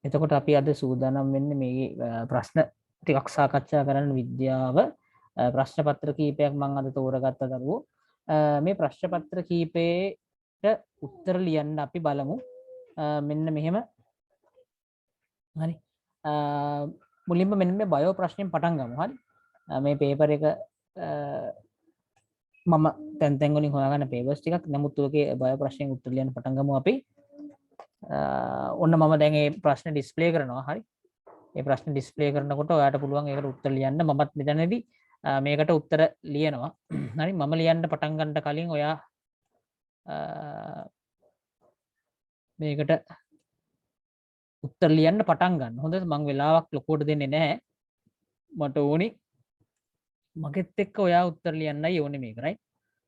එතකොට අපි අද සූදානම් වෙන්නේ මේ ප්‍රශ්න ටිකක් සාකච්ඡා කරන්න විද්‍යාව ප්‍රශ්න පත්‍ර කීපයක් මම අද තෝරගත්ත දරුවෝ මේ ප්‍රශ්න පත්‍ර කීපේට උත්තර ලියන්න අපි බලමු මෙන්න මෙහෙම හරි මුලින්ම මෙන්න මේ බයෝ ප්‍රශ්නෙන් පටන් ගමු හරි මේ පේපර් එක මම තැන් වලින් හොයාගන්න පේපර්ස් ටිකක් නමුත් ඔකේ බයෝ ප්‍රශ්නෙන් උත්තර ලියන්න පටන් ගමු අපි ඔන්න මම දැන් මේ ප්‍රශ්න ඩිස්ප්ලේ කරනවා හරි මේ ප්‍රශ්න ඩිස්ප්ලේ කරනකොට ඔයාලට පුළුවන් ඒකට උත්තර ලියන්න මමත් මෙතනදී මේකට උත්තර ලියනවා හරි මම ලියන්න පටන් ගන්න කලින් ඔයා මේකට උත්තර ලියන්න පටන් ගන්න හොඳද මම වෙලාවක් ලොකුවට දෙන්නේ නැහැ මට ඕනි මගෙත් එක්ක ඔයා උත්තර ලියන්නයි ඕනේ මේක රයිට්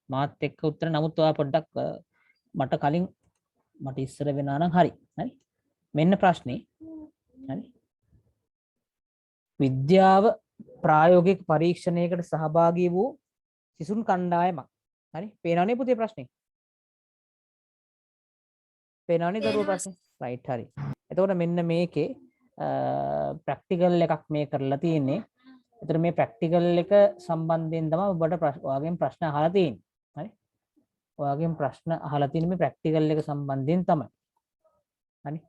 මාත් එක්ක උත්තර නමුත් ඔයා පොඩ්ඩක් මට කලින් මට ඉස්සර වෙනා නම් හරි හරි මෙන්න ප්‍රශ්නේ හරි විද්‍යාව ප්‍රායෝගික පරීක්ෂණයකට සහභාගී වූ සිසුන් කණ්ඩායමක් හරි පේනවනේ පුතේ ප්‍රශ්නේ පේනවනේ දරුවෝ ප්‍රශ්නේ රයිට් හරි එතකොට මෙන්න මේකේ ප්‍රැක්ටිකල් එකක් මේ කරලා තියෙන්නේ එතකොට මේ ප්‍රැක්ටිකල් එක සම්බන්ධයෙන් තමයි ඔබට ඔයාගෙන් ප්‍රශ්න අහලා තියෙන්නේ හරි ඔයාගෙන් ප්‍රශ්න අහලා තියෙන්නේ මේ ප්‍රැක්ටිකල් එක සම්බන්ධයෙන් තමයි හරි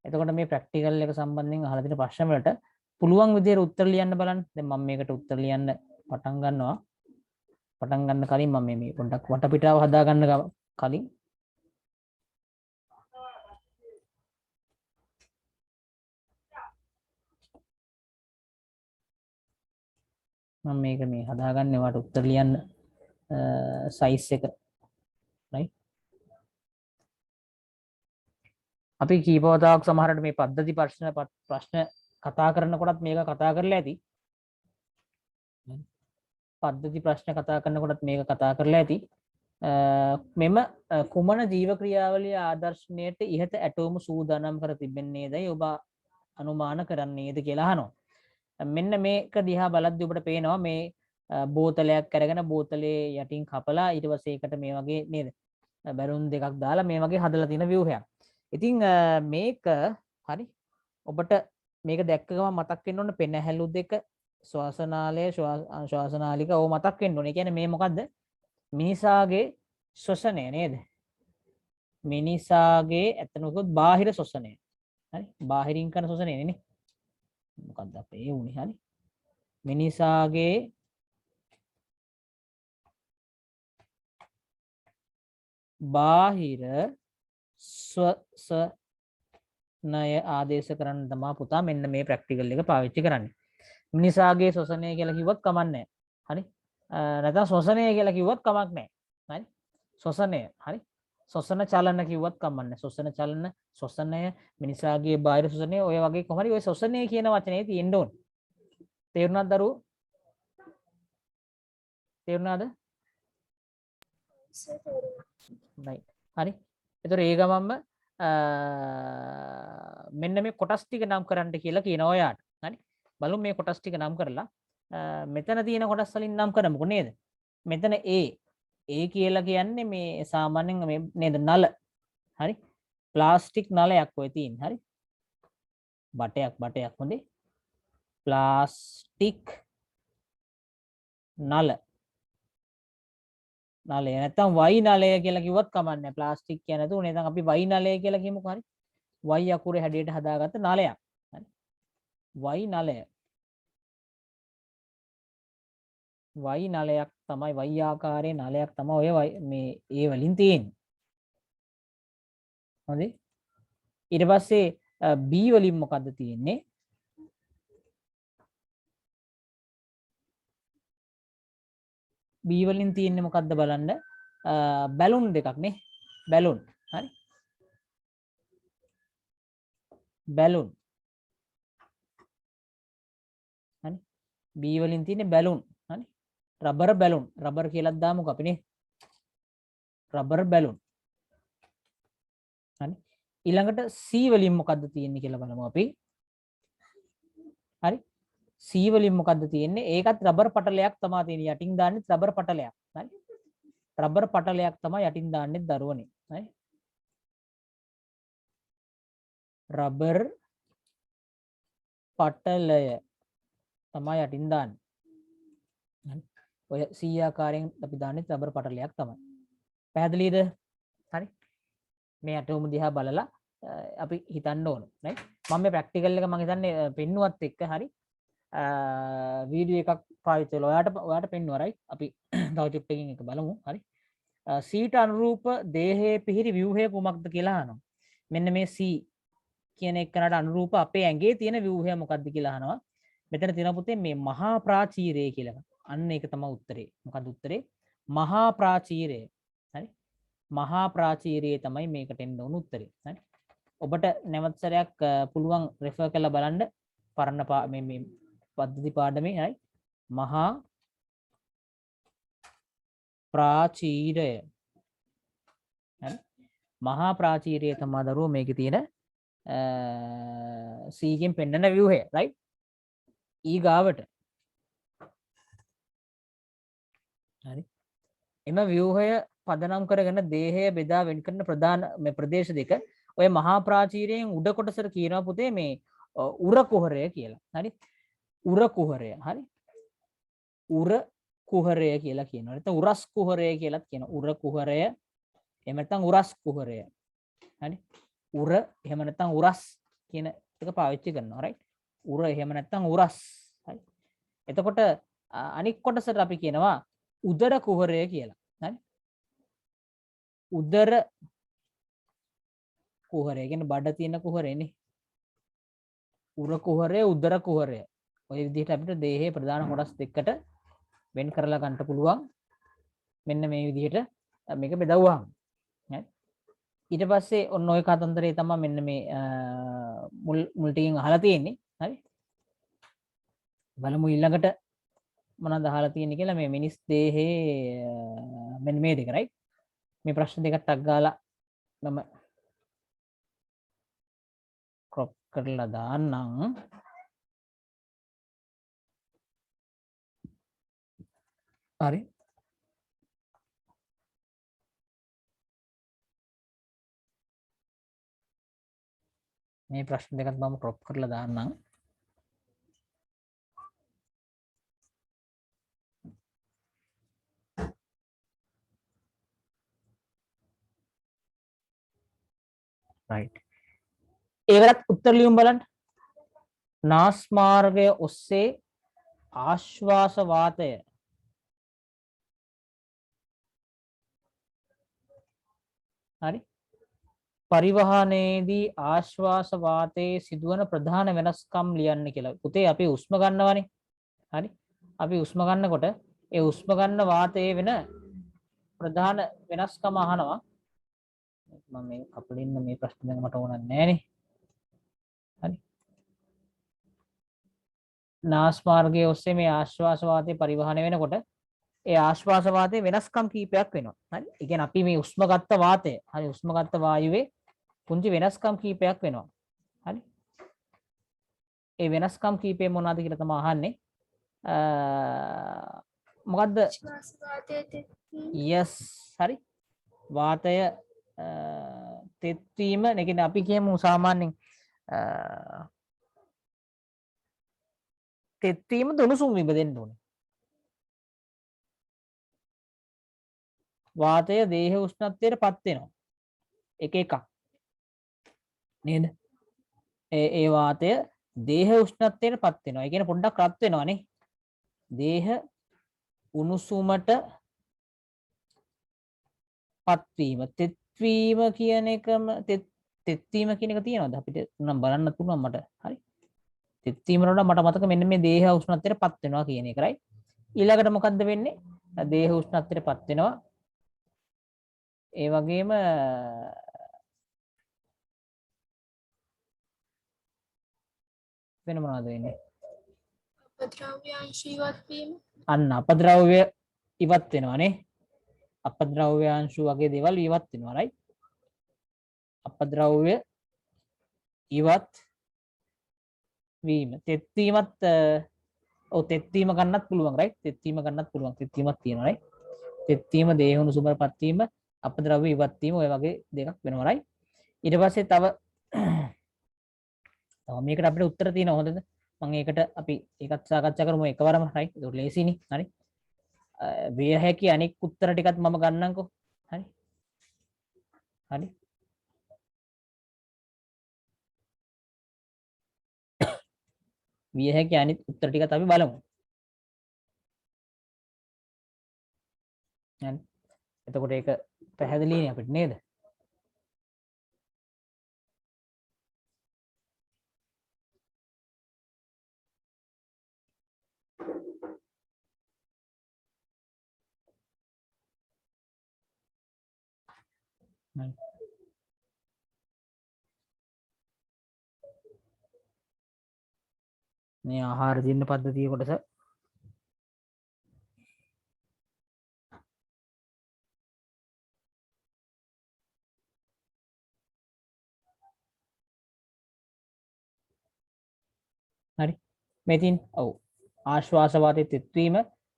එතකොට මේ ප්‍රැක්ටිකල් එක සම්බන්ධයෙන් අහලා තියෙන ප්‍රශ්න වලට පුළුවන් විදිහට උත්තර ලියන්න බලන්න. දැන් මම මේකට උත්තර ලියන්න පටන් ගන්නවා. පටන් ගන්න කලින් මම මේ පොඩ්ඩක් වටපිටාව හදා ගන්න කලින් මම මේක මේ හදාගන්නේ වාට උත්තර ලියන්න සයිස් එක right අපි කීපවතාවක් සමහරට මේ පද්ධති ප්‍රශ්න කතා කරනකොටත් මේක කතා කරලා ඇති පද්ධති ප්‍රශ්න කතා කරනකොටත් මේක කතා කරලා ඇති මෙම කුමන ජීව ක්‍රියාවලිය ආදර්ශණයට ඉහත ඇටෝම සූදානම් කර තිබෙන්නේදයි ඔබ අනුමාන කරන්නේද කියලා අහනවා. මෙන්න මේක දිහා බලද්දී ඔබට පේනවා මේ බෝතලයක් අරගෙන බෝතලේ යටින් කපලා ඊට පස්සේ ඒකට මේ වගේ නේද බැලුන් දෙකක් දාලා මේ වගේ හදලා තියෙන view එකක්. ඉතින් මේක හරි ඔබට මේක දැක්ක ගමන් මතක් වෙන්න ඕන පෙනහැලු දෙක ශ්වාසනාලය ශ්වාසනාලික ඕව මතක් වෙන්න ඕනේ. ඒ කියන්නේ මේ මොකද්ද? මිනිසාගේ ශ්වසනය නේද? මිනිසාගේ ඇත්තනකොත් බාහිර ශ්වසනය. හරි? බාහිරින් කරන ශ්වසනය නේ. මොකක්ද අපේ උනේ හරි? මිනිසාගේ බාහිර ශ්වසනය ආදේශ කරන්න තමයි පුතා මෙන්න මේ ප්‍රැක්ටිකල් එක පාවිච්චි කරන්නේ. මිනිසාගේ ශ්වසනය කියලා කිව්වත් කමක් නැහැ. හරි? නැත්නම් ශ්වසනය කියලා කිව්වත් කමක් නැහැ. හරි? ශ්වසනය. හරි? ශ්වසන චලන කිව්වත් කමක් නැහැ. ශ්වසන චලන, ශ්වසනය, මිනිසාගේ බාහිර ශ්වසනය ඔය වගේ කොහොමද ඔය ශ්වසනය කියන වචනේ තියෙන්න ඕනේ. තේරුණාද දරුවෝ? තේරුණාද? right. හරි. ඒතර ඒ ගමන්ම මෙන්න මේ කොටස් ටික නම් කරන්න කියලා කියනවා ඔයාට. හරි? බලමු මේ කොටස් ටික නම් කරලා මෙතන තියෙන කොටස් වලින් නම් කරමුකෝ නේද? මෙතන A කියලා කියන්නේ මේ සාමාන්‍යයෙන් මේ නේද නල. හරි? ප්ලාස්ටික් නලයක් ඔය තියෙන්නේ. හරි? බටයක් හොඳේ. ප්ලාස්ටික් නල. නලය නැත්තම් වයි නලය කියලා කිව්වත් කමක් නැහැ. ප්ලාස්ටික් කියන නේද? නැත්නම් අපි වයි නලය කියලා කියමුකෝ. හරි? වයි අකුරේ හැඩයට හදාගත්ත නලයක්. හරි? වයි නලය. වයි නලයක් තමයි වයි ආකාරයේ නලයක් තමයි ඔය මේ ඒ වලින් තියෙන්නේ. හොඳේ. ඊට පස්සේ B වලින් මොකද්ද තියෙන්නේ? B වලින් තියෙන්නේ මොකද්ද බලන්න. බැලුන් දෙකක් නේ. බැලුන්. හරි? බැලුන්. හරි? B වලින් තියෙන්නේ බැලුන්. හරි? Rubber balloon. රබර් කියලා දාමුකෝ අපි නේ. Rubber balloon. හරි? ඊළඟට C වලින් මොකද්ද තියෙන්නේ කියලා බලමු අපි. හරි? C වලින් මොකද්ද තියෙන්නේ? ඒකත් රබර් පටලයක් තමයි තියෙන්නේ. යටින් දාන්නේ රබර් පටලයක්. හරි? රබර් පටලයක් තමයි යටින් දාන්නේ දරුවනේ. හරි? රබර් පටලය තමයි යටින් දාන්නේ. ඔය C ආකාරයෙන් අපි දාන්නේ රබර් පටලයක් තමයි. පැහැදිලිද? හරි. මේ ඇටෝම දිහා බලලා අපි හිතන්න ඕන. right? මම මේ ප්‍රැක්ටිකල් එක මම හිතන්නේ පෙන්නුවත් එක්ක හරි වීඩියෝ එකක් පාවිච්චි කරලා ඔයාලට පෙන්නුවා right? අපි තව චුට්ටකින් එක බලමු. හරි. සීට අනුරූප දේහයේ පිහිරි ව්‍යුහය කුමක්ද කියලා අහනවා. මෙන්න මේ C කියන එකකට අනුරූප අපේ ඇඟේ තියෙන ව්‍යුහය මොකක්ද කියලා අහනවා. මෙතන තියෙන පුතේ මේ මහා ප්‍රාචීරය කියලා. අන්න ඒක තමයි උත්තරේ. මොකක්ද උත්තරේ? මහා ප්‍රාචීරය. හරි. මහා ප්‍රාචීරයේ තමයි මේකට එන්න ඕන උත්තරේ. හරි. ඔබට නැවත සැරයක් පුළුවන් රෙෆර් කරලා බලන්න පරණ මේ පද්ධති පාඩමේ හරි. මහා ප්‍රාචීරය. හරි. මහා ප්‍රාචීරය තමයි දරුවෝ මේකේ තියෙන C ගෙන් පෙන්නන ව්‍යුහය. right? ඊගාවට හරි. එම ව්‍යුහය පදනම් කරගෙන දේහය බෙදා වෙන් කරන ප්‍රධාන මේ ප්‍රදේශ දෙක ඔය මහා ප්‍රාචීරයෙන් උඩ කොටසට කියනවා පුතේ මේ උර කුහරය කියලා. හරි. උර කුහරය. හරි. උර කුහරය කියලා කියනවා. නැත්නම් උරස් කුහරය කියලාත් කියනවා. උර කුහරය එහෙම නැත්නම් උරස් කුහරය. හරි. උර එහෙම නැත්නම් උරස් කියන එක පාවිච්චි කරනවා. right? උර එහෙම නැත්නම් උරස්. හරි. එතකොට අනික් කොටසට අපි කියනවා උදර කුහරය කියලා. හරි. උදර කුහරය කියන්නේ බඩ තියෙන කුහරයනේ. උර කුහරය උදර කුහරය. ඔය විදිහට අපිට දේහයේ ප්‍රධාන කොටස් දෙකකට වෙන් කරලා ගන්න පුළුවන්. මෙන්න මේ විදිහට මේක බෙදවුවාම. හරි. ඊට පස්සේ ඔන්න ඔය කතන්දරේ තමයි මෙන්න මේ මුල් ටිකෙන් අහලා තියෙන්නේ. හරි. බලමු ඊළඟට මොනවද අහලා තියෙන්නේ කියලා මේ මිනිස් දේහේ මෙන්න මේ දෙක right. මේ ප්‍රශ්න දෙකක් ටක් ගාලා මම crop කරලා දාන්නම්. හරි. මේ ප්‍රශ්න දෙකත් මම crop කරලා දාන්නම්. right. ඒකටත් උත්තර ලියමු බලන්න. නාස් මාර්ගය ඔස්සේ ආශ්වාස වාතය හරි පරිවහනයේදී ආශ්වාස වාතයේ සිදුවන ප්‍රධාන වෙනස්කම් ලියන්න කියලා. පුතේ අපි උස්ම ගන්නවනේ. හරි. අපි උස්ම ගන්නකොට ඒ උස්ම ගන්න වාතයේ වෙන ප්‍රධාන වෙනස්කම අහනවා. මම මේ කපලින්න මේ ප්‍රශ්න දෙක මට ඕන නැහැ. හරි. නාස් මාර්ගයේ ඔස්සේ මේ ආශ්වාස වාතය පරිවහනය වෙනකොට ඒ ආශ්වාස වාතයේ වෙනස්කම් කීපයක් වෙනවා. හරි. ඒ කියන්නේ අපි මේ උස්ම ගත්ත වාතය, හරි උස්ම ගත්ත වායුවේ පුංචි වෙනස්කම් කීපයක් වෙනවා. හරි. ඒ වෙනස්කම් කීපේ මොනවාද කියලා තමයි අහන්නේ. මොකද්ද? ආශ්වාස වාතයේ yes හරි. වාතය තෙත්වීම නේ අපි කියමු සාමාන්‍යයෙන් තෙත්වීම දුනුසුම් වීම දෙන්න ඕනේ. වාතය දේහ උෂ්ණත්වයට පත් වෙනවා. එක එකක්. නේද? ඒ වාතය දේහ උෂ්ණත්වයට පත් වෙනවා. ඒ කියන්නේ පොඩ්ඩක් රත් වෙනවානේ. දේහ උණුසුමට පත්වීම. තෙත්වීම කියන එකම තෙත්වීම කියන එක තියෙනවද අපිට නම් බලන්න පුළුවන් මට. හරි. තෙත්වීම වල මට මතක මෙන්න මේ දේහ උෂ්ණත්වයට පත් වෙනවා කියන එක right. ඊළඟට මොකද්ද වෙන්නේ? දේහ උෂ්ණත්වයට පත් වෙනවා. ඒ වගේම වෙන මොනවද වෙන්නේ? අපද්‍රව්‍යාංශ ඉවත් වීම. අන්න අපද්‍රව්‍ය ඉවත් වෙනවානේ. අපද්‍රව්‍යාංශ වගේ දේවල් ඉවත් වෙනවා right. අපද්‍රව්‍ය ඉවත් වීම. තෙත්වීමත් ඔව් තෙත්වීම ගන්නත් පුළුවන් right. තෙත්වීම ගන්නත් පුළුවන්. තෙත්වීමක් තියෙනවා right. තෙත්වීම දේහ උණුසුමටපත් වීම අපද්‍රව්‍ය ඉවත් වීම ඔය වගේ දෙකක් වෙනවා right. ඊට පස්සේ තව මේකට අපිට උත්තර තියෙනවා හොඳද? මම ඒකට අපි ඒකත් සාකච්ඡා කරමු එකවරම right ඒක ලේසිනේ හරි විය හැකි අනික් උත්තර ටිකත් මම ගන්නම්කෝ හරි හරි විය හැකි අනිත් උත්තර ටිකත් අපි බලමු හරි එතකොට ඒක පැහැදිලිනේ අපිට නේද මේ ආහාර දින්න පද්ධතිය කොටස හරි මෙතින් ඔව් ආශ්වාස වාතයේ තෙත්වීම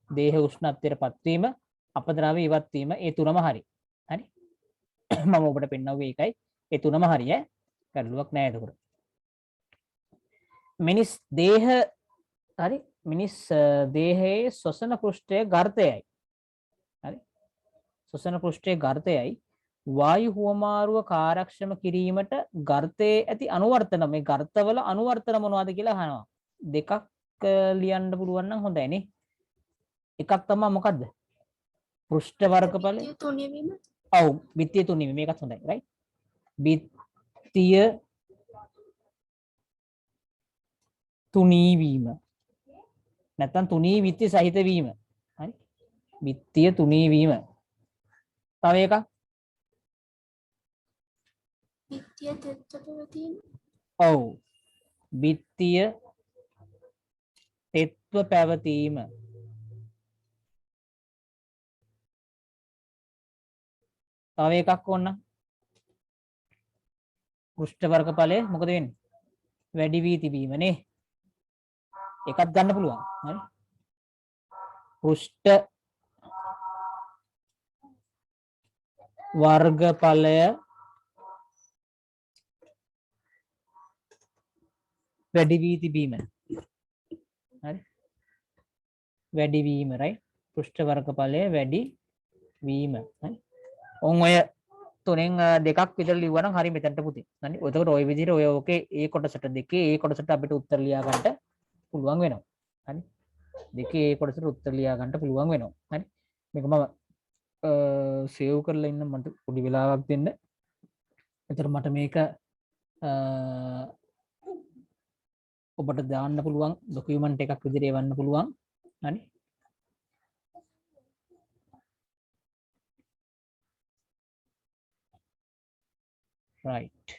දේහ උෂ්ණත්වයට පත්වීම අපද්‍රව්‍ය ඉවත් වීම ඒ තුනම හරි හරි මම ඔබට පෙන්වුවේ ඒකයි ඒ තුනම හරි ඈ ගැටලුවක් නැහැ එතකොට මිනිස් දේහ හරි මිනිස් දේහයේ ශ්වසන පෘෂ්ඨයේ ගර්තයයි හරි ශ්වසන පෘෂ්ඨයේ ගර්තයයි වායු හුවමාරුව කාර්යක්ෂම කිරීමට ගර්තයේ ඇති අනුවර්තන මේ ගර්තවල අනුවර්තන මොනවද කියලා අහනවා දෙකක් ලියන්න පුළුවන් නම් හොඳයි නේ එකක් තමයි මොකද්ද පෘෂ්ඨ වර්ගඵල තුනීවීම ඔව් බිත්තිය තුනීවීම මේකත් හොඳයි right බිත්තිය තුනීවීම නැත්නම් තුනී විත්ති සහිත වීම හරි බිත්තිය තුනීවීම තව එකක් විත්‍ය තෙත්ව පැවතීම ඔව් බිත්තිය තෙත්ව පැවතීම තව එකක් ඕන පෘෂ්ඨ වර්ගඵලය මොකද වෙන්නේ වැඩි වී තිබීම නේ එකක් ගන්න පුළුවන් හරි පෘෂ්ඨ වර්ගඵලය වැඩි වී තිබීම හරි වැඩි වීම right පෘෂ්ඨ වර්ගඵලය වැඩි වීම හරි ඔන් ඔය තුනෙන් දෙකක් විතර ලිව්වනම් හරි මෙතනට පුතේ හරි එතකොට ওই විදිහට ඔය ඕකේ ඒ කොටසට දෙකේ ඒ කොටසට අපිට උත්තර ලියා ගන්න පුළුවන් වෙනවා හරි දෙකේ ඒ කොටසට උත්තර ලියා ගන්න පුළුවන් වෙනවා හරි මේක මම සේව් කරලා ඉන්න මට පොඩි වෙලාවක් දෙන්න එතකොට මට මේක ඔබට දාන්න පුළුවන් ડોකියුමන්ට් එකක් විදිහට එවන්න පුළුවන් හරි right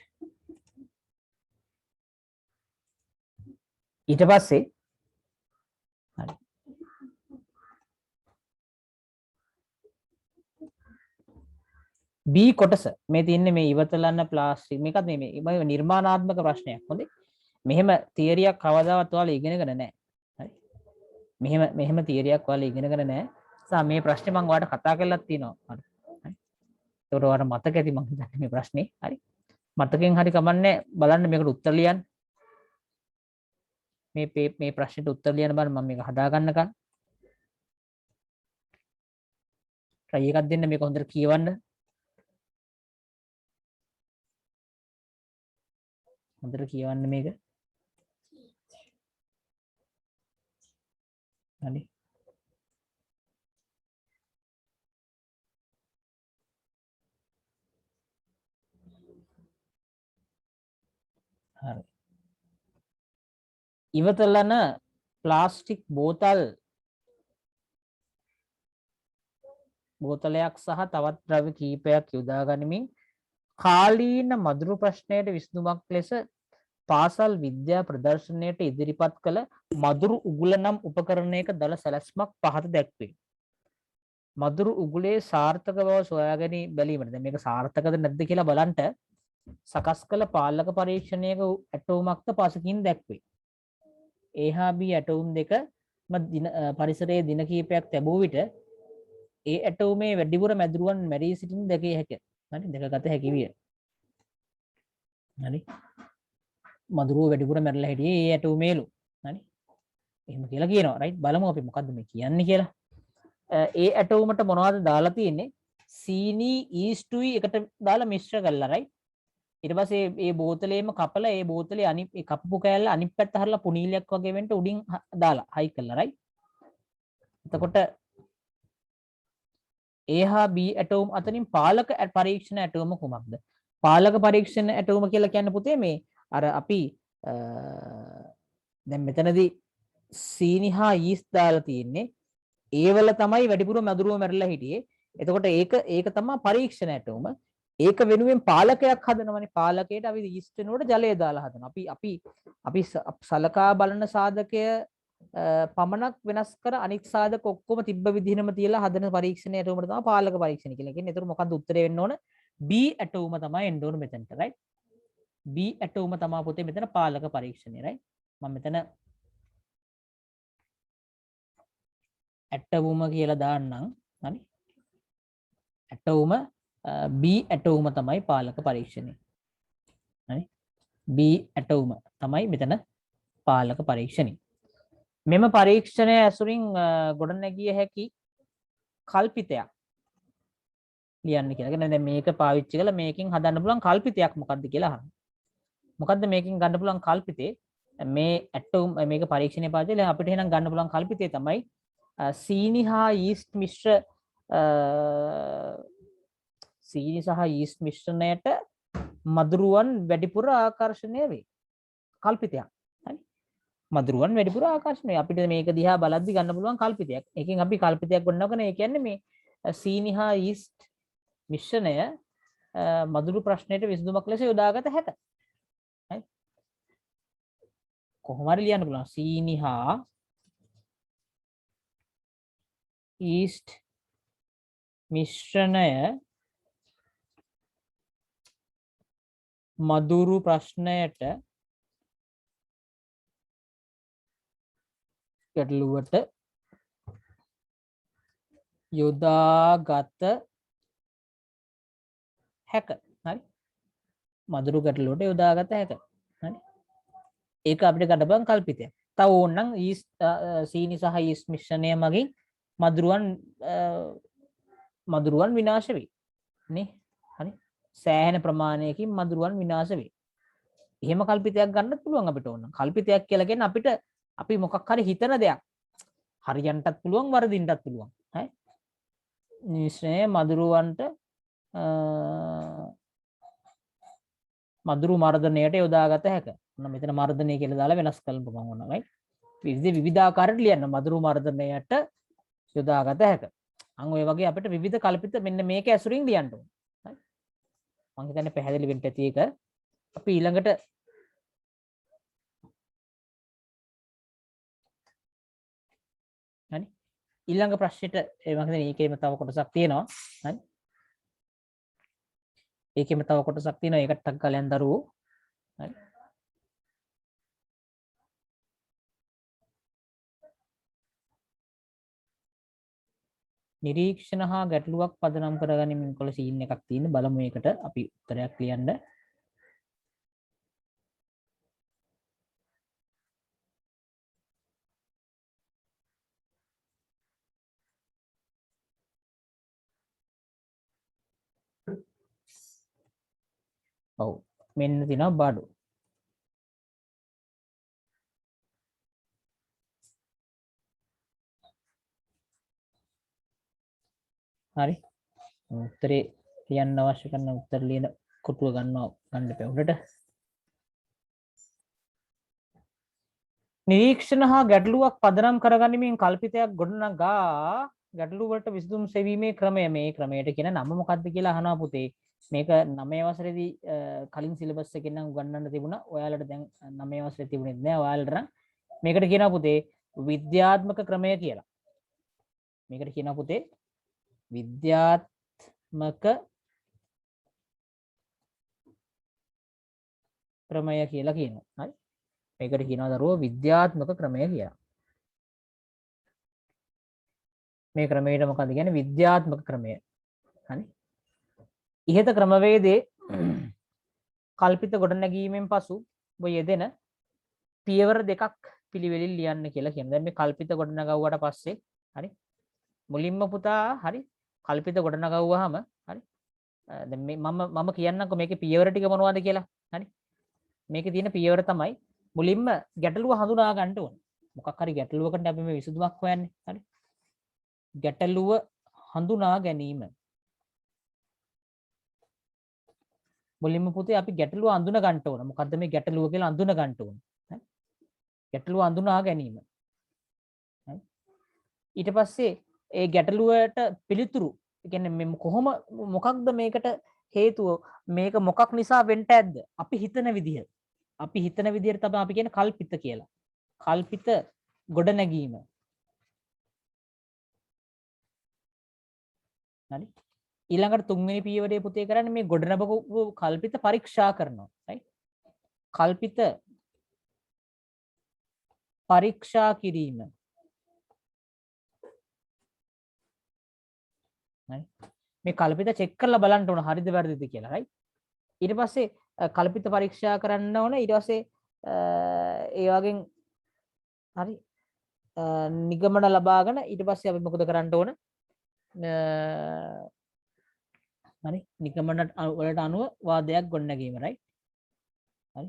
ඊට පස්සේ හරි B කොටස මේ තියෙන්නේ මේ ඉවතලන්න ප්ලාස්ටික් මේකත් මේ නිර්මාණාත්මක ප්‍රශ්නයක් හොඳේ මෙහෙම තියරියක් කවදාවත් ඔයාලා ඉගෙනගෙන නැහැ හරි මෙහෙම තියරියක් ඔයාලා ඉගෙනගෙන නැහැ සා මේ ප්‍රශ්නේ මම ඔයාලට කතා කරලා තියෙනවා හරි ඒකට ඔයාලට මතක ඇති මම හිතන්නේ මේ ප්‍රශ්නේ හරි මතකෙන් හරි කමන්නේ බලන්න මේකට උත්තර ලියන්න මේ ප්‍රශ්නෙට උත්තර ලියන්න බලන්න මම මේක හදා ගන්නකම් try එකක් දෙන්න මේක හොඳට කියවන්න හොඳට කියවන්න මේක හරි හරි ඉවතලන ප්ලාස්ටික් බෝතලයක් සහ තවත් ද්‍රව්‍ය කීපයක් යොදා ගනිමින් කාලීන මදුරු ප්‍රශ්නයට විසඳුමක් ලෙස පාසල් විද්‍යා ප්‍රදර්ශනයට ඉදිරිපත් කළ මදුරු උගුල නම් උපකරණයක දල සැලැස්මක් පහත දැක්වේ. මදුරු උගුලේ සාර්ථක බව සොයා ගැනීම බැලීමට දැන් මේක සාර්ථකද නැද්ද කියලා බලන්න සකස් කළ පාලක පරීක්ෂණයක ඇටෝමක්ද පසකින් දැක්වේ. A හා B ඇටෝම් දෙක පරිසරයේ දින කිහිපයක් ලැබුව විට ඒ ඇටෝමේ වැඩිපුර මැදුරුවන් මැරී සිටින දැකිය හැකිය. හරි දැකගත හැකි විය. හරි මදුරුව වැඩිපුර මැරලා හිටියේ ඒ ඇටෝමේලු. හරි එහෙම කියලා කියනවා right බලමු අපි මොකද්ද මේ කියන්නේ කියලා. ඒ ඇටෝමට මොනවද දාලා තියෙන්නේ සීනි ඊස්ටුයි එකට දාලා මිශ්‍ර කරලා right ඊට පස්සේ මේ බෝතලේම කපලා ඒ බෝතලේ අනිත් ඒ කපපු කෑල්ල අනිත් පැත්ත හරලා පුනීලයක් වගේ වෙන්න උඩින් දාලා හයි කරලා right එතකොට A හා B ඇටෝම් අතරින් පාලක පරීක්ෂණ ඇටෝම කුමක්ද පාලක පරීක්ෂණ ඇටෝම කියලා කියන්නේ පුතේ මේ අර අපි දැන් මෙතනදී සීනි හා ඊස් දාලා තියෙන්නේ ඒවල තමයි වැඩිපුර මధుරව මැරලා හිටියේ එතකොට ඒක තමයි පරීක්ෂණ ඇටෝම ඒක වෙනුවෙන් පාලකයක් හදනවනේ පාලකයට අපි ඊස්ට් වෙනුවට ජලය දාලා හදනවා අපි සලකා බලන සාධකය පමණක් වෙනස් කර අනිත් සාධක ඔක්කොම තිබ්බ විදිහම තියලා හදන පරීක්ෂණය ඇටෝමට තමයි පාලක පරීක්ෂණ කියලා කියන්නේ. ඒතර මොකද්ද උත්තරේ වෙන්න ඕන? B ඇටෝම තමයි එන්න ඕන මෙතනට right? B ඇටෝම තමයි පුතේ මෙතන පාලක පරීක්ෂණය right? මම මෙතන ඇටෝම කියලා දාන්නම්. හරි? ඇටෝම B ඇටෝම තමයි පාලක පරීක්ෂණය. හරි? B ඇටෝම තමයි මෙතන පාලක පරීක්ෂණය. මෙම පරීක්ෂණය ඇසුරින් ගොඩනැගිය හැකි කල්පිතයක් ලියන්න කියලා. කියන්නේ දැන් මේක පාවිච්චි කරලා මේකෙන් හදන්න පුළුවන් කල්පිතයක් මොකක්ද කියලා අහන්න. මොකද්ද මේකෙන් ගන්න පුළුවන් කල්පිතේ? මේ ඇටෝම් මේක පරීක්ෂණය පාවිච්චි කරලා අපිට එහෙනම් ගන්න පුළුවන් කල්පිතේ තමයි සීනි හා ඊස්ට් මිශ්‍ර සීනි සහ ඊස්ට් මිශ්‍රණයට මధుරවන් වැඩිපුර ආකර්ෂණය වේ. කල්පිතයක්. හරි. මధుරවන් වැඩිපුර ආකර්ෂණය. අපිට මේක දිහා බලද්දි ගන්න පුළුවන් කල්පිතයක්. ඒකෙන් අපි කල්පිතයක් ගොඩනගන ඒ කියන්නේ මේ සීනි හා ඊස්ට් මිශ්‍රණය මధుරු ප්‍රශ්නයට විසඳුමක් ලෙස යොදාගත හැක. හරි. කොහොම හරි ලියන්න පුළුවන් සීනි හා ඊස්ට් මිශ්‍රණය මధుරු ප්‍රශ්නයට ගැටලුවට යොදාගත හැක. හරි. මధుරු ගැටලුවට යොදාගත හැක. හරි. ඒක අපිට ගන්න බලන් කල්පිතයක්. තව ඕනනම් සීනි සහ ඊස්ට් මිශ්‍රණය මගින් මధుරවන් විනාශ වේ. නේ? හරි. සෑහෙන ප්‍රමාණයකින් මధుරවන් විනාශ වේ. එහෙම කල්පිතයක් ගන්නත් පුළුවන් අපිට ඕන. කල්පිතයක් කියලා කියන්නේ අපිට අපි මොකක් හරි හිතන දෙයක්. හරියන්නටත් පුළුවන් වරදින්නටත් පුළුවන්. හරි. මිශ්‍රණය මధుරවන්ට මధుරු මර්ධනයට යොදාගත හැක. ඔන්න මෙතන මර්ධනය කියලා දාලා වෙනස් කරන්න පුළුවන් ඕන. right? විවිධාකාරයට ලියන්න මధుරු මර්ධනයට යොදාගත හැක. අන් ඔය වගේ අපිට විවිධ කල්පිත මෙන්න මේක ඇසුරින් ලියන්න ඕන. හරි. මම හිතන්නේ පැහැදිලි වෙන්න ඇති ඒක. අපි ඊළඟට හරි. ඊළඟ ප්‍රශ්නෙට මම හිතන්නේ ඒකේම තව කොටසක් තියෙනවා. හරි. ඒකෙම තව කොටසක් තියෙනවා. ඒකට ටක් ගාලා යන දරුවෝ. හරි. නිරීක්ෂණ හා ගැටලුවක් පදනම් කරගනිමින් කොළ සීන් එකක් තියෙන බලමු ඒකට අපි උත්තරයක් ලියන්න. ඔව් මෙන්න තියෙනවා බඩු. හරි. උත්තරේ ලියන්න අවශ්‍ය කරන උත්තර ලියන කොටුව ගන්න එපා උඩට. නිරීක්ෂණ හා ගැටලුවක් පදනම් කරගනිමින් කල්පිතයක් ගොඩනගා ගැටලුව වලට විසඳුම් සෙවීමේ ක්‍රමය මේ ක්‍රමයට කියන නම මොකක්ද කියලා අහනවා පුතේ. මේක 9 වසරේදී කලින් සිලබස් එකෙන් නම් උගන්වන්න තිබුණා. ඔයාලට දැන් 9 වසරේ තිබුණේ නැහැ. ඔයාලට නම් මේකට කියනවා පුතේ විද්‍යාත්මක ක්‍රමය කියලා. මේකට කියනවා පුතේ විද්‍යාත්මක ක්‍රමය කියලා කියනවා. හරි. මේකට කියනවා දරුවෝ විද්‍යාත්මක ක්‍රමය කියලා. මේ ක්‍රමයට මොකක්ද කියන්නේ විද්‍යාත්මක ක්‍රමය. හරි. ඉහත ක්‍රමවේදයේ කල්පිත ගොඩනැගීමෙන් පසු ඔබ යෙදෙන පියවර දෙකක් පිළිවෙලින් ලියන්න කියලා කියනවා. දැන් මේ කල්පිත ගොඩනගවුවට පස්සේ හරි මුලින්ම පුතා හරි කල්පිත ගොඩනගවුවාම හරි දැන් මේ මම කියන්නම්කො මේකේ පියවර ටික මොනවද කියලා. හරි මේකේ තියෙන පියවර තමයි මුලින්ම ගැටලුව හඳුනා ගන්න ඕනේ. මොකක් හරි ගැටලුවකට අපි මේ විසඳුමක් හොයන්නේ. හරි ගැටලුව හඳුනා ගැනීම. මුලින්ම පුතේ අපි ගැටලුව අඳුන ගන්න ඕන. මොකද්ද මේ ගැටලුව කියලා අඳුන ගන්න ඕන. හරි ගැටලුව හඳුනා ගැනීම. හරි ඊට පස්සේ ඒ ගැටලුවට පිළිතුරු කියන්නේ මේ කොහොම මොකක්ද මේකට හේතුව මේක මොකක් නිසා වෙන්න ඇද්ද අපි හිතන විදිහ. අපි හිතන විදිහට තමයි අපි කියන්නේ කල්පිත කියලා. කල්පිත ගොඩනැගීම. හරි ඊළඟට තුන්වෙනි පියවරේ පුතේ කරන්නේ මේ ගොඩනගපු කල්පිත පරීක්ෂා කරනවා. right කල්පිත පරීක්ෂා කිරීම. හරි මේ කල්පිත චෙක් කරලා බලන්න ඕන හරිද වැරදිද කියලා. right ඊට පස්සේ කල්පිත පරීක්ෂා කරන්න ඕන. ඊට පස්සේ ඒ වගේ හරි නිගමන ලබාගෙන ඊට පස්සේ අපි මොකද කරන්න ඕන? හරි නිගමන වලට අනුව වාදයක් ගොඩනැගීම. right හරි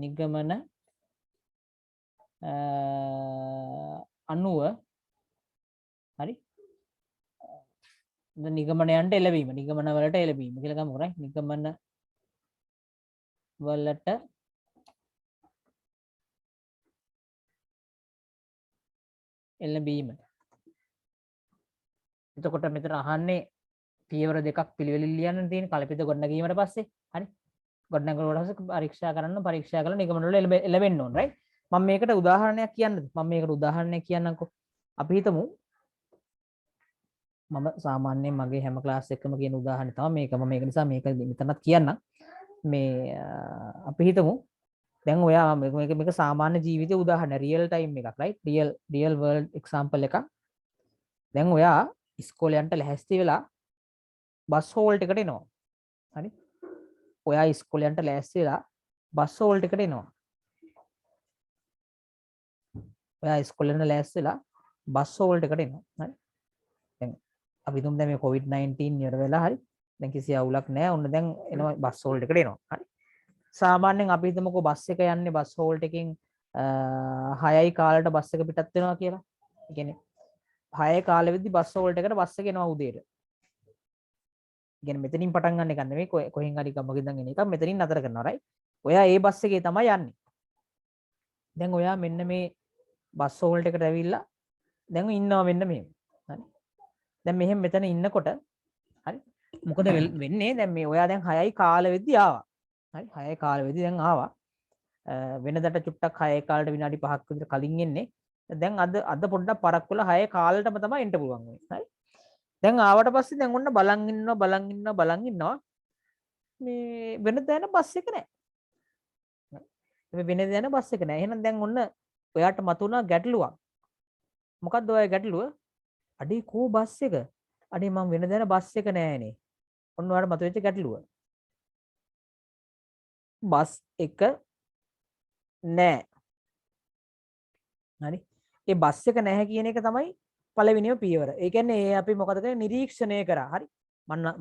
නිගමන අනුව හරි නිගමනයන්ට එළවීම. නිගමන වලට එළවීම කියලා ගමු. right නිගමන වලට එළඹීම. එතකොට මෙතන අහන්නේ පියවර දෙකක් පිළිවෙලින් ලියන්න තියෙන කල්පිත ගොඩනැගීමට පස්සේ. හරි ගොඩනැගුවට පස්සේ පරීක්ෂා කරන්න. පරීක්ෂා කරලා නිගමන වල එළවෙන්න ඕන. right මම මේකට උදාහරණයක් කියන්නද? මම මේකට උදාහරණයක් කියන්නම්කෝ. අපි හිතමු මම සාමාන්‍යයෙන් මගේ හැම ක්ලාස් එකකම කියන උදාහරණය තමයි මේක. මම මේක නිසා මේක මෙතනත් කියන්නම්. මේ අපි හිතමු දැන් ඔයා මේක සාමාන්‍ය ජීවිතයේ උදාහරණ රියල් ටයිම් එකක්. right රියල් වර්ල්ඩ් එක්සැම්පල් එකක්. දැන් ඔයා ඉස්කෝලේ යන්න ලැහැස්ති වෙලා බස් හෝල්ට් එකට එනවා. හරි ඔයා ඉස්කෝලේ යන්න ලැහැස්ති වෙලා බස් හෝල්ට් එකට එනවා. ඔයා ඉස්කෝලේ යන්න ලැහැස්ති වෙලා බස් හෝල්ට් එකට එනවා. හරි දැන් අපි හිතමු දැන් මේ COVID-19 ඉවර වෙලා හරි දැන් කිසි අවුලක් නැහැ. ඔන්න දැන් එනවා බස් හෝල්ට් එකට එනවා. හරි සාමාන්‍යයෙන් අපි හිතමුකෝ බස් එක යන්නේ බස් හෝල්ට් එකකින් 6යි කාලට බස් එක පිටත් වෙනවා කියලා. ඒ කියන්නේ 6 කාලෙ වෙද්දි බස් හෝල්ට් එකට බස් එක එනවා උදේට. කියන්නේ මෙතනින් පටන් ගන්න එක නෙමෙයි කොහෙන් හරි ගමක ඉඳන් එන එක මෙතනින් නතර කරනවා. right ඔයා ඒ බස් එකේ තමයි යන්නේ. දැන් ඔයා මෙන්න මේ බස් හෝල්ට් එකට ඇවිල්ලා දැන් ඉන්නවා මෙන්න මෙහෙම. හරි දැන් මෙහෙම මෙතන ඉන්නකොට හරි මොකද වෙන්නේ? දැන් මේ ඔයා දැන් 6යි කාලෙ වෙද්දි ආවා. හරි 6යි කාලෙ වෙද්දි දැන් ආවා. වෙනදට චුට්ටක් 6යි කාලට විනාඩි 5ක් විතර කලින් එන්නේ. දැන් අද පොඩ්ඩක් පරක් වෙලා 6 කාලෙටම තමයි එන්න පුළුවන් වෙන්නේ. හරි දැන් ආවට පස්සේ දැන් ඔන්න බලන් ඉන්නවා මේ වෙනද යන බස් එක නැහැ. මේ වෙනද යන බස් එක නැහැ. එහෙනම් දැන් ඔන්න ඔයාට මතුණා ගැටලුවක්. මොකද්ද ඔය ගැටලුව? අඩේ කෝ බස් එක? අඩේ මම වෙනද යන බස් එක නැහැනේ. ඔන්න ඔයාට මතුවෙච්ච ගැටලුව. බස් එක නැහැ. හරි ඒ බස් එක නැහැ කියන එක තමයි පළවෙනිම පියවර. ඒ කියන්නේ ඒ අපි මොකද කරන්නේ? නිරීක්ෂණය කරා. හරි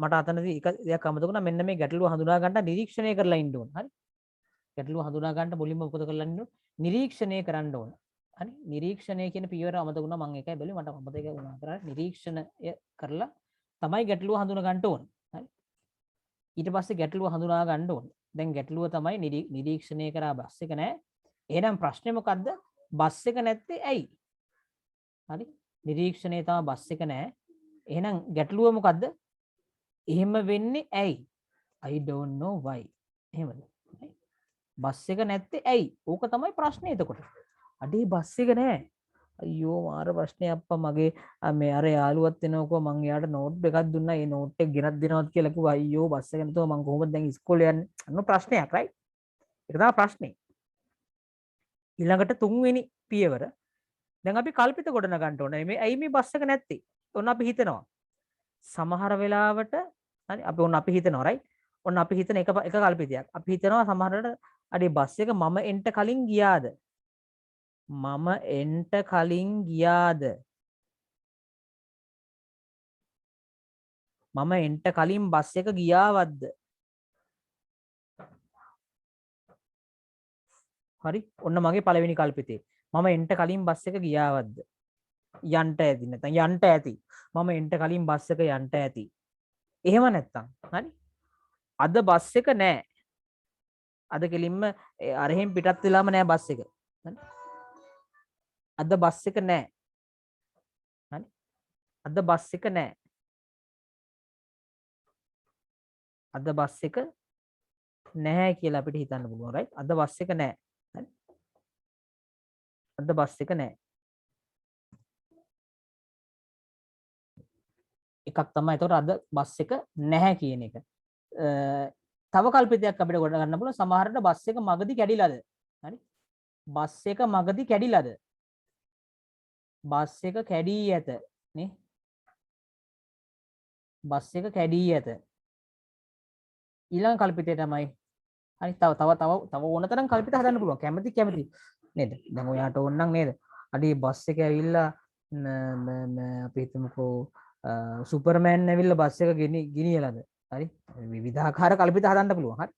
මට අතනදී එක දෙයක් අමතක වුණා. මෙන්න මේ ගැටලුව හඳුනා ගන්න නිරීක්ෂණය කරලා ඉන්න ඕන. හරි ගැටලුව හඳුනා ගන්න මුලින්ම මොකද කරලා ඉන්න ඕන? නිරීක්ෂණය කරන්න ඕන. හරි නිරීක්ෂණය කියන පියවර අමතක වුණා. මම ඒකයි බැලුවේ මට අමතක වුණා කරා. නිරීක්ෂණය කරලා තමයි ගැටලුව හඳුනා ගන්න ඕන. හරි ඊට පස්සේ ගැටලුව හඳුනා ගන්න ඕන. දැන් ගැටලුව තමයි නිරීක්ෂණය කරා බස් එක නැහැ. එහෙනම් ප්‍රශ්නේ මොකද්ද? බස් එක නැත්තේ ඇයි? හරි නිරීක්ෂණය තමයි බස් එක නැහැ. එහෙනම් ගැටලුව මොකද්ද? එහෙම වෙන්නේ ඇයි? I don't know why. එහෙමද? බස් එක නැත්තේ ඇයි? ඕක තමයි ප්‍රශ්නේ එතකොට. අඩේ බස් එක නැහැ. අයියෝ මාර ප්‍රශ්නේ අප්පා මගේ මේ අර යාළුවත් එනකො මං එයාට නෝට් එකක් දුන්නා. ඒ නෝට් එක ගෙනත් දෙනවත් කියලා කිව්වා. අයියෝ බස් එක නැතුව මං කොහොමද දැන් ඉස්කෝලේ යන්නේ? අන්න ප්‍රශ්නයක් right? ඒක තමයි ප්‍රශ්නේ. ඊළඟට තුන්වෙනි පියවර දැන් අපි කල්පිත ගොඩනගන්න ඕනේ. මේ ඇයි මේ බස් එක නැත්තේ? ඔන්න අපි හිතනවා. සමහර වෙලාවට හරි අපි ඔන්න අපි හිතනවා right? ඔන්න අපි හිතන එක කල්පිතයක්. අපි හිතනවා සමහරවිට අඩේ බස් එක මම එන්ට කලින් ගියාද? මම එන්ට කලින් ගියාද? මම එන්ට කලින් බස් එක ගියාවද්ද? හරි. ඔන්න මගේ පළවෙනි කල්පිතේ. මම එන්ට කලින් බස් එක ගියාවද්ද? යන්ට ඇති නැත්නම් යන්ට ඇති. මම එන්ට කලින් බස් එක යන්ට ඇති. එහෙම නැත්තම් හරි. අද බස් එක නෑ. අද කෙලින්ම අරහෙන් පිටත් වෙලාම නෑ බස් එක. හරි. අද බස් එක නෑ. හරි. අද බස් එක නෑ. අද බස් එක නැහැ කියලා අපිට හිතන්න පුළුවන් right? අද බස් එක නෑ. හරි. අද බස් එක නෑ. එකක් තමයි එතකොට අද බස් එක නැහැ කියන එක. තව කල්පිතයක් අපිට ගොඩ ගන්න පුළුවන් සමහරට බස් එක මගදී කැඩිලාද? හරි. බස් එක මගදී කැඩිලාද? බස් එක කැඩී ඇත නේ. බස් එක කැඩී ඇත. ඊළඟ කල්පිතය තමයි හරි තව ඕන තරම් කල්පිත හදන්න පුළුවන් කැමති නේද? දැන් ඔයාට ඕන නම් නේද? අඩේ බස් එක ඇවිල්ලා අපි හිතමුකෝ සුපර්මෑන් ඇවිල්ලා බස් එක ගෙනියලාද? හරි. විවිධාකාර කල්පිත හදන්න පුළුවන්. හරි.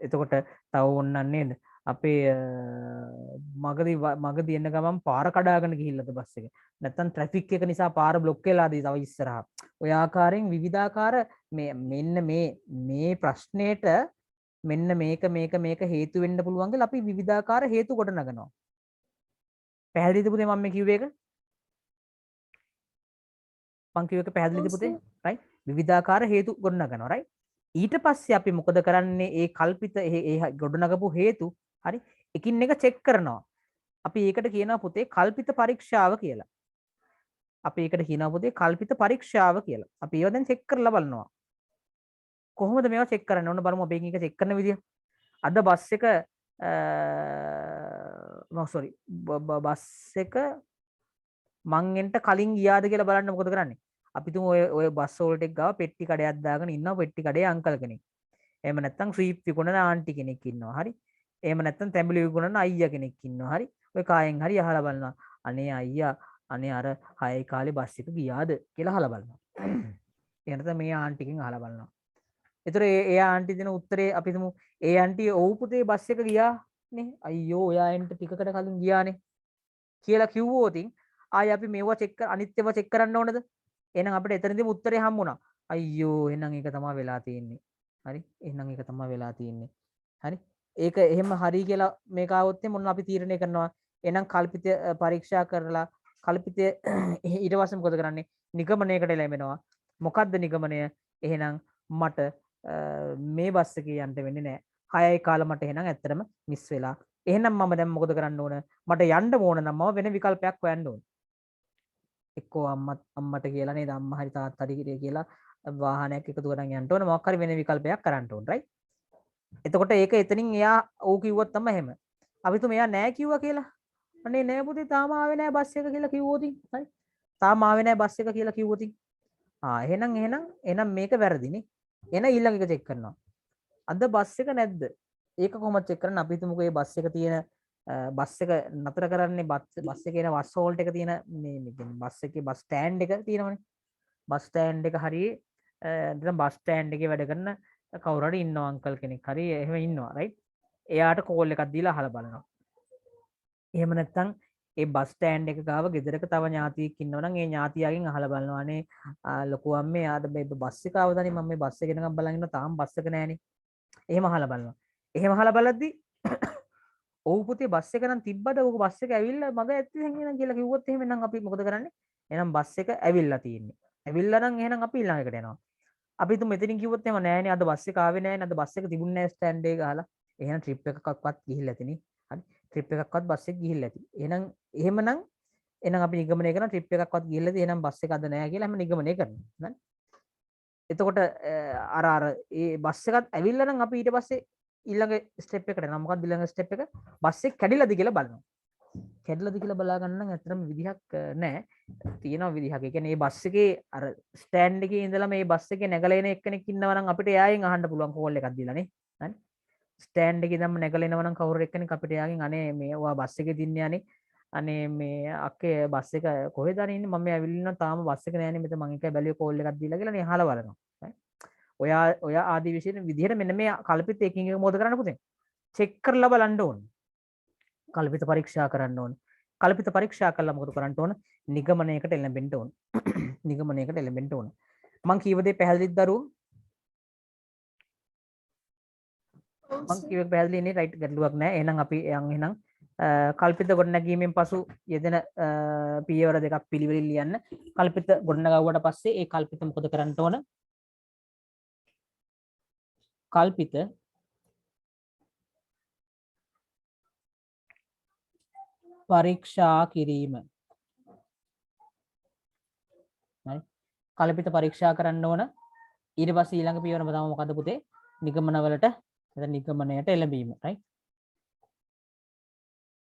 එතකොට තව ඕනනම් නේද? අපේ මගදී එන්න ගමන් පාර කඩාගෙන ගිහිල්ලාද බස් එක? නැත්තම් ට්‍රැෆික් එක නිසා පාර බ්ලොක් වෙලාද තව ඉස්සරහා? ඔය ආකාරයෙන් විවිධාකාර මෙන්න මේ ප්‍රශ්නේට මෙන්න මේක හේතු වෙන්න පුළුවන් කියලා අපි විවිධාකාර හේතු ගොඩනගනවා. පැහැදිලිද පුතේ මම මේ කිව්වේ එක? මං කිව්ව එක පැහැදිලිද පුතේ? right? විවිධාකාර හේතු ගොඩනගනවා right? ඊට පස්සේ අපි මොකද කරන්නේ? ඒ කල්පිත ඒ ගොඩනගපු හේතු හරි එකින් එක චෙක් කරනවා. අපි ඒකට කියනවා පුතේ කල්පිත පරීක්ෂාව කියලා. අපි ඒකට කියනවා පුතේ කල්පිත පරීක්ෂාව කියලා. අපි ඒවා දැන් චෙක් කරලා බලනවා. කොහොමද මේවා චෙක් කරන්නේ? ඔන්න බලමු අපි එක චෙක් කරන විදිය. අද බස් එක sorry බස් එක මං එන්ට කලින් ගියාද කියලා බලන්න මොකද කරන්නේ? අපි තුමු ඔය බස් වලට එක් ගාව පෙට්ටි කඩයක් දාගෙන ඉන්නවා පෙට්ටි කඩේ අංකල් කෙනෙක්. එහෙම නැත්නම් ස්වීප් විකුණන ආන්ටි කෙනෙක් ඉන්නවා. හරි. එහෙම නැත්නම් තැඹිලි විකුණන අයියා කෙනෙක් ඉන්නවා. හරි. ඔය කායෙන් හරි අහලා බලනවා. අනේ අයියා අනේ අර 6 කාලේ බස් එක ගියාද කියලා අහලා බලනවා. එහෙම නැත්නම් මේ ආන්ටිගෙන් අහලා බලනවා. ඒතර ඒ ආන්ටි දෙන උත්තරේ අපි තුමු ඒ ආන්ටි ඔව් පුතේ බස් එක ගියා නේ. අයියෝ ඔයා එන්ට ටිකකට කලින් ගියානේ කියලා කිව්වොත් ආයි අපි මේවා චෙක් අනිත් ඒවා චෙක් කරන්න ඕනද? එහෙනම් අපිට එතනදීම උත්තරේ හම්බුණා. අයියෝ එහෙනම් ඒක තමයි වෙලා තියෙන්නේ. හරි. එහෙනම් ඒක තමයි වෙලා තියෙන්නේ. හරි. ඒක එහෙම හරි කියලා මේක આવොත් මොන අපි තීරණය කරනවා. එහෙනම් කල්පිතය පරීක්ෂා කරලා කල්පිතය ඊට පස්සේ මොකද කරන්නේ? නිගමනයකට ලැබෙනවා. මොකද්ද නිගමනය? එහෙනම් මට මේ බස් එකේ යන්න වෙන්නේ නැහැ. 6යි කාලා මට එහෙනම් ඇත්තටම මිස් වෙලා. එහෙනම් මම දැන් මොකද කරන්න ඕන? මට යන්න ඕන නම් මම වෙන විකල්පයක් හොයන්න ඕන. එක්කෝ අම්මට කියලා නේද අම්මා හරි තාත්තා හරි කියලා වාහනයක් එකතු කරන් යන්න ඕන මොකක් හරි වෙන විකල්පයක් කරන්න ඕන right එතකොට ඒක එතනින් එයා ඔව් කිව්වොත් තමයි එහෙම අපි තුම එයා නෑ කිව්වා කියලා අනේ නෑ පුතේ තාම ආවේ නෑ බස් එක කියලා කිව්වොත් හරි තාම ආවේ නෑ බස් එක කියලා කිව්වොත් එහෙනම් මේක වැරදිනේ එන ඊළඟ එක චෙක් කරනවා අද බස් එක නැද්ද ඒක කොහොමද චෙක් කරන්නේ අපි තුමුකෝ මේ බස් එක තියෙන බස් එක නතර කරන්නේ බස් එකේ එන බස් හෝල්ට් එක තියෙන මේ බස් එකේ බස් ස්ටෑන්ඩ් එක තියෙනවනේ බස් ස්ටෑන්ඩ් එක හරියේ දැන් බස් ස්ටෑන්ඩ් එකේ වැඩ කරන කවුරු හරි ඉන්නවා අංකල් කෙනෙක් හරි එහෙම ඉන්නවා රයිට් එයාට කෝල් එකක් දීලා අහලා බලනවා එහෙම නැත්නම් ඒ බස් ස්ටෑන්ඩ් එක ගාව ගෙදරක තව ඥාතියෙක් ඉන්නවා නම් ඒ ඥාතියාගෙන් අහලා බලනවා අනේ ලොකු අම්මේ ආද මේ බස් එක ආවදනේ මම මේ බස් එක එනකම් බලන් ඉන්නවා තාම බස් එක නෑනේ එහෙම අහලා බලනවා එහෙම අහලා බලද්දි ඔව් පුතේ බස් එක නම් තිබ්බද ඔක බස් එක ඇවිල්ලා මග ඇත්තේ එහෙනම් කියලා කිව්වොත් එහෙම නම් අපි මොකද කරන්නේ එහෙනම් බස් එක ඇවිල්ලා තියෙන්නේ ඇවිල්ලා නම් එහෙනම් අපි ඊළඟ එකට යනවා අපි තුමු මෙතනින් කිව්වොත් එහෙම නෑනේ අද බස් එක ආවේ නෑනේ අද බස් එක තිබුණේ නෑ ස්ටෑන්ඩ් එක ගහලා එහෙනම් ට්‍රිප් එකක්වත් ගිහිල්ලා ඇතිනේ හරි ට්‍රිප් එකක්වත් බස් එක ගිහිල්ලා ඇති එහෙනම් එහෙමනම් එහෙනම් අපි නිගමනය කරනවා ට්‍රිප් එකක්වත් ගිහිල්ලා ඇති එහෙනම් බස් එක අද නෑ කියලා හැම නිගමනය කරනවා හරි එතකොට අර ඒ බස් එකත් ඇවිල්ලා නම් අපි ඊට පස්සේ ඊළඟ ස්ටෙප් එකට යනවා මොකක්ද ඊළඟ ස්ටෙප් එක බස් එක කැඩිලාද කියලා බලනවා කැඩිලාද කියලා බලා ගන්න නම් ඇත්තටම විදිහක් නැහැ තියෙනවා විදිහක් ඒ කියන්නේ මේ බස් එකේ අර ස්ටෑන්ඩ් එකේ ඉඳලා මේ බස් එකේ නැගලා එන එක්කෙනෙක් ඉන්නවා නම් අපිට එයාගෙන් අහන්න පුළුවන් කෝල් එකක් දීලා නේ හරි ස්ටෑන්ඩ් එකේ ඉඳන්ම නැගලා එනවා නම් කවුරු එක්කෙනෙක් අපිට එයාගෙන් අනේ මේ ඔයා බස් එකේ තින්නේ යන්නේ අනේ මේ අක්කේ බස් එක කොහෙද ඉන්නේ මම ඇවිල්ලා ඉන්නවා තාම බස් එක නෑනේ මෙතන මං එකයි බැලුවේ කෝල් එකක් දීලා කියලා නේ අහලා බලනවා. ඔයා ආදී විශේෂ විදිහට මෙන්න මේ කල්පිත එකින් එක මොකද කරන්න පුතේ? චෙක් කරලා බලන්න ඕනේ. කල්පිත පරීක්ෂා කරන්න ඕනේ. කල්පිත පරීක්ෂා කළා මොකද කරන්න ඕන? නිගමනයකට එළඹෙන්න ඕන. නිගමනයකට එළඹෙන්න ඕන. මං කීව දේ පැහැදිලිද දරුවෝ? ඔව් මං සර්. කීව පැහැදිලි නේ රයිට් ගැටලුවක් නැහැ. එහෙනම් අපි එහෙනම් කල්පිත ගොඩනැගීමෙන් පසු යෙදෙන පියවර දෙකක් පිළිවෙලින් ලියන්න. කල්පිත ගොඩනගාවට පස්සේ ඒ කල්පිත මොකද කරන්න ඕන? කල්පිත පරීක්ෂා කිරීම. හරි. කල්පිත පරීක්ෂා කරන්න ඕන. ඊට පස්සේ ඊළඟ පියවරම තමයි මොකද්ද පුතේ? නිගමනවලට නැත්නම් නිගමනයට එළඹීම. right?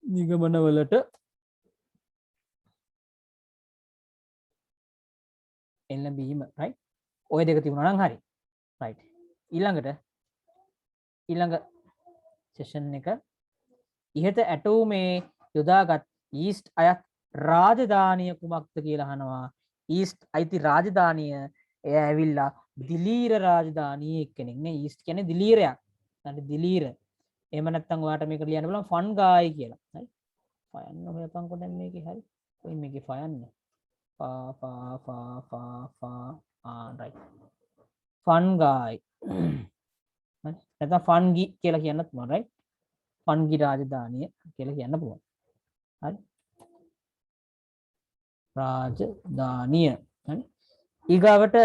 නිගමනවලට එළඹීම. right? ඔය දෙක තිබුණා නම් හරි. right. ඊළඟ සෙෂන් එක ඉහත ඇටෝමේ යොදාගත් ඊස්ට් අයත් රාජධානිය කුමක්ද කියලා අහනවා. ඊස්ට් අයිති රාජධානිය එය ඇවිල්ලා දිලීර රාජධානිය එක්කෙනෙක් නේ. ඊස්ට් කියන්නේ දිලීරයක්. හරි දිලීර. එහෙම නැත්නම් ඔයාලට මේක ලියන්න බලන්න ෆන් ගායි කියලා. හරි. ෆයන්න හොයපන්කො දැන් මේකේ හරි. කොයි මේකේ ෆයන්න? right. ෆන් ගායි. හරි. නැත්නම් ෆන්ගි කියලා කියන්නත් පුළුවන් right. ෆන්ගි රාජධානිය කියලා කියන්න පුළුවන්. හරි. රාජධානිය. හරි. ඊගාවට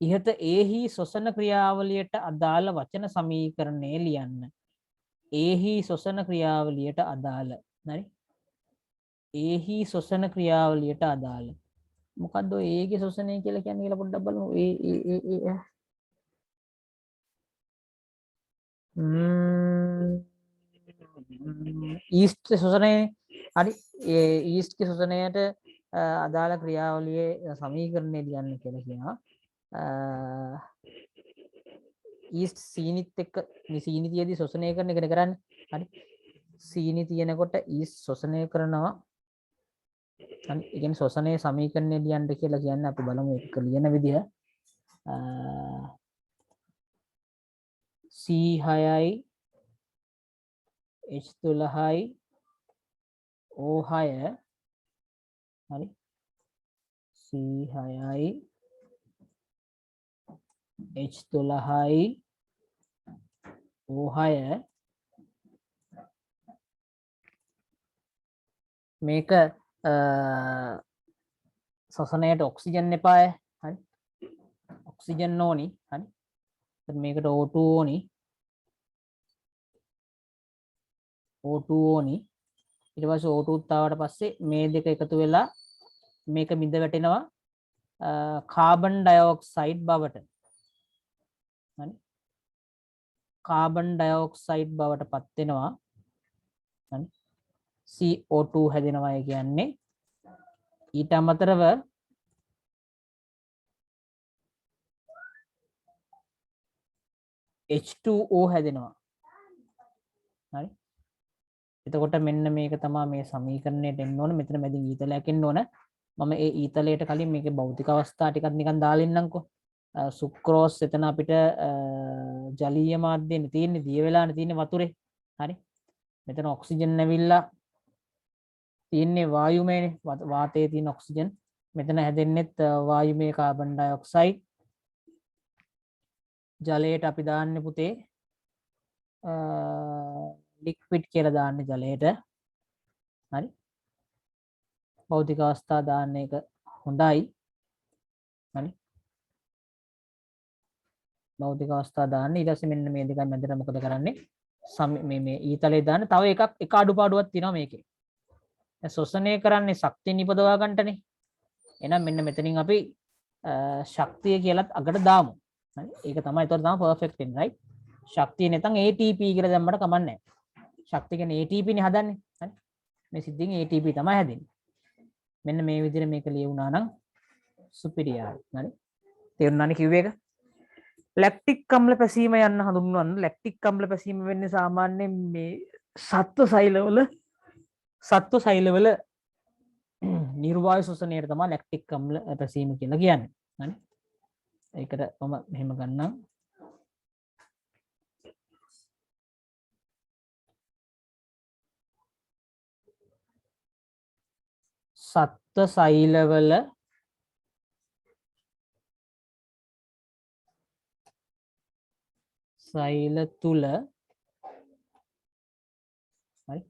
ඉහත ඒහි සොසන ක්‍රියාවලියට අදාළ වචන සමීකරණය ලියන්න. ඒහි සොසන ක්‍රියාවලියට අදාළ. හරි. ඒහි සොසන ක්‍රියාවලියට අදාළ. මොකද්ද ඔය ඒගේ සොසනය කියලා කියන්නේ කියලා පොඩ්ඩක් බලමු. ඊස්ට් සොසනය හරි ඊස්ට් සොසනයට අදාළ ක්‍රියාවලියේ සමීකරණය ලියන්න කියලා කියනවා. ඊස්ට් සීනිත් එක්ක මේ සීනි තියදී ශෝෂණය කරන එකනේ කරන්නේ. හරි. සීනි තියෙනකොට ඊස්ට් ශෝෂණය කරනවා. හරි. ඒ කියන්නේ ශෝෂණයේ සමීකරණය ලියන්න කියලා කියන්නේ අපි බලමු ඒක ලියන විදිහ. C6යි H12යි O6 හරි. C6යි H12යි O6 මේක ශෝෂණයට ඔක්සිජන් එපාය. හරි. ඔක්සිජන් ඕනි. හරි. මේකට O2 ඕනි. O2 ඕනි. ඊට පස්සේ O2 තාවට පස්සේ මේ දෙක එකතු වෙලා මේක බිඳ වැටෙනවා කාබන් ඩයොක්සයිඩ් බවට. හරි. කාබන් ඩයොක්සයිඩ් බවට පත් වෙනවා. හරි. CO2 හැදෙනවා කියන්නේ ඊට අමතරව H2O හැදෙනවා. හරි. එතකොට මෙන්න මේක තමයි මේ සමීකරණයට එන්න ඕන. මෙතන මැදින් ඊතලයක් එන්න ඕන. මම ඒ ඊතලයට කලින් මේකේ භෞතික අවස්ථා ටිකක් නිකන් දාලා ඉන්නම්කෝ. සුක්‍රෝස් එතන අපිට ජලීය මාධ්‍යනේ තියෙන්නේ, දිය වෙලානේ තියෙන්නේ වතුරේ. හරි. මෙතන ඔක්සිජන් ඇවිල්ලා තියෙන්නේ වායුමයනේ. වාතයේ තියෙන ඔක්සිජන්. මෙතන හැදෙන්නෙත් වායුමය කාබන් ඩයොක්සයිඩ්. ජලයට අපි දාන්නේ පුතේ ලික්විඩ් කියලා දාන්නේ ජලයට. හරි. භෞතික අවස්ථා දාන්න එක හොඳයි. හරි. භෞතික අවස්ථා දාන්න ඊට පස්සේ මෙන්න මේ දෙකයි මැදට මොකද කරන්නේ? මේ ඊතලේ දාන්න තව එක අඩුපාඩුවක් තියෙනවා මේකේ. දැන් ශෝෂණය කරන්නේ ශක්තිය නිපදවා ගන්නටනේ. එහෙනම් මෙන්න මෙතනින් අපි ශක්තිය කියලාත් අගට දාමු. හරි. ඒක තමයි ඒතකොට තමයි පර්ෆෙක්ට් වෙන්නේ right. ශක්තිය නැත්නම් ATP කියලා දැම්මට කමක් නැහැ. ශක්තිය කියන්නේ ATP නේ හදන්නේ. හරි. මේ සිද්ධියෙන් ATP තමයි හැදෙන්නේ. මෙන්න මේ විදිහට මේක ලියුණා නම් සුපිරියර්. හරි. තේරුණානේ කිව්වේ එක? ලැක්ටික් අම්ල පැසීම යන්න හඳුන්වන්න. ලැක්ටික් අම්ල පැසීම වෙන්නේ සාමාන්‍යයෙන් මේ සත්ව සෛලවල නිර්වායු ශෝෂණයට තමයි ලැක්ටික් අම්ල පැසීම කියලා කියන්නේ. හරි. ඒකට මම මෙහෙම ගන්නම්. සත්ව සෛලවල සෛල තුල හරි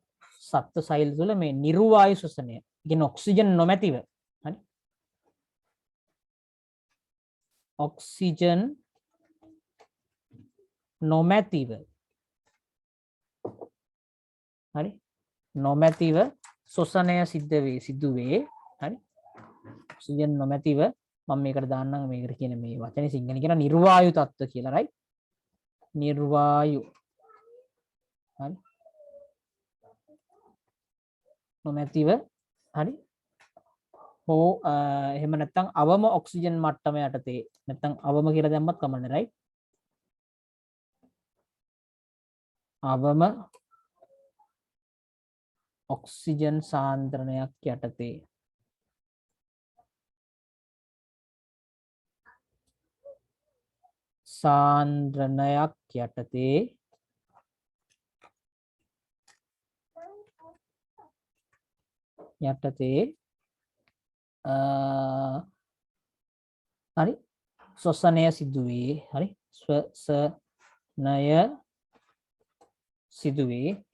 සත්ව සෛල තුල මේ නිර්වායු ශෝෂණය කියන්නේ ඔක්සිජන් නොමැතිව හරි ඔක්සිජන් නොමැතිව හරි නොමැතිව ශෝෂණය සිදුවේ හරි ඔක්සිජන් නොමැතිව මම මේකට දාන්නම් මේකට කියන මේ වචනේ සිංහලෙන් කියන නිර්වායු තත්ත්ව කියලා right නිර්වායු හරි නොමැතිව හරි හෝ එහෙම නැත්නම් අවම ඔක්සිජන් මට්ටම යටතේ නැත්නම් අවම කියලා දැම්මත් කමන්නේ right අවම ඔක්සිජන් සාන්ද්‍රණයක් යටතේ යටතේ හරි ශ්වසනය සිදුවේ හරි ශ්වසනය සිදුවේ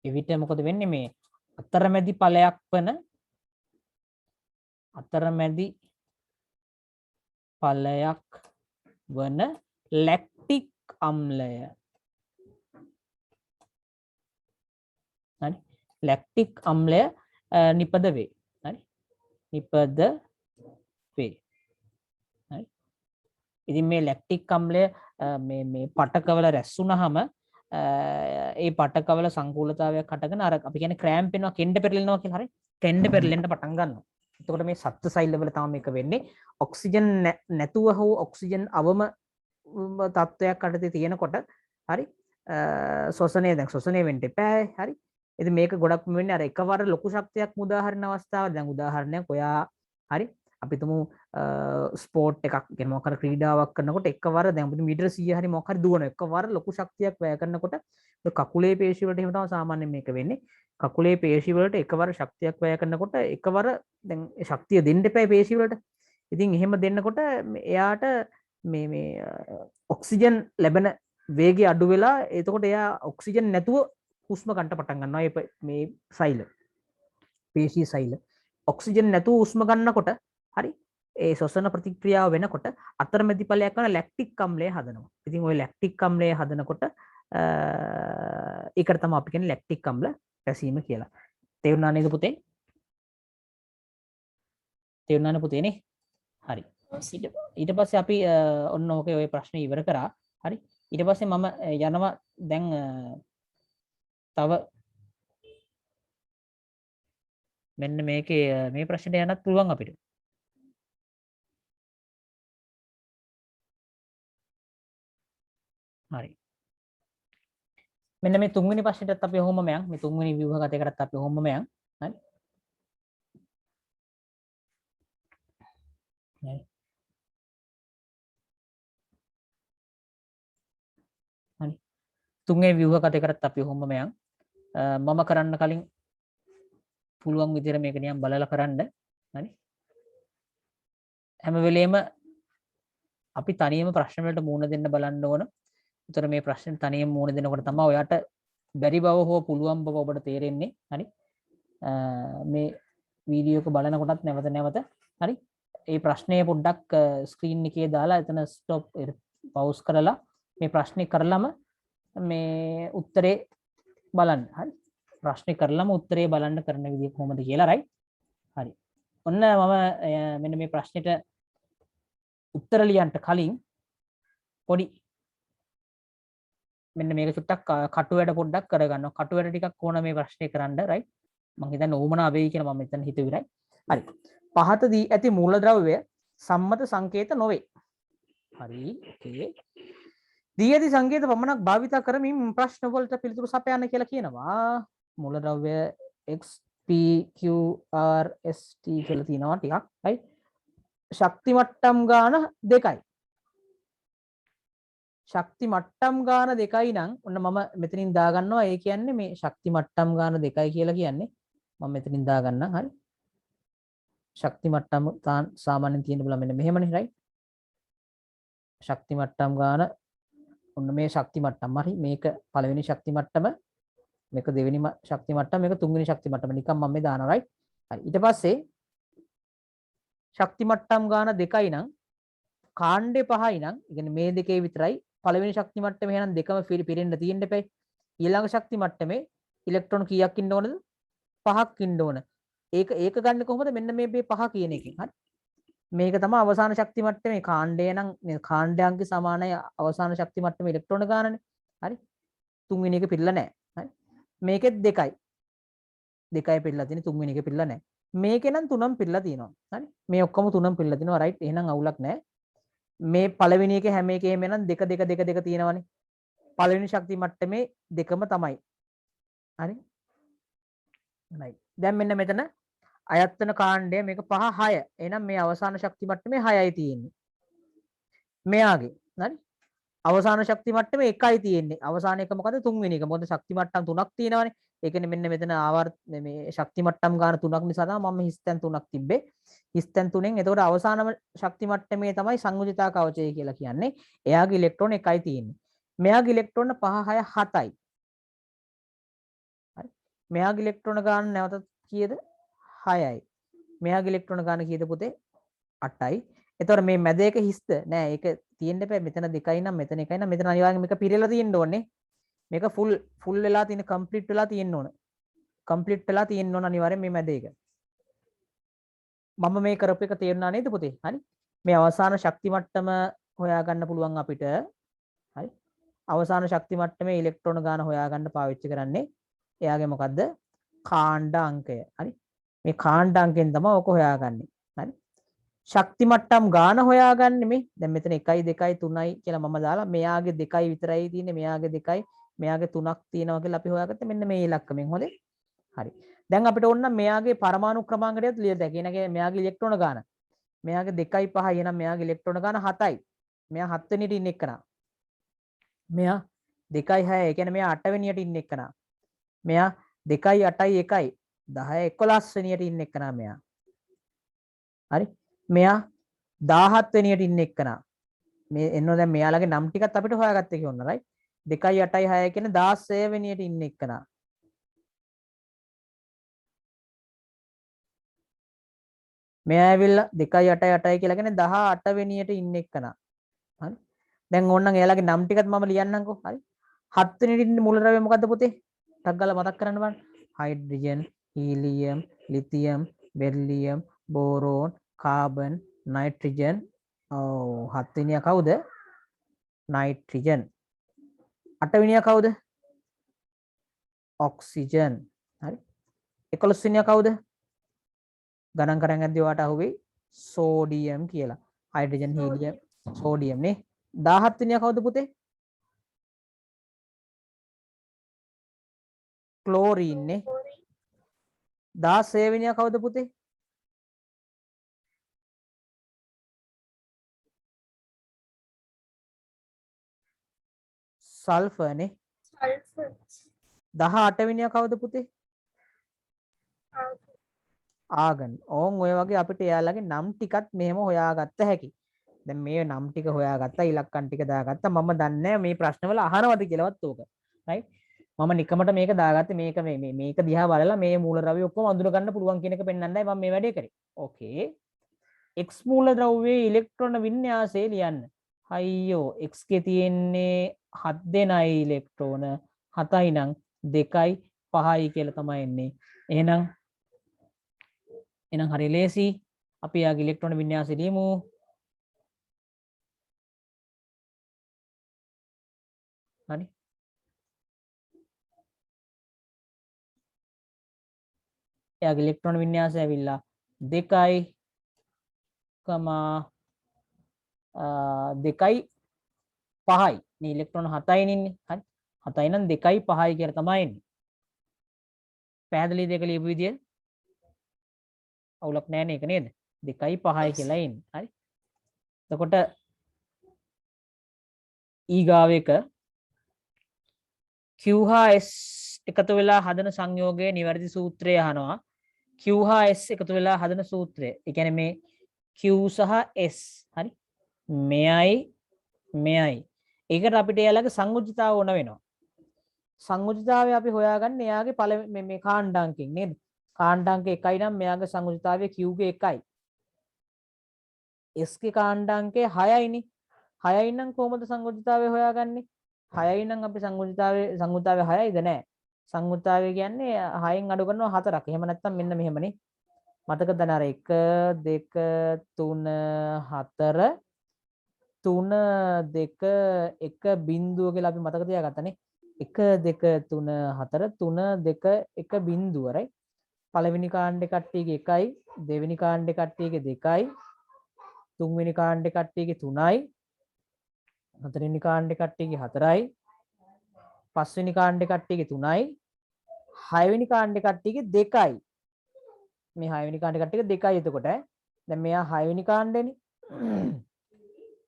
එවිට මොකද වෙන්නේ මේ අතරමැදි ඵලයක් වන ලැක්ටික් අම්ලය හරි ලැක්ටික් අම්ලය නිපද වේ හරි නිපද වේ හරි ඉතින් මේ ලැක්ටික් අම්ලය මේ පටකවල රැස් වුණාම ඒ පටකවල සංකූලතාවයක් හටගෙන අර අපි කියන්නේ ක්‍රෑම්ප් වෙනවා කෙන්ඩ පෙරලෙනවා කියලා හරි කෙන්ඩ පෙරලෙන්න පටන් ගන්නවා. එතකොට මේ සත්ත්ව සෛලවල තමයි මේක වෙන්නේ. ඔක්සිජන් නැතුව හෝ ඔක්සිජන් අවම තත්ත්වයක් යටතේ තියෙනකොට හරි ශ්වසනය වෙන්න එපා හරි. ඉතින් මේක ගොඩක් වෙන්නේ අර එකවර ලොකු ශක්තියක් මුදා හරින අවස්ථාවල දැන් උදාහරණයක් ඔයා හරි අපි තුමු ස්පෝට් එකක් කියන්නේ මොකක් හරි ක්‍රීඩාවක් කරනකොට එකවර දැන් අපිට මීටර 100 හරි මොකක් හරි දුවන එකවර ලොකු ශක්තියක් වැය කරනකොට කකුලේ පේශි වලට එහෙම තමයි සාමාන්‍යයෙන් මේක වෙන්නේ කකුලේ පේශි වලට එකවර ශක්තියක් වැය කරනකොට එකවර දැන් ඒ ශක්තිය දෙන්න එපා පේශි වලට ඉතින් එහෙම දෙන්නකොට එයාට මේ ඔක්සිජන් ලැබෙන වේගය අඩු වෙලා එතකොට එයා ඔක්සිජන් නැතුව හුස්ම ගන්න පටන් ගන්නවා මේ සෛල පේශි සෛල ඔක්සිජන් නැතුව හුස්ම ගන්නකොට හරි ඒ ශ්වසන ප්‍රතික්‍රියාව වෙනකොට අතරමැදි ඵලයක් වන ලැක්ටික් අම්ලය හදනවා. ඉතින් ওই ලැක්ටික් අම්ලය හදනකොට ඒකට තමයි අපි කියන්නේ ලැක්ටික් අම්ල පැසීම කියලා. තේරුණා නේද පුතේ? තේරුණානේ පුතේනේ? හරි. ඊට පස්සේ අපි ඔන්න ඕකේ ওই ප්‍රශ්නේ ඉවර කරා. හරි. ඊට පස්සේ මම යනවා දැන් තව මෙන්න මේකේ මේ ප්‍රශ්නෙට යන්නත් පුළුවන් අපිට. හරි. මෙන්න මේ තුන්වෙනි ප්‍රශ්නෙටත් අපි ඔහොමම යන්. මේ තුන්වෙනි ව්‍යුහගතයකටත් අපි ඔහොමම යන්. හරි. හරි. හරි. තුන්වෙනි ව්‍යුහගතයකටත් අපි ඔහොමම යන්. මම කරන්න කලින් පුළුවන් විදිහට මේක නියම් බලලා කරන්න. හරි. හැම වෙලේම අපි තනියම ප්‍රශ්න වලට මුහුණ දෙන්න බලන්න ඕන. උතර මේ ප්‍රශ්න තනියම මුහුණ දෙනකොට තමයි ඔයාට බැරි බව හෝ පුළුවන් බව ඔබට තේරෙන්නේ. හරි. මේ වීඩියෝ එක බලනකොටත් නැවත හරි. ඒ ප්‍රශ්නය පොඩ්ඩක් ස්ක්‍රීන් එකේ දාලා එතන ස්ටොප් පවුස් කරලා මේ ප්‍රශ්නේ කරලම මේ උත්තරේ බලන්න. හරි. ප්‍රශ්නේ කරලම උත්තරේ බලන්න කරන විදිය කොහොමද කියලා රයිට්. හරි. ඔන්න මම මෙන්න මේ ප්‍රශ්නෙට උත්තර ලියන්න කලින් පොඩි මෙන්න මේක චුට්ටක් කටු වැඩ පොඩ්ඩක් කරගන්නවා. කටු වැඩ ටිකක් ඕන මේ ප්‍රශ්නේ කරන්න රයිට්. මම හිතන්නේ ඕමනා වෙයි කියලා මම මෙතන හිතුවේ රයිට්. හරි. පහතදී ඇති මූලද්‍රව්‍ය සම්මත සංකේත නොවේ. හරි. ඕකේ. දී ඇති සංකේත පමණක් භාවිත කරමින් ප්‍රශ්න වලට පිළිතුරු සපයන්න කියලා කියනවා. මූලද්‍රව්‍ය x p q r s t කියලා තියෙනවා ටිකක්. right? ශක්ති මට්ටම් ගාන 2යි. ශක්ති මට්ටම් ගාන 2යි නම් ඔන්න මම මෙතනින් දාගන්නවා. ඒ කියන්නේ මේ ශක්ති මට්ටම් ගාන 2යි කියලා කියන්නේ මම මෙතනින් දාගන්නම්. හරි. ශක්ති මට්ටම් සාමාන්‍යයෙන් තියෙන්න බුලා මෙන්න මෙහෙමනේ right? ශක්ති මට්ටම් ගාන ඔන්න මේ ශක්ති මට්ටම් හරි මේක පළවෙනි ශක්ති මට්ටම මේක දෙවෙනි ශක්ති මට්ටම මේක තුන්වෙනි ශක්ති මට්ටම නිකන් මම මේ දානවා right? හරි. ඊට පස්සේ ශක්ති මට්ටම් ගාන 2යි නම් කාණ්ඩේ 5යි නම් ඒ කියන්නේ මේ දෙකේ විතරයි පළවෙනි ශක්ති මට්ටමේ එහෙනම් දෙකම පිරෙන්න තියෙන්න එපයි. ඊළඟ ශක්ති මට්ටමේ ඉලෙක්ට්‍රෝන කීයක් ඉන්න ඕනද? 5ක් ඉන්න ඕන. ඒක ගන්න කොහොමද? මෙන්න මේ 5 කියන එකෙන්. හරි. මේක තමයි අවසාන ශක්ති මට්ටමේ කාණ්ඩය නම් කාණ්ඩාංග සමානයි අවසාන ශක්ති මට්ටමේ ඉලෙක්ට්‍රෝන ගානනේ. හරි. තුන්වෙනි එක පිළිලා නැහැ. හරි. මේකෙත් 2යි. 2යි පිළිලා තියෙන්නේ තුන්වෙනි එක පිළිලා නැහැ. මේකේ නම් 3ම පිළිලා තියෙනවා. හරි. මේ ඔක්කොම 3ම පිළිලා තියෙනවා right? එහෙනම් අවුලක් නැහැ. මේ පළවෙනි එකේ හැම එකේම නම් 2 2 2 2 තියෙනවනේ. පළවෙනි ශක්ති මට්ටමේ දෙකම තමයි. හරි. right. දැන් මෙන්න මෙතන අයත්තන කාණ්ඩය මේක 5 6. එහෙනම් මේ අවසාන ශක්ති මට්ටමේ 6යි තියෙන්නේ. මෙයාගේ. හරි. අවසාන ශක්ති මට්ටමේ 1යි තියෙන්නේ. අවසාන එක මොකද? තුන්වෙනි එක. මොකද ශක්ති මට්ටම් 3ක් තියෙනවානේ. ඒ කියන්නේ මෙන්න මෙතන මේ ශක්ති මට්ටම් ගාන 3ක් නිසා තමයි මම හිස්තැන් 3ක් තිබ්බේ. හිස්තැන් 3ෙන් එතකොට අවසානම ශක්ති මට්ටමේ තමයි සංයුතිතා කවචය කියලා කියන්නේ. එයාගේ ඉලෙක්ට්‍රෝන 1යි තියෙන්නේ. මෙයාගේ ඉලෙක්ට්‍රෝන 5 6 7යි. හරි. මෙයාගේ ඉලෙක්ට්‍රෝන ගාන නැවතත් කීයද? 6යි. මෙයාගේ ඉලෙක්ට්‍රෝන ගාන කීයද පුතේ? 8යි. එතකොට මේ මැද එක හිස්ද? නෑ ඒක තියෙන්න එපා. මෙතන 2යි නම් මෙතන 1යි නම් මෙතන අනිවාර්යෙන් මේක පිරෙලා තියෙන්න ඕනේ. මේක ෆුල් වෙලා තියෙන කම්ප්ලීට් වෙලා තියෙන්න ඕන. කම්ප්ලීට් වෙලා තියෙන්න ඕන අනිවාර්යෙන් මේ මැද එක. මම මේ කරපු එක තේරුණා නේද පුතේ? හරි. මේ අවසාන ශක්ති මට්ටම හොයාගන්න පුළුවන් අපිට. හරි. අවසාන ශක්ති මට්ටමේ ඉලෙක්ට්‍රෝන ගාන හොයාගන්න පාවිච්චි කරන්නේ එයාගේ මොකද්ද? කාණ්ඩ අංකය. හරි. මේ කාණ්ඩ අංකයෙන් තමයි ඔක හොයාගන්නේ. හරි. ශක්ති මට්ටම් ගාන හොයාගන්නේ මේ. දැන් මෙතන 1යි 2යි 3යි කියලා මම දාලා මෙයාගේ 2යි විතරයි තියෙන්නේ. මෙයාගේ 2යි මෙයාගේ 3ක් තියෙනවා කියලා අපි හොයාගත්තේ මෙන්න මේ ඉලක්කමෙන්. හොඳේ. හරි. දැන් අපිට ඕන නම් මෙයාගේ පරමාණු ක්‍රමාංකයත් ලියලා දැක. එනගේ මෙයාගේ ඉලෙක්ට්‍රෝන ගාන. මෙයාගේ 2යි 5යි. එහෙනම් මෙයාගේ ඉලෙක්ට්‍රෝන ගාන 7යි. මෙයා 7 වෙනියට ඉන්න එක්කනා. මෙයා 2යි 6යි. ඒ කියන්නේ මෙයා 8 වෙනියට ඉන්න එක්කනා. මෙයා 2යි 8යි 1යි 10යි 11 වෙනියට ඉන්න එක්කනා මෙයා. හරි. මෙයා 17 වෙනියට ඉන්න එක්කනා. මේ එන්නෝ දැන් මෙයාලගේ නම් ටිකත් අපිට හොයාගත්තේ කියන්න right. 2යි 8යි 6යි කියන 16 වෙනියට ඉන්න එක්කනා. මෙයා ඇවිල්ලා 2යි 8යි 8යි කියලා කියන්නේ 18 වෙනියට ඉන්න එක්කනා. හරි. දැන් ඕනනම් එයාලගේ නම් ටිකත් මම ලියන්නම්කෝ. හරි. 7 වෙනියට ඉන්න මූලද්‍රව්‍ය මොකද්ද පුතේ? ටක් ගාලා මතක් කරන්න බලන්න. Hydrogen, helium, lithium, beryllium, boron, carbon, nitrogen. ඔව් 7 වෙනියා කවුද? නයිට්‍රජන්. 8 වෙනියා කවුද? ඔක්සිජන්. හරි. 11 වෙනියා කවුද? ගණන් කරන් යද්දී ඔයාට අහුවේ සෝඩියම් කියලා. හයිඩ්‍රජන්, හීලියම්, සෝඩියම් නේ. 17 වෙනියා කවුද පුතේ? ක්ලෝරින් නේ. 16 වෙනියා කවුද පුතේ? සල්ෆර් නේ. Sulfur. 18 වෙනියා කවුද පුතේ? ආගන්. ඕන් ඔය වගේ අපිට එයාලගේ නම් ටිකත් මෙහෙම හොයාගත්ත හැකි. දැන් මේ නම් ටික හොයාගත්තා, ඉලක්කම් ටික දාගත්තා. මම දන්නේ නැහැ මේ ප්‍රශ්නවල අහනවද කියලාවත් ඕක. right? මම නිකමට මේක දාගත්තේ මේක දිහා බලලා මේ මූලද්‍රව්‍ය ඔක්කොම අඳුර ගන්න පුළුවන් කියන එක පෙන්වන්නයි මම මේ වැඩේ කරේ. ඕකේ. X මූලද්‍රව්‍යයේ ඉලෙක්ට්‍රෝන වින්‍යාසය ලියන්න. අයියෝ X ගේ තියෙන්නේ 7 දෙනයි ඉලෙක්ට්‍රෝන 7යි නම් 2යි 5යි කියලා තමයි එන්නේ. එහෙනම් හරි ලේසි. අපි යාගේ ඉලෙක්ට්‍රෝන වින්‍යාසය ලියමු. හරි. එයාගේ ඉලෙක්ට්‍රෝන වින්‍යාසය ඇවිල්ලා 2යි 2.5යි මේ ඉලෙක්ට්‍රෝන 7යි ඉන්නේ. හරි. 7යි නම් 2යි 5යි කියලා තමයි එන්නේ. පැහැදිලිද ඒක ලියපු විදිය? අවුලක් නැහැ නේ ඒක නේද? 2යි 5යි කියලා එන්නේ. හරි. එතකොට ඊගාව එක Q හා S එකතු වෙලා හදන සංයෝගයේ නිවැරදි සූත්‍රය අහනවා. Q හා S එකතු වෙලා හදන සූත්‍රය. ඒ කියන්නේ මේ Q සහ S. හරි. මෙයයි. ඒකට අපිට එයාලගේ සංයුජිතාව ඕන වෙනවා. සංයුජිතාවය අපි හොයාගන්නේ එයාගේ පළවෙනි මේ කාණ්ඩාංකයෙන් නේද? කාණ්ඩාංක 1යි නම් මෙයාගේ සංයුජිතාවය Q ගේ 1යි. S ගේ කාණ්ඩාංකය 6යිනේ. 6යි නම් කොහොමද සංයුජිතාවය හොයාගන්නේ? 6යි නම් අපි සංයුජිතාවය 6යිද නැහැ. සංයුජිතාවය කියන්නේ 6න් අඩු කරනවා 4ක්. එහෙම නැත්නම් මෙන්න මෙහෙමනේ. මතකද අර 1 2 3 4 3 2 1 බිංදුව කියලා අපි මතක තියාගත්තනේ. 1 2 3 4 3 2 1 බිංදුව right. පළවෙනි කාණ්ඩේ කට්ටියගේ 1යි, දෙවෙනි කාණ්ඩේ කට්ටියගේ 2යි, තුන්වෙනි කාණ්ඩේ කට්ටියගේ 3යි, හතරවෙනි කාණ්ඩේ කට්ටියගේ 4යි, පස්වෙනි කාණ්ඩේ කට්ටියගේ 3යි, හයවෙනි කාණ්ඩේ කට්ටියගේ 2යි. මේ හයවෙනි කාණ්ඩේ කට්ටියගේ 2යි එතකොට දැන් මෙයා හයවෙනි කාණ්ඩේනේ.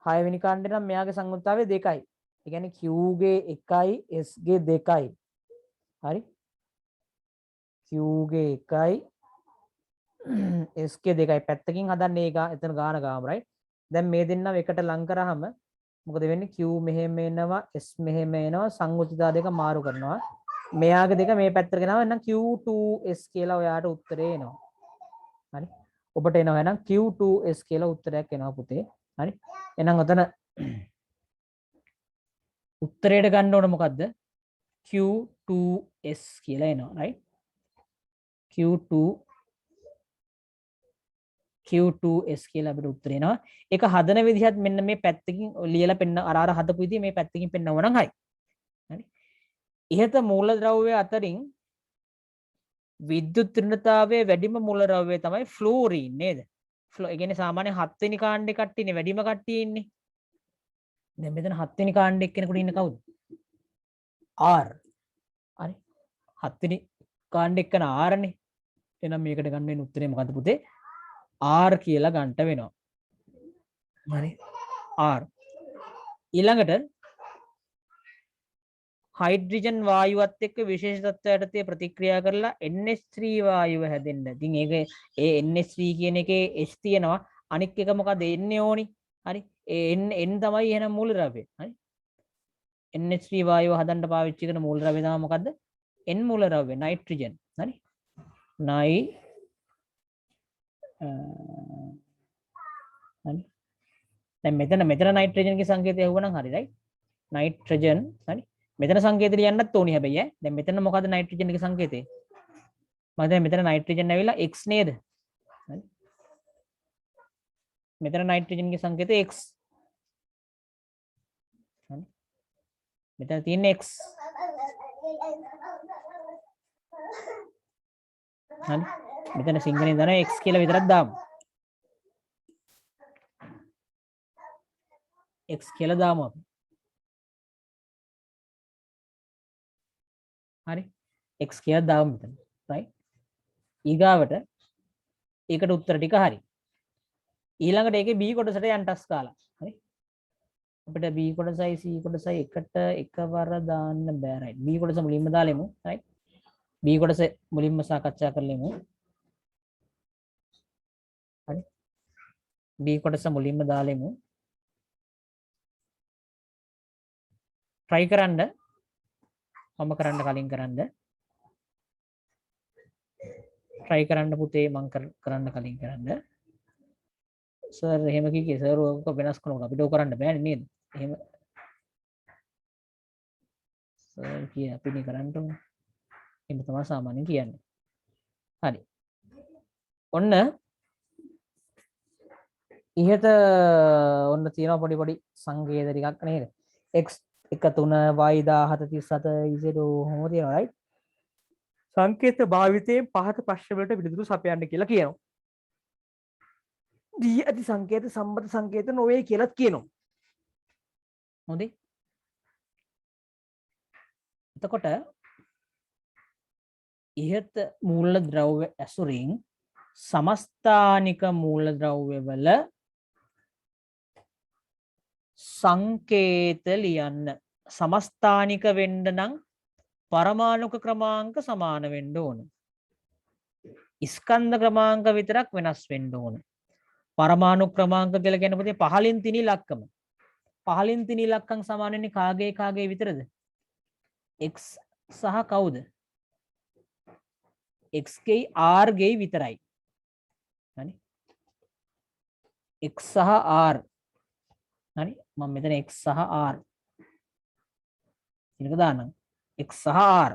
හයවෙනි කාණ්ඩේ නම් මෙයාගේ සංයුක්තාවය 2යි. ඒ කියන්නේ Q ගේ 1යි S ගේ 2යි. හරි. Q ගේ 1යි S ගේ 2යි පැත්තකින් හදන්නේ ඒක එතන ගාන ගාම right. දැන් මේ දෙන්නව එකට ලං කරාම මොකද වෙන්නේ? Q මෙහෙම එනවා S මෙහෙම එනවා සංයුක්තතා දෙක මාරු කරනවා. මෙයාගේ දෙක මේ පැත්තට ගෙනාවා එහෙනම් Q2S කියලා ඔයාට උත්තරේ එනවා. හරි. ඔබට එනවා එහෙනම් Q2S කියලා උත්තරයක් එනවා පුතේ. හරි. එහෙනම් ඔතන උත්තරයට ගන්න ඕන මොකද්ද? Q2S කියලා එනවා right. Q2S කියලා අපිට උත්තර එනවා. ඒක හදන විදිහත් මෙන්න මේ පැත්තකින් ලියලා පෙන්න අර හදපු විදිහ මේ පැත්තකින් පෙන්නව නම් හරි. හරි. ඉහත මූලද්‍රව්‍ය අතරින් විද්‍යුත් ඍණතාවයේ වැඩිම මූලද්‍රව්‍ය තමයි ෆ්ලෝරින් නේද? ඒ කියන්නේ සාමාන්‍ය 7 වෙනි කාණ්ඩේ කට්ටියනේ වැඩිම කට්ටිය ඉන්නේ. දැන් මෙතන 7 වෙනි කාණ්ඩේ එක්කෙනෙකුට ඉන්න කවුද? R. හරි. 7 වෙනි කාණ්ඩේ එක්කන R නේ. එහෙනම් මේකට ගන්න වෙන උත්තරේ මොකද්ද පුතේ? R කියලා ගන්නට වෙනවා. හරි. R. ඊළඟට හයිඩ්‍රජන් වායුවත් එක්ක විශේෂ තත්ත්වයටදී ප්‍රතික්‍රියා කරලා NH3 වායුව හැදෙන්න. ඉතින් ඒක ඒ NH3 කියන එකේ H තියෙනවා. අනික් එක මොකද එන්නේ ඕනි. හරි. ඒ N තමයි එහෙනම් මූලද්‍රව්‍ය. හරි. NH3 වායුව හදන්න පාවිච්චි කරන මූලද්‍රව්‍ය තමයි මොකද්ද? N මූලද්‍රව්‍ය නයිට්‍රජන්. හරි. හරි. දැන් මෙතන නයිට්‍රජන්ගේ සංකේතය යවුවනම් හරි right. නයිට්‍රජන් හරි. මෙතන සංකේතය ලියන්නත් ඕනි හැබැයි ඈ. දැන් මෙතන මොකද්ද නයිට්‍රජන්ගේ සංකේතය? මම දැන් මෙතන නයිට්‍රජන් ඇවිල්ලා X නේද? හරි. මෙතන නයිට්‍රජන්ගේ සංකේතය X. හරි. මෙතන තියෙන්නේ X. හරි. මෙතන සිංහලෙන් දානවා X කියලා විතරක් දාමු. X කියලා දාමු අපි. හරි. X කියලා දාමු මෙතන. right. ඊගාවට ඒකට උත්තර ටික හරි. ඊළඟට ඒකේ B කොටසට යන්ටස් කාලා. හරි. අපිට B කොටසයි C කොටසයි එකට එකවර දාන්න බෑ right. B කොටස මුලින්ම දාලෙමු right. B කොටස මුලින්ම සාකච්ඡා කරලෙමු. හරි. B කොටස මුලින්ම දාලෙමු. try කරන්න. මම කරන්න කලින් කරන්න. try කරන්න පුතේ මම කරන්න කලින් කරන්න. සර් එහෙම කිව්වේ සර් ඔක වෙනස් කරනවා අපිට ඔක කරන්න බෑනේ නේද? එහෙම සර් කිය අපිනේ කරන්න ඕනේ. එහෙම තමයි සාමාන්‍යයෙන් කියන්නේ. හරි. ඔන්න ඉහත ඔන්න තියෙනවා පොඩි සංකේත ටිකක් නේද? x 13 y 1737 z ඔහොම තියෙනවා right? සංකේත භාවිතයෙන් පහත ප්‍රශ්න වලට පිළිතුරු සපයන්න කියලා කියනවා. දී ඇති සංකේත සම්බන්ධ සංකේත නොවේ කියලාත් කියනවා. හොඳයි. එතකොට ඉහත මූලද්‍රව්‍ය ඇසුරින් සමස්ථානික මූලද්‍රව්‍ය වල සංකේත ලියන්න. සමස්ථානික වෙන්න නම් පරමාණුක ක්‍රමාංක සමාන වෙන්න ඕන. ස්කන්ධ ක්‍රමාංක විතරක් වෙනස් වෙන්න ඕන. පරමාණු ක්‍රමාංක කියලා කියන පොතේ පහලින් තින ඉලක්කම. පහලින් තින ඉලක්කම් සමාන වෙන්නේ කාගේ විතරද? x සහ කවුද? x ගේ r ගේ විතරයි. හරි. x සහ r. හරි. මම මෙතන x සහ r ඉනක දාන්නම්. x සහ r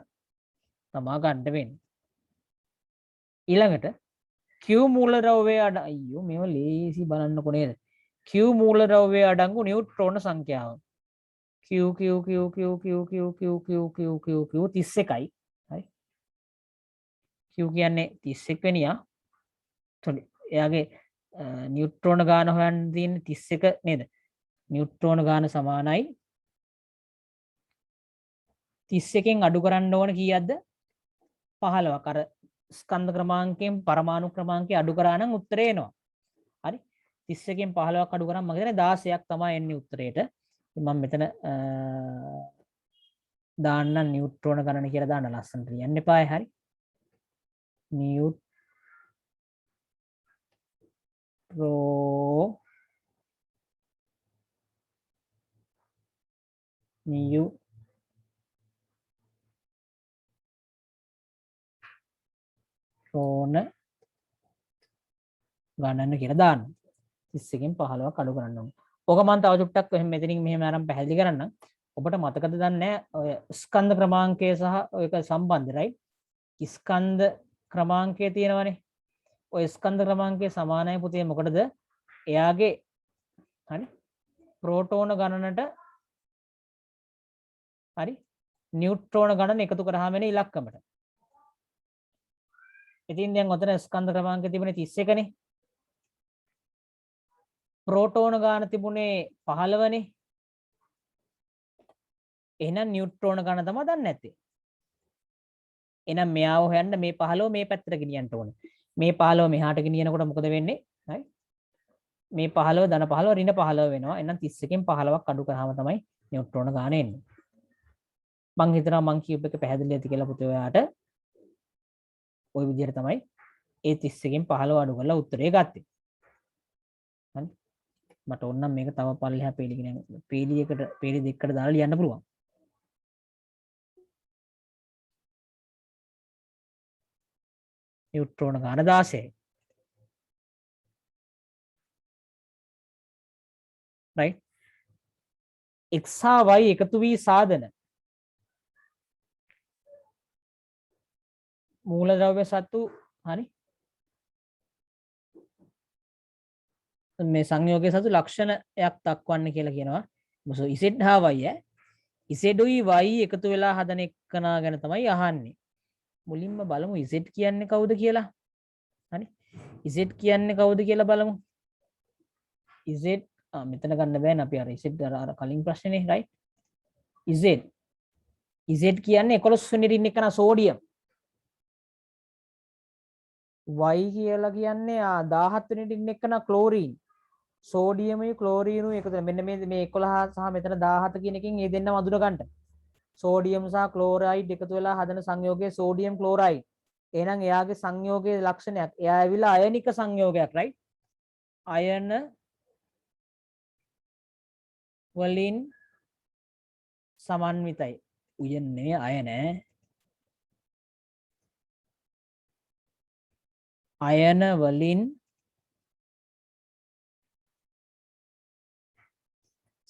තමා ගන්න වෙන්නේ. ඊළඟට q මූලද්‍රව්‍ය අයියෝ මේව ලේසි බලන්නකො නේද? q මූලද්‍රව්‍ය අඩංගු නියුට්‍රෝන සංඛ්‍යාව q q q q q q q q q q q 31යි. හරි. q කියන්නේ 31 වෙනියා. sorry එයාගේ නියුට්‍රෝන ගාන හොයන්න තියෙන්නේ 31 නේද? නියුට්‍රෝන ගාන සමානයි 31න් අඩු කරන්න ඕන කීයක්ද? 15ක්. අර ස්කන්ධ ක්‍රමාංකයෙන් පරමාණු ක්‍රමාංකය අඩු කරා නම් උත්තරේ එනවා. හරි. 31න් 15ක් අඩු කරාම මගේ 16ක් තමයි එන්නේ උත්තරේට. මම මෙතන දාන්න නියුට්‍රෝන ගණන කියලා දාන්න ලස්සනට ලියන්න එපායි. හරි. නියුට්‍රෝන ගණන කියලා දාන්න. 30කින් 15ක් අඩු කරන්න ඕනේ. ඕක මම තව චුට්ටක් මෙතනින් මෙහෙම අරන් පැහැදිලි කරන්නම්. ඔබට මතකද දන්නේ ඔය ස්කන්ධ ක්‍රමාංකය සහ ඔයක සම්බන්ධයි. ස්කන්ධ ක්‍රමාංකය තියෙනවනේ. ඔය ස්කන්ධ ක්‍රමාංකය සමානයි පුතේ මොකටද? එයාගේ හරි ප්‍රෝටෝන ගණනට හරි නියුට්‍රෝන ගණන එකතු කරාම එන ඉලක්කමට. ඉතින් දැන් ඔතන ස්කන්ධ ක්‍රමාංකය තිබුණේ 31 නේ. ප්‍රෝටෝන ගාන තිබුණේ 15නේ. එහෙනම් නියුට්‍රෝන ගාන තමයි දන්නේ නැත්තේ. එහෙනම් මෙයාව හොයන්න මේ 15 මේ පැත්තට ගෙනියන්න ඕනේ. මේ 15 මෙහාට ගෙනියනකොට මොකද වෙන්නේ? හරි. මේ 15 ධන 15 ඍණ 15 වෙනවා. එහෙනම් 31කින් 15ක් අඩු කරාම තමයි නියුට්‍රෝන ගාන එන්නේ. මං හිතනවා මං කියූප් එක පැහැදිලි ඇති කියලා පුතේ ඔයාට. ওই විදිහට තමයි ඒ 31කින් 15 අඩු කරලා උත්තරේ ගත්තේ. හරි. මට ඕනනම් මේක තව පල්ලෙහා පේලි දෙකකට දාලා ලියන්න පුළුවන්. නියුට්‍රෝන ගාන 16යි. right x හා y එකතු වී සාදන මූලද්‍රව්‍ය සතු හරි මේ සංයෝගයේ සතු ලක්ෂණයක් දක්වන්න කියලා කියනවා. මොකද z හා y z උයි y එකතු වෙලා හදන එක්කනා ගැන තමයි අහන්නේ. මුලින්ම බලමු z කියන්නේ කවුද කියලා. හරි z කියන්නේ කවුද කියලා බලමු. z මෙතන ගන්න බෑනේ අපි අර z අර කලින් ප්‍රශ්නේ right z කියන්නේ 11 වෙනි රින් එකන සෝඩියම් y කියලා කියන්නේ 17 වෙනි රින් එකන ක්ලෝරින් සෝඩියමයි ක්ලෝරිනුයි එකතු මෙන්න මේ 11 සහ මෙතන 17 කියන එකෙන් මේ දෙන්නම අඳුර ගන්න. සෝඩියම් සහ ක්ලෝරයිඩ් එකතු වෙලා හදන සංයෝගයේ සෝඩියම් ක්ලෝරයිඩ්. එහෙනම් එයාගේ සංයෝගයේ ලක්ෂණයක්. එයා ඇවිල්ලා අයනික සංයෝගයක් right අයන වලින් සමන්විතයි. උයන් නෙවෙයි අයන අයන වලින්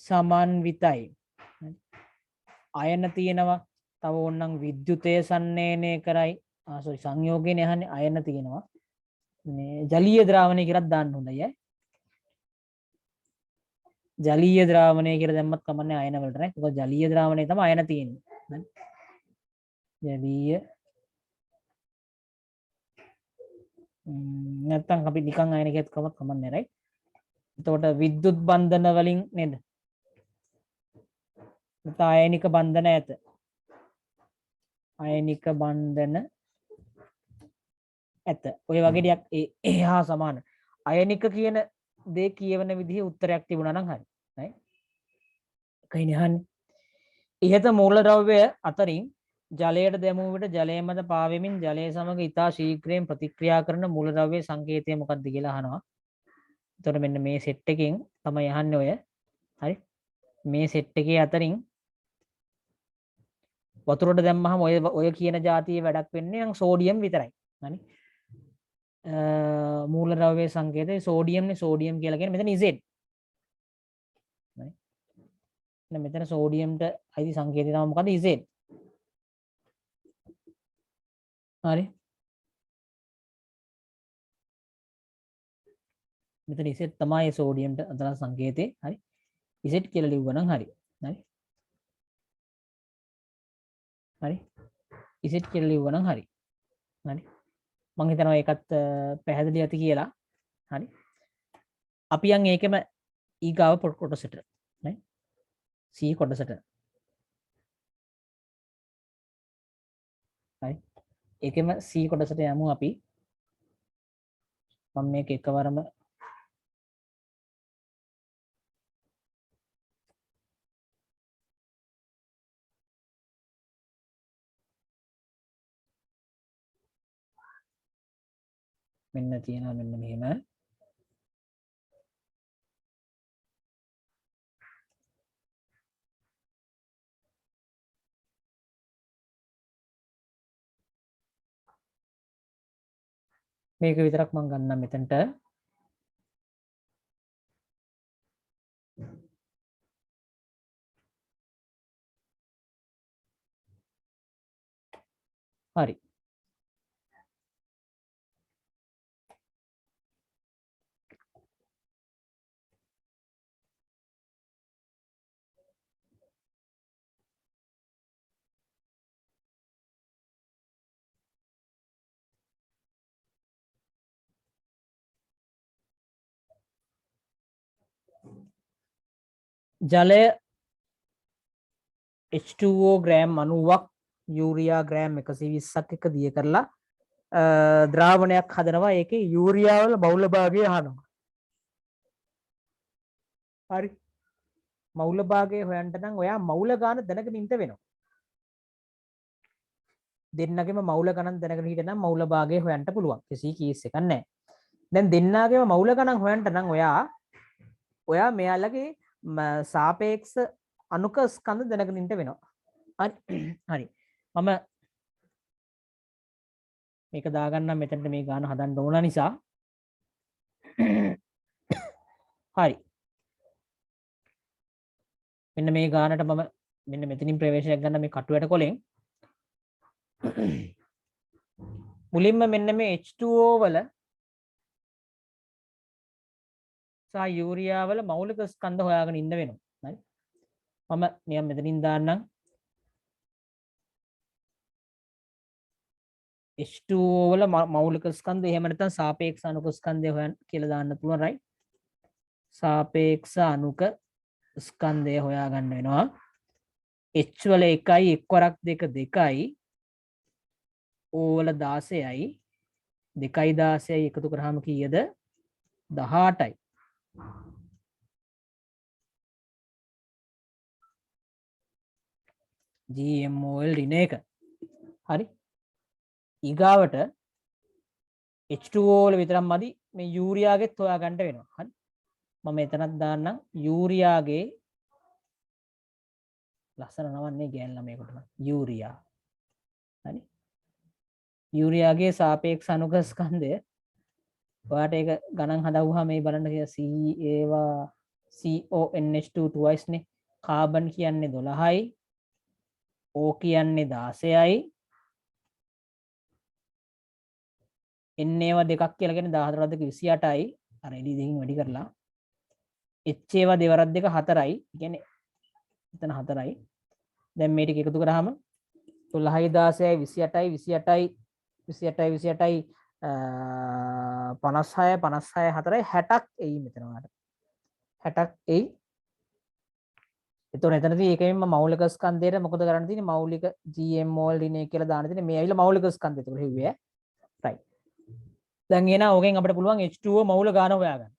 සමන්විතයි. අයන තියෙනවා තව ඕනනම් විද්‍යුතය සම්නයනය කරයි sorry සංයෝගයනේ අහන්නේ අයන තියෙනවා මේ ජලීය ද්‍රාවණය කියලා දාන්න හොඳයි ජලීය ද්‍රාවණය කියලා දැම්මත් කමන්නේ අයන වලට නේ. ඒක ජලීය ද්‍රාවණය තමයි අයන තියෙන්නේ. ජලීය නැත්තම් අපි නිකන් අයන කියත් කමන්නේ right. එතකොට විද්‍යුත් බන්ධන වලින් නේද? ආයනික බන්ධන ඇත. ආයනික බන්ධන ඇත. ඔය වගේ දෙයක් එහා සමාන. අයනික කියන දේ කියවන විදිහේ උත්තරයක් තිබුණා නම් හරි. හරි. කයිනේ අහන්නේ. ඉහත මූලද්‍රව්‍ය අතරින් ජලයට දැමූ විට ජලය මත පාවෙමින් ජලය සමග ඉතා ශීඝ්‍රයෙන් ප්‍රතික්‍රියා කරන මූලද්‍රව්‍යයේ සංකේතය මොකක්ද කියලා අහනවා. එතකොට මෙන්න මේ සෙට් එකෙන් තමයි අහන්නේ ඔය. හරි. මේ සෙට් එකේ අතරින් වතුරට දැම්මහම ඔය කියන જાතියේ වැඩක් වෙන්නේ නම් සෝඩියම් විතරයි. හරි. මූලද්‍රව්‍ය සංකේතය සෝඩියම්නේ. සෝඩියම් කියලා කියන්නේ මෙතන Z. හරි. මෙතන සෝඩියම්ට අයිති සංකේතය තමයි මොකද්ද? Z. හරි. මෙතන Z තමයි සෝඩියම්ට අදාළ සංකේතේ. හරි. Z කියලා ලිව්වනම් හරි. හරි. හරි. Z කියලා ලිව්වනම් හරි. හරි. මම හිතනවා ඒකත් පැහැදිලි ඇති කියලා. හරි. අපි යන් ඒකෙම ඊගාව කොටසට. නේ? C කොටසට. හරි. ඒකෙම C කොටසට යමු අපි. මම මේක එකවරම මෙන්න තියෙනවා මෙන්න මෙහෙම. මේක විතරක් මම ගන්නම් මෙතනට. හරි. ජලය H2O ග්‍රෑම් 90ක් යූරියා ග්‍රෑම් 120ක් එක දිය කරලා ද්‍රාවණයක් හදනවා. ඒකේ යූරියා වල මවුල භාගය අහනවා. හරි. මවුල භාගය හොයන්න නම් ඔයා මවුල ගාන දැනගෙන ඉන්න වෙනවා. දෙන්නගෙම මවුල ගණන් දැනගෙන හිටියනම් මවුල භාගය හොයන්න පුළුවන්. කිසි කීස් එකක් නැහැ. දැන් දෙන්නාගේම මවුල ගණන් හොයන්න නම් ඔයා මෙයාලගේ සාපේක්ෂ අනුක ස්කන්ධ දැනගෙන ඉන්න වෙනවා. හරි. හරි. මම මේක දාගන්නම් මෙතනට මේ ගාන හදන්න ඕන නිසා. හරි. මෙන්න මේ ගානට මම මෙන්න මෙතනින් ප්‍රවේශයක් ගන්න මේ කටුවට කොලෙන්. මුලින්ම මෙන්න මේ H2O වල සහ යූරියා වල මෞලික ස්කන්ධ හොයාගෙන ඉන්න වෙනවා. හරි. මම නියම් මෙතනින් දාන්නම්. H2O වල මෞලික ස්කන්ධ එහෙම නැත්නම් සාපේක්ෂ අනුක ස්කන්ධය හොයන්න කියලා දාන්න පුළුවන් right. සාපේක්ෂ අනුක ස්කන්ධය හොයාගන්න වෙනවා. H වල 1යි 1 වරක් 2 2යි O වල 16යි 2යි 16යි එකතු කරාම කීයද 18යි. GMOL ඍණ එක. හරි. ඊගාවට H2O වල විතරක් මදි මේ යූරියාගෙත් හොයාගන්න වෙනවා. හරි. මම එතනක් දාන්නම් යූරියාගේ ලස්සන නමන්නේ ගෑන් ළමයෙකුට යූරියා. හරි. යූරියාගේ සාපේක්ෂ අනුක ස්කන්ධය ඔයාට ඒක ගණන් හදවුවා මේ බලන්න කියලා C ඒවා CONH2 twice නේ. කාබන් කියන්නේ 12යි. O කියන්නේ 16යි. N ඒවා දෙකක් කියලා කියන්නේ 14ක් 28යි. අර එළි දෙකින් වැඩි කරලා. H ඒවා දෙවරක් දෙක 4යි. කියන්නේ එතන 4යි. දැන් මේ ටික එකතු කරාම 12යි 16යි 28යි 28යි 28යි 28යි 56 56 4යි 60ක් එයි මෙතන වලට. 60ක් එයි. එතකොට එතනදී ඒකෙන්ම මෞලික ස්කන්ධයට මොකද කරන්න තියෙන්නේ? මෞලික GM මෝල් ඍණය කියලා දාන්න තියෙන්නේ. මේ ඇවිල්ලා මෞලික ස්කන්ධය. එතකොට හෙව්වේ ඈ. right. දැන් එනවා ඕකෙන් අපිට පුළුවන් H2O මෞල ගාන හොයාගන්න.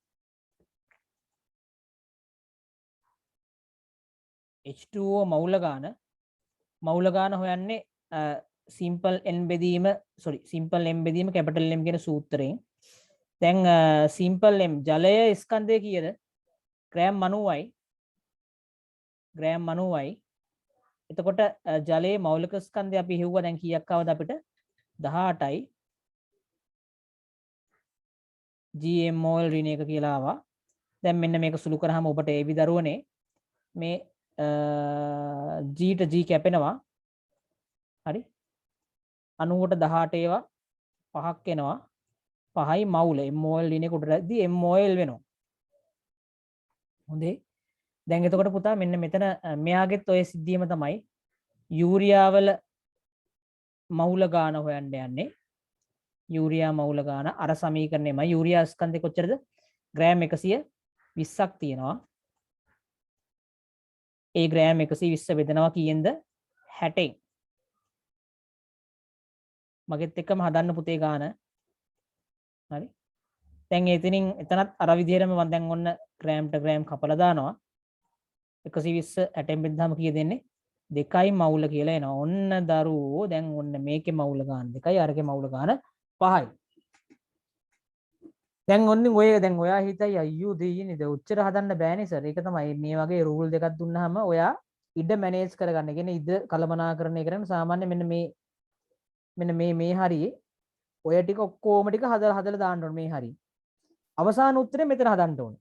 H2O මෞල ගාන හොයන්නේ simple n බෙදීම simple m බෙදීම capital M කියන සූත්‍රයෙන්. දැන් simple m ජලය ස්කන්ධය කීයද? ග්‍රෑම් 90යි. ග්‍රෑම් 90යි. එතකොට ජලයේ මෞලික ස්කන්ධය අපි හෙව්වා දැන් කීයක් ආවද අපිට? 18යි. GM මෝල් ඍණයක කියලා ආවා. දැන් මෙන්න මේක සුළු කරාම ඔබට ඒ විදරුවනේ මේ G ට G කැපෙනවා. හරි. 90ට 18 ඒවා 5ක් එනවා. 5යි මවුල mol ඍණයක උඩටදී mol වෙනවා. හොඳේ. දැන් එතකොට පුතා මෙන්න මෙතන මෙයාගෙත් ඔය සිද්ධියම තමයි යූරියා වල මවුල ගාන හොයන්න යන්නේ. යූරියා මවුල ගාන අර සමීකරණයම යූරියා ස්කන්ධය කොච්චරද? ග්‍රෑම් 120ක් තියෙනවා. ඒ ග්‍රෑම් 120 බෙදනවා කීයෙන්ද? 60න්. මගෙත් එක්කම හදන්න පුතේ ගාන. හරි. දැන් එතනත් අර විදිහටම මම දැන් ඔන්න ග්‍රෑම්ට ග්‍රෑම් කපලා දානවා. 120 60න් බෙදනම කීය දෙන්නේ? 2යි මවුල කියලා එනවා. ඔන්න දරුවෝ දැන් ඔන්න මේකේ මවුල ගාන 2යි අරගේ මවුල ගාන 5යි. දැන් ඔන්න ඔය දැන් ඔයා හිතයි අයියෝ දෙයියනේ ද උච්චර හදන්න බෑනේ සර්. ඒක තමයි මේ වගේ රූල් දෙකක් දුන්නාම ඔයා ඉඩ මැනේජ් කරගන්න. ඒ කියන්නේ ඉඩ කළමනාකරණය කරන සාමාන්‍ය මෙන්න මේ හරියේ ඔය ටික ඔක්කොම ටික හදලා දාන්න ඕනේ මේ හරිය. අවසාන උත්තරේ මෙතන හදන්න ඕනේ.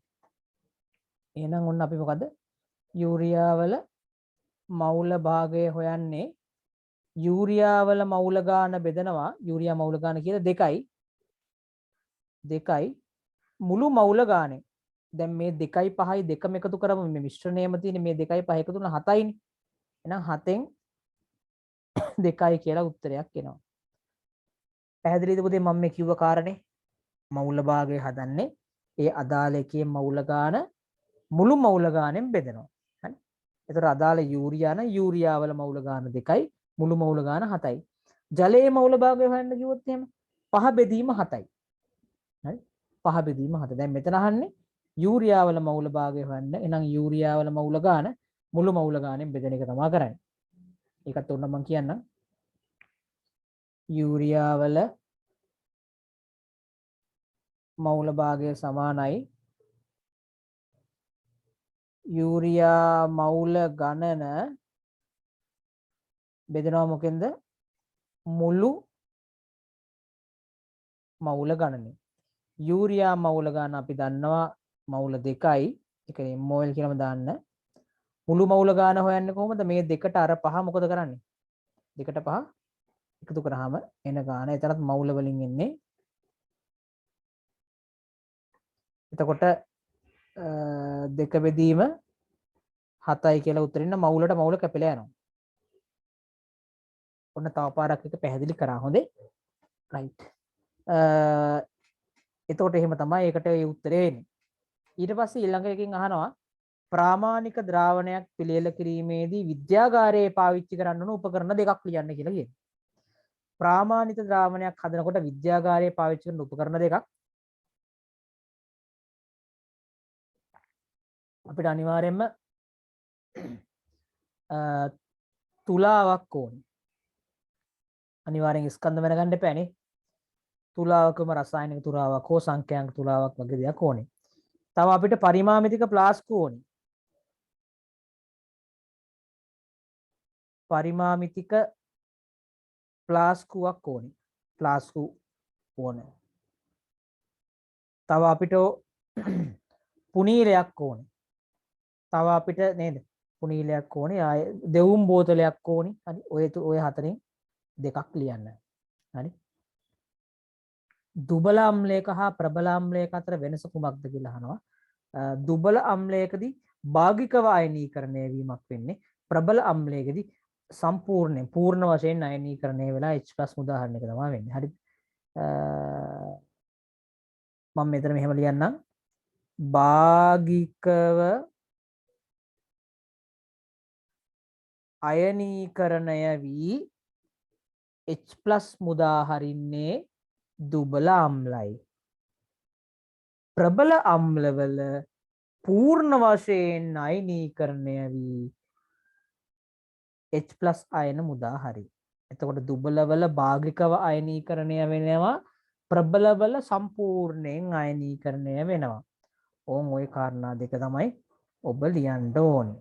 එහෙනම් ඔන්න අපි මොකද? යූරියා වල මවුල භාගය හොයන්නේ යූරියා වල මවුල ගාන බෙදනවා. යූරියා මවුල ගාන කියලා 2යි මුළු මවුල ගානේ. දැන් මේ 2යි 5යි දෙකම එකතු කරාම මේ මිශ්‍රණයම තියෙන මේ 2යි 5 එකතු වුණා 7යිනේ. එහෙනම් 7න් 2යි කියලා උත්තරයක් එනවා. පැහැදිලිද පුතේ මම මේ කිව්ව කාරණේ? මවුල භාගය හදන්නේ ඒ අදාළ එකේ මවුල ගාන මුළු මවුල ගානෙන් බෙදනවා. හරි. ඒතර අදාළ යූරියා නම් යූරියා වල මවුල ගාන 2යි මුළු මවුල ගාන 7යි. ජලයේ මවුල භාගය හොයන්න කිව්වොත් එහෙම 5 බෙදීම 7යි. හරි. 5 බෙදීම 7. දැන් මෙතන අහන්නේ යූරියා වල මවුල භාගය හොයන්න. එහෙනම් යූරියා වල මවුල ගාන මුළු මවුල ගානෙන් බෙදෙන එක තමයි කරන්නේ. ඒකත් උන්න මම කියන්නම්. යූරියා වල මවුල භාගය සමානයි යූරියා මවුල ගණන බෙදනවා මොකෙන්ද? මුළු මවුල ගණනේ. යූරියා මවුල ගාන අපි දන්නවා මවුල 2යි. ඒ කියන්නේ mol කියලාම දාන්න. මුළු මවුල ගාන හොයන්නේ කොහොමද? මේ දෙකට අර පහ මොකද කරන්නේ? දෙකට පහ එකතු කරාම එන ගාන. එතනත් මවුල වලින් එන්නේ. එතකොට 2 බෙදීම 7යි කියලා උත්තරින්න මවුලට මවුල කැපිලා යනවා. ඔන්න තව පාරක් එක පැහැදිලි කරා. හොඳේ. රයිට්. එතකොට එහෙම තමයි ඒකට ඒ උත්තරේ එන්නේ. ඊට පස්සේ ඊළඟ එකකින් අහනවා ප්‍රාමාණික ද්‍රාවණයක් පිළියෙල කිරීමේදී විද්‍යාගාරයේ පාවිච්චි කරන්න ඕන උපකරණ දෙකක් ලියන්න කියලා කියනවා. ප්‍රාමාණික ද්‍රාවණයක් හදනකොට විද්‍යාගාරයේ පාවිච්චි කරන උපකරණ දෙකක් අපිට අනිවාර්යයෙන්ම තුලාවක් ඕනේ. අනිවාර්යෙන් ස්කන්ධ වෙනගන්න එපානේ. තුලාවකම රසායනික තුලාවක් හෝ සංඛ්‍යාංක තුලාවක් වගේ දෙයක් ඕනේ. තව අපිට පරිමාමිතික ප්ලාස්කු ඕනේ. පරිමාමිතික ප්ලාස්කුවක් ඕනේ. ප්ලාස්කු ඕනේ. තව අපිට පුනීලයක් ඕනේ. තව අපිට නේද? පුනීලයක් ඕනේ. ආය දෙවුම් බෝතලයක් ඕනේ. හරි. ඔය හතරෙන් දෙකක් ලියන්න. හරි. දුබල අම්ලයක හා ප්‍රබල අම්ලයක අතර වෙනස කුමක්ද කියලා අහනවා. දුබල අම්ලයකදී භාගිකව අයනීකරණය වීමක් වෙන්නේ. ප්‍රබල අම්ලයකදී සම්පූර්ණයෙන් පූර්ණ වශයෙන් අයනීකරණය වෙලා H+ උදාහරණයක තමයි වෙන්නේ. හරි. මම මෙතන මෙහෙම ලියන්නම්. භාගිකව අයනීකරණය වී H+ මුදා හරින්නේ දුබල අම්ලයි. ප්‍රබල අම්ලවල පූර්ණ වශයෙන් අයනීකරණය වී H+ අයන මුදා හරි. එතකොට දුබලවල භාගිකව අයනීකරණය වෙනවා, ප්‍රබලවල සම්පූර්ණයෙන් අයනීකරණය වෙනවා. ඕන් ওই කාරණා දෙක තමයි ඔබ ලියන්න ඕනේ.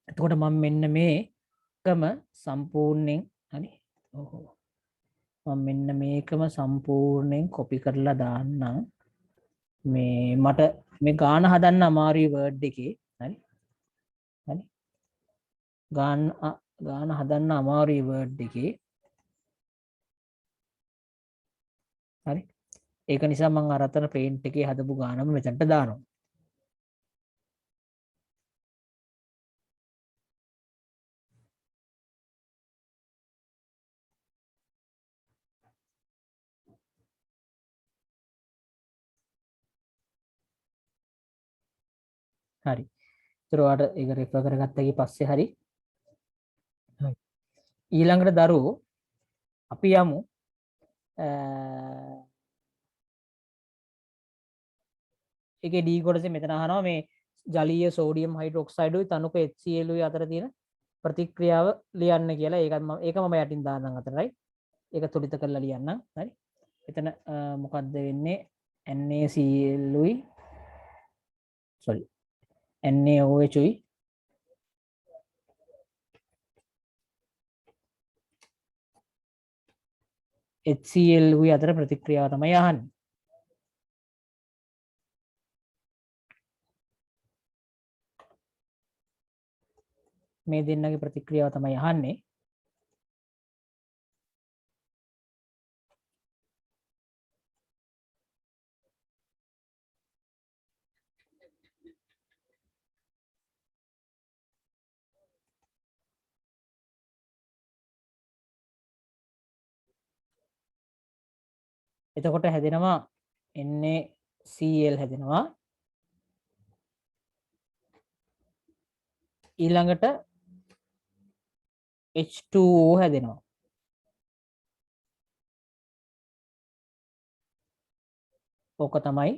එතකොට මම මෙන්න මේකම සම්පූර්ණයෙන් හරි. ඔව්. මම මෙන්න මේකම සම්පූර්ණයෙන් කොපි කරලා දාන්නම්. මේ මට මේ ගාන හදන්න අමාරුයි වර්ඩ් එකේ. හරි. හරි. ගාන හදන්න අමාරුයි වර්ඩ් එකේ. හරි. ඒක නිසා මම අර අතර පේන්ට් එකේ හදපු ගානම මෙතනට දානවා. හරි. ඒතර ඔයාලට ඒක රෙෆර් කරගත්තා පස්සේ හරි. ඊළඟට දරුවෝ අපි යමු ඒකේ D කොටසේ මෙතන අහනවා මේ ජලීය සෝඩියම් හයිඩ්‍රොක්සයිඩුයි තනුක HCl උයි අතර තියෙන ප්‍රතික්‍රියාව ලියන්න කියලා. ඒක මම යටින් දාන්නම් අතරයි. ඒක තුලිත කරලා ලියන්නම්. හරි. එතන මොකද්ද වෙන්නේ? NaCl උයි sorry NaOH උයි HCl උයි අතර ප්‍රතික්‍රියාව තමයි අහන්නේ. මේ දෙන්නගේ ප්‍රතික්‍රියාව තමයි අහන්නේ. එතකොට හැදෙනවා NaCl හැදෙනවා. ඊළඟට H2O හැදෙනවා. ඕක තමයි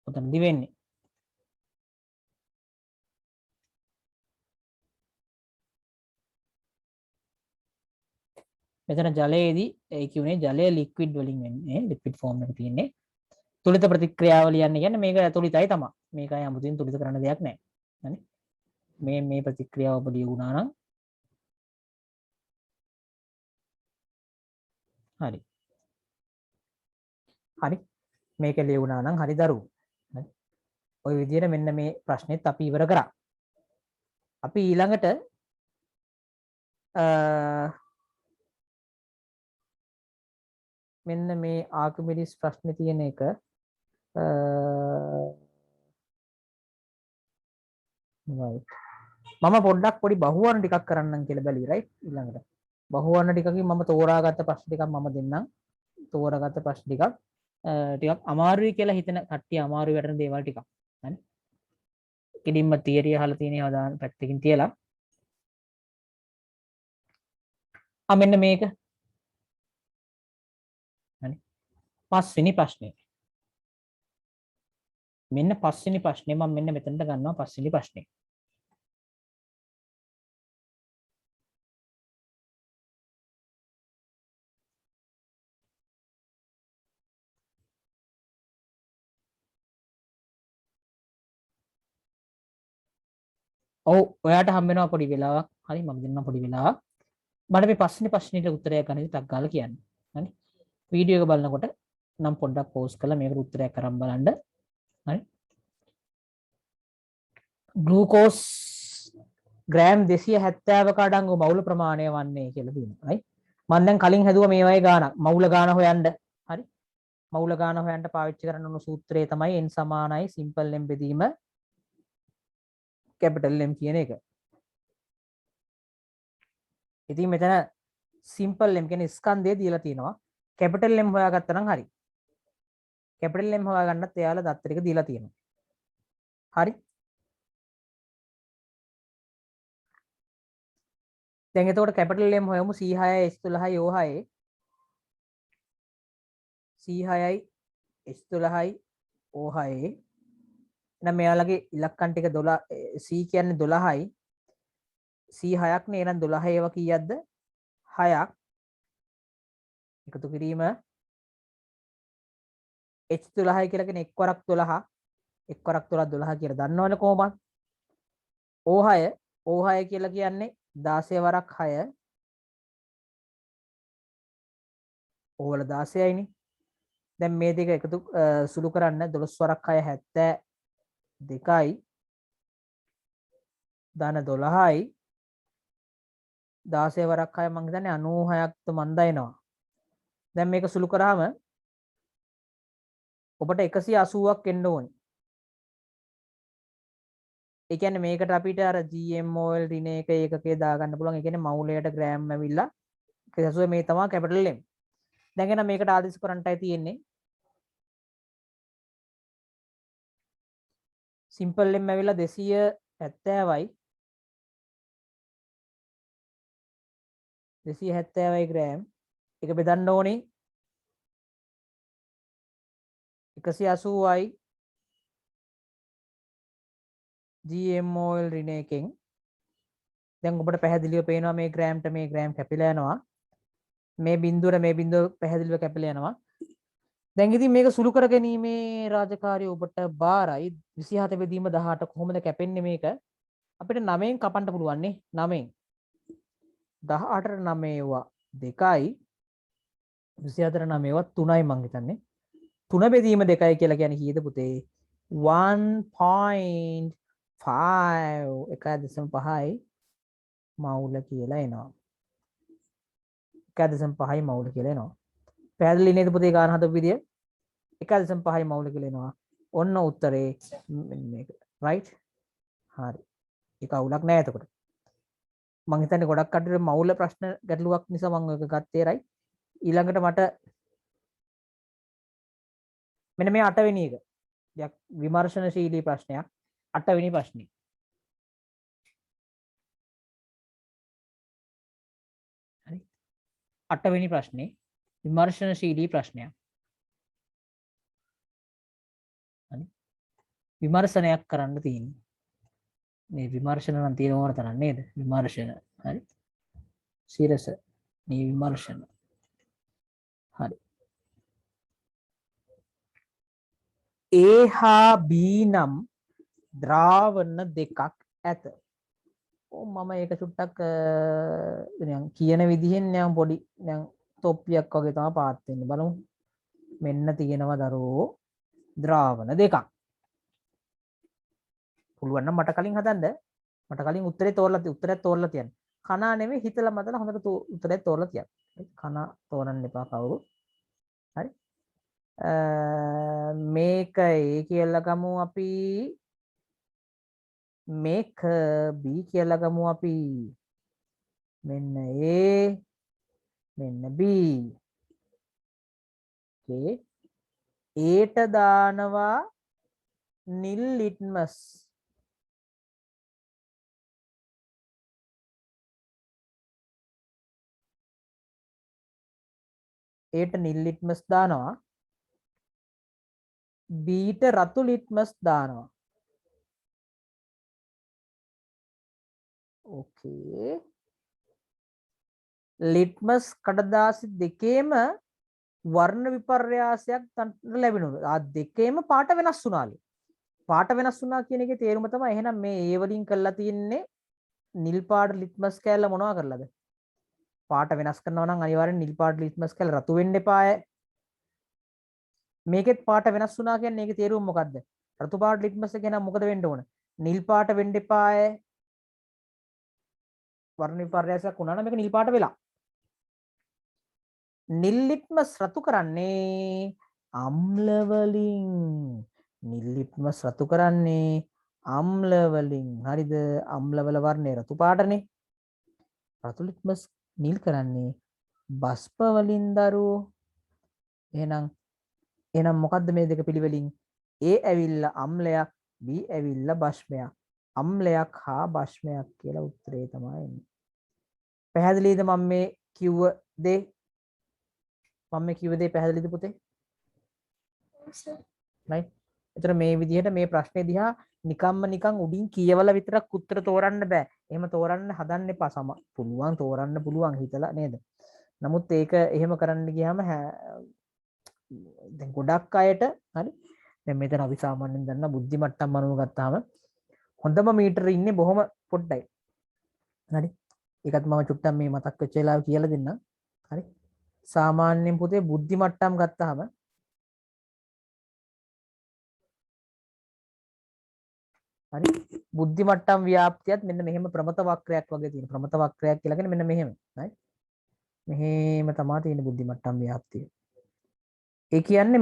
උතනදි වෙන්නේ. මෙතන ජලයේදී ඒ කියන්නේ ජලය ලික්විඩ් වලින් වෙන්නේ, ලික්විඩ් ෆෝම් එක තියෙන්නේ. තුලිත ප්‍රතික්‍රියාව ලියන්න කියන්නේ මේක ඇතුලිතයි තමයි. මේක 아무තින් තුලිත කරන්න දෙයක් නැහැ. හරි. මේ ප්‍රතික්‍රියාව ඔබ ලියුණා නම් හරි. හරි. මේක ලියුණා නම් හරි දරුවෝ. හරි. ওই විදිහට මෙන්න මේ ප්‍රශ්නෙත් අපි ඉවර කරා. අපි ඊළඟට මෙන්න මේ ආකිමිඩිස් ප්‍රශ්නේ තියෙන එක මම පොඩ්ඩක් පොඩි බහුවර්ණ ටිකක් කරන්නම් කියලා බැලුවේ රයිට්. ඊළඟට බහුවර්ණ ටිකකින් මම තෝරාගත්ත ප්‍රශ්න ටිකක් මම දෙන්නම්. තෝරාගත්ත ප්‍රශ්න ටිකක් අමාරුයි කියලා හිතන කට්ටිය අමාරු වැටෙන දේවල් ටිකක්. හරි. කිඩින්ම තියරිය අහලා තියෙන ඒවා දාන්න පැත්තකින් තියලා. මෙන්න මේක. හරි. පස්වෙනි ප්‍රශ්නේ. මෙන්න පස්වෙනි ප්‍රශ්නේ මම මෙන්න මෙතනට ගන්නවා පස්වෙනි ප්‍රශ්නේ. ඔව් ඔයාට හම්බ වෙනවා පොඩි වෙලාවක්. හරි මම දෙන්නම් පොඩි වෙලාවක්. මට මේ පස්වෙනි ප්‍රශ්නෙට උත්තරයක් ගන්න ටිකක් ගාලා කියන්න. හරි. වීඩියෝ එක බලනකොට නම් පොඩ්ඩක් පෝස් කරලා මේකට උත්තරයක් අරන් බලන්න. හරි. ග්ලූකෝස් ග්‍රෑම් 270ක අඩංගු මවුල ප්‍රමාණය වන්නේ කියලා දෙනවා. right? මම දැන් කලින් හැදුවා මේ වගේ ගාණක්. මවුල ගාණ හොයන්න. හරි. මවුල ගාණ හොයන්න පාවිච්චි කරන උණු සූත්‍රය තමයි n සමානයි සිම්පල් m බෙදීම කැපිටල් M කියන එක. ඉතින් මෙතන සිම්පල් M කියන්නේ ස්කන්ධය දීලා තියෙනවා. කැපිටල් M හොයාගත්තා නම් හරි. කැපිටල් M හොයාගන්නත් එයාලා දත්ත ටික දීලා තියෙනවා. හරි. දැන් එතකොට කැපිටල් M හොයමු C6යි S12යි O6යි C6යි S12යි O6යි එහෙනම් මෙයාලගේ ඉලක්කම් ටික 12 C කියන්නේ 12යි C6ක් නේ එහෙනම් 12 ඒවා කීයක්ද 6ක් එකතු කිරීම H12යි කියලා කියන්නේ 1 වරක් 12 1 වරක් 12 කියලා දන්නවනේ කොහොමද O6 කියලා කියන්නේ 16 වරක් 6 ඕවල 16යිනේ දැන් මේ දෙක එකතු සුළු කරන්න 12 වරක් 6 72යි ධන 12යි 16 වරක් 6 මං හිතන්නේ 96ක්ද මන්ද එනවා. දැන් මේක සුළු කරාම ඔබට 180ක් එන්න ඕනේ. ඒ කියන්නේ මේකට අපිට අර GMOL ඍණ එක ඒකකේ දාගන්න පුළුවන්. ඒ කියන්නේ මවුලයට ග්‍රෑම් ඇවිල්ලා 180 මේ තමයි කැපිටල් M. දැන් එහෙනම් මේකට ආදේශ කරන්නටයි තියෙන්නේ. සිම්පල් M ඇවිල්ලා 270යි 270යි ග්‍රෑම්. ඒක බෙදන්න ඕනේ 180යි GMOL ඍණ එකෙන්. දැන් ඔබට පැහැදිලිව පේනවා මේ ග්‍රෑම්ට මේ ග්‍රෑම් කැපිලා යනවා. මේ බිඳුව පැහැදිලිව කැපිලා යනවා. දැන් ඉතින් මේක සුළු කර ගැනීමේ රාජකාරිය ඔබට බාරයි 27 බෙදීම 18 කොහොමද කැපෙන්නේ මේක අපිට 9න් කපන්න පුළුවන් නේ 9න් 18ට 9 ඒවා 2යි 24ට 9 ඒවා 3යි මං හිතන්නේ 3 බෙදීම 2යි කියලා කියන්නේ කීයද පුතේ 1.5 1.5යි මවුල කියලා එනවා 1.5යි මවුල කියලා එනවා පැහැදිලි නේද පුතේ ගාන හදපු විදිය 1.5යි මවුල කියලා එනවා ඔන්න උත්තරේ මේක රයිට් හරි ඒක අවුලක් නෑ එතකොට මං හිතන්නේ ගොඩක් කටට මවුල ප්‍රශ්න ගැටලුවක් නිසා මම ඔයක ගත්තේ රයිට් ඊළඟට මට මෙන්න මේ 8 වෙනි එක විමර්ශනශීලී ප්‍රශ්නයක් 8 වෙනි ප්‍රශ්නේ හරි 8 වෙනි ප්‍රශ්නේ විමර්ශනශීලී ප්‍රශ්නයක් හරි විමර්ශනයක් කරන්න තියෙන්නේ මේ විමර්ශන නම් තියෙන ඕන තරම් නේද විමර්ශන හරි සිරස මේ විමර්ශන හරි A හා B නම් ද්‍රාවණ දෙකක් ඇත මම ඒක චුට්ටක් කියන විදිහෙන් නිකන් පොඩි නිකන් තොප්පියක් වගේ තමයි පාත් වෙන්නේ බලමු මෙන්න තියෙනවා දරුවෝ ද්‍රාවණ දෙකක් පුළුවන් නම් මට කලින් හදන්න මට කලින් උත්තරේ තෝරලා තියන්න කනා නෙමෙයි හිතලා මතලා හොඳට උත්තරේ තෝරලා තියන්න කනා තෝරන්න එපා කවුරු හරි මේක A කියලා ගමු අපි මේක B කියලා ගමු අපි මෙන්න A මෙන්න B okay Aට දානවා නිල් ලිට්මස් Aට නිල් ලිට්මස් දානවා Bට රතු ලිට්මස් දානවා ඕකේ ලිට්මස් කඩදාසි දෙකේම වර්ණ විපර්යාසයක් ලැබෙනවා. ආ දෙකේම පාට වෙනස් වුණාලු. පාට වෙනස් වුණා කියන එකේ තේරුම තමයි එහෙනම් මේ A වලින් කරලා තියෙන්නේ නිල් පාට ලිට්මස් කෑල්ල මොනවා කරලාද? පාට වෙනස් කරනවා නම් අනිවාර්යෙන් නිල් පාට ලිට්මස් කෑල්ල රතු වෙන්න එපාය. මේකෙත් පාට වෙනස් වුණා කියන්නේ ඒකේ තේරුම මොකද්ද? රතු පාට ලිට්මස් එක නම් මොකද වෙන්න ඕන? නිල් පාට වෙන්න එපාය. වර්ණ විපර්යාසයක් වුණා නම් මේක නිල් පාට වෙලා. නිල් ලිට්මස් රතු කරන්නේ අම්ල වලින් නිල් ලිට්මස් රතු කරන්නේ අම්ල වලින් හරිද අම්ල වල වර්ණය රතු පාටනේ රතු ලිට්මස් නිල් කරන්නේ බස්ප වලින් දරුවෝ එහෙනම් එහෙනම් මොකද්ද මේ දෙක පිළිවෙලින්? A ඇවිල්ලා අම්ලයක්, B ඇවිල්ලා බෂ්මයක්. අම්ලයක් හා බෂ්මයක් කියලා උත්තරේ තමයි එන්නේ. පැහැදිලිද මම මේ කිව්ව දේ? මම මේ කිව්ව දේ පැහැදිලිද පුතේ? sir. right. එතන මේ විදිහට මේ ප්‍රශ්නේ දිහා නිකන් උඩින් කියවලා විතරක් උත්තර තෝරන්න බෑ. එහෙම තෝරන්න හදන්න එපා. පුළුවන් තෝරන්න පුළුවන් හිතලා නේද? නමුත් ඒක එහෙම කරන්න ගියාම දැන් ගොඩක් අයට හරි දැන් මෙතන අපි සාමාන්‍යයෙන් දන්න බුද්ධි මට්ටම් අනුව ගත්තාම හොඳම මීටර ඉන්නේ බොහොම පොඩ්ඩයි. හරි. ඒකත් මම චුට්ටක් මේ මතක් වෙච්ච වෙලාව කියලා දෙන්නම්. හරි. සාමාන්‍යයෙන් පුතේ බුද්ධි මට්ටම් ගත්තාම හරි බුද්ධි මට්ටම් ව්‍යාප්තියත් මෙන්න මෙහෙම ප්‍රමත වක්‍රයක් වගේ තියෙන. ප්‍රමත වක්‍රයක් කියලා කියන්නේ මෙන්න මෙහෙම. හරි. මෙහෙම තමයි තියෙන බුද්ධි මට්ටම් ව්‍යාප්තිය. ඒ කියන්නේ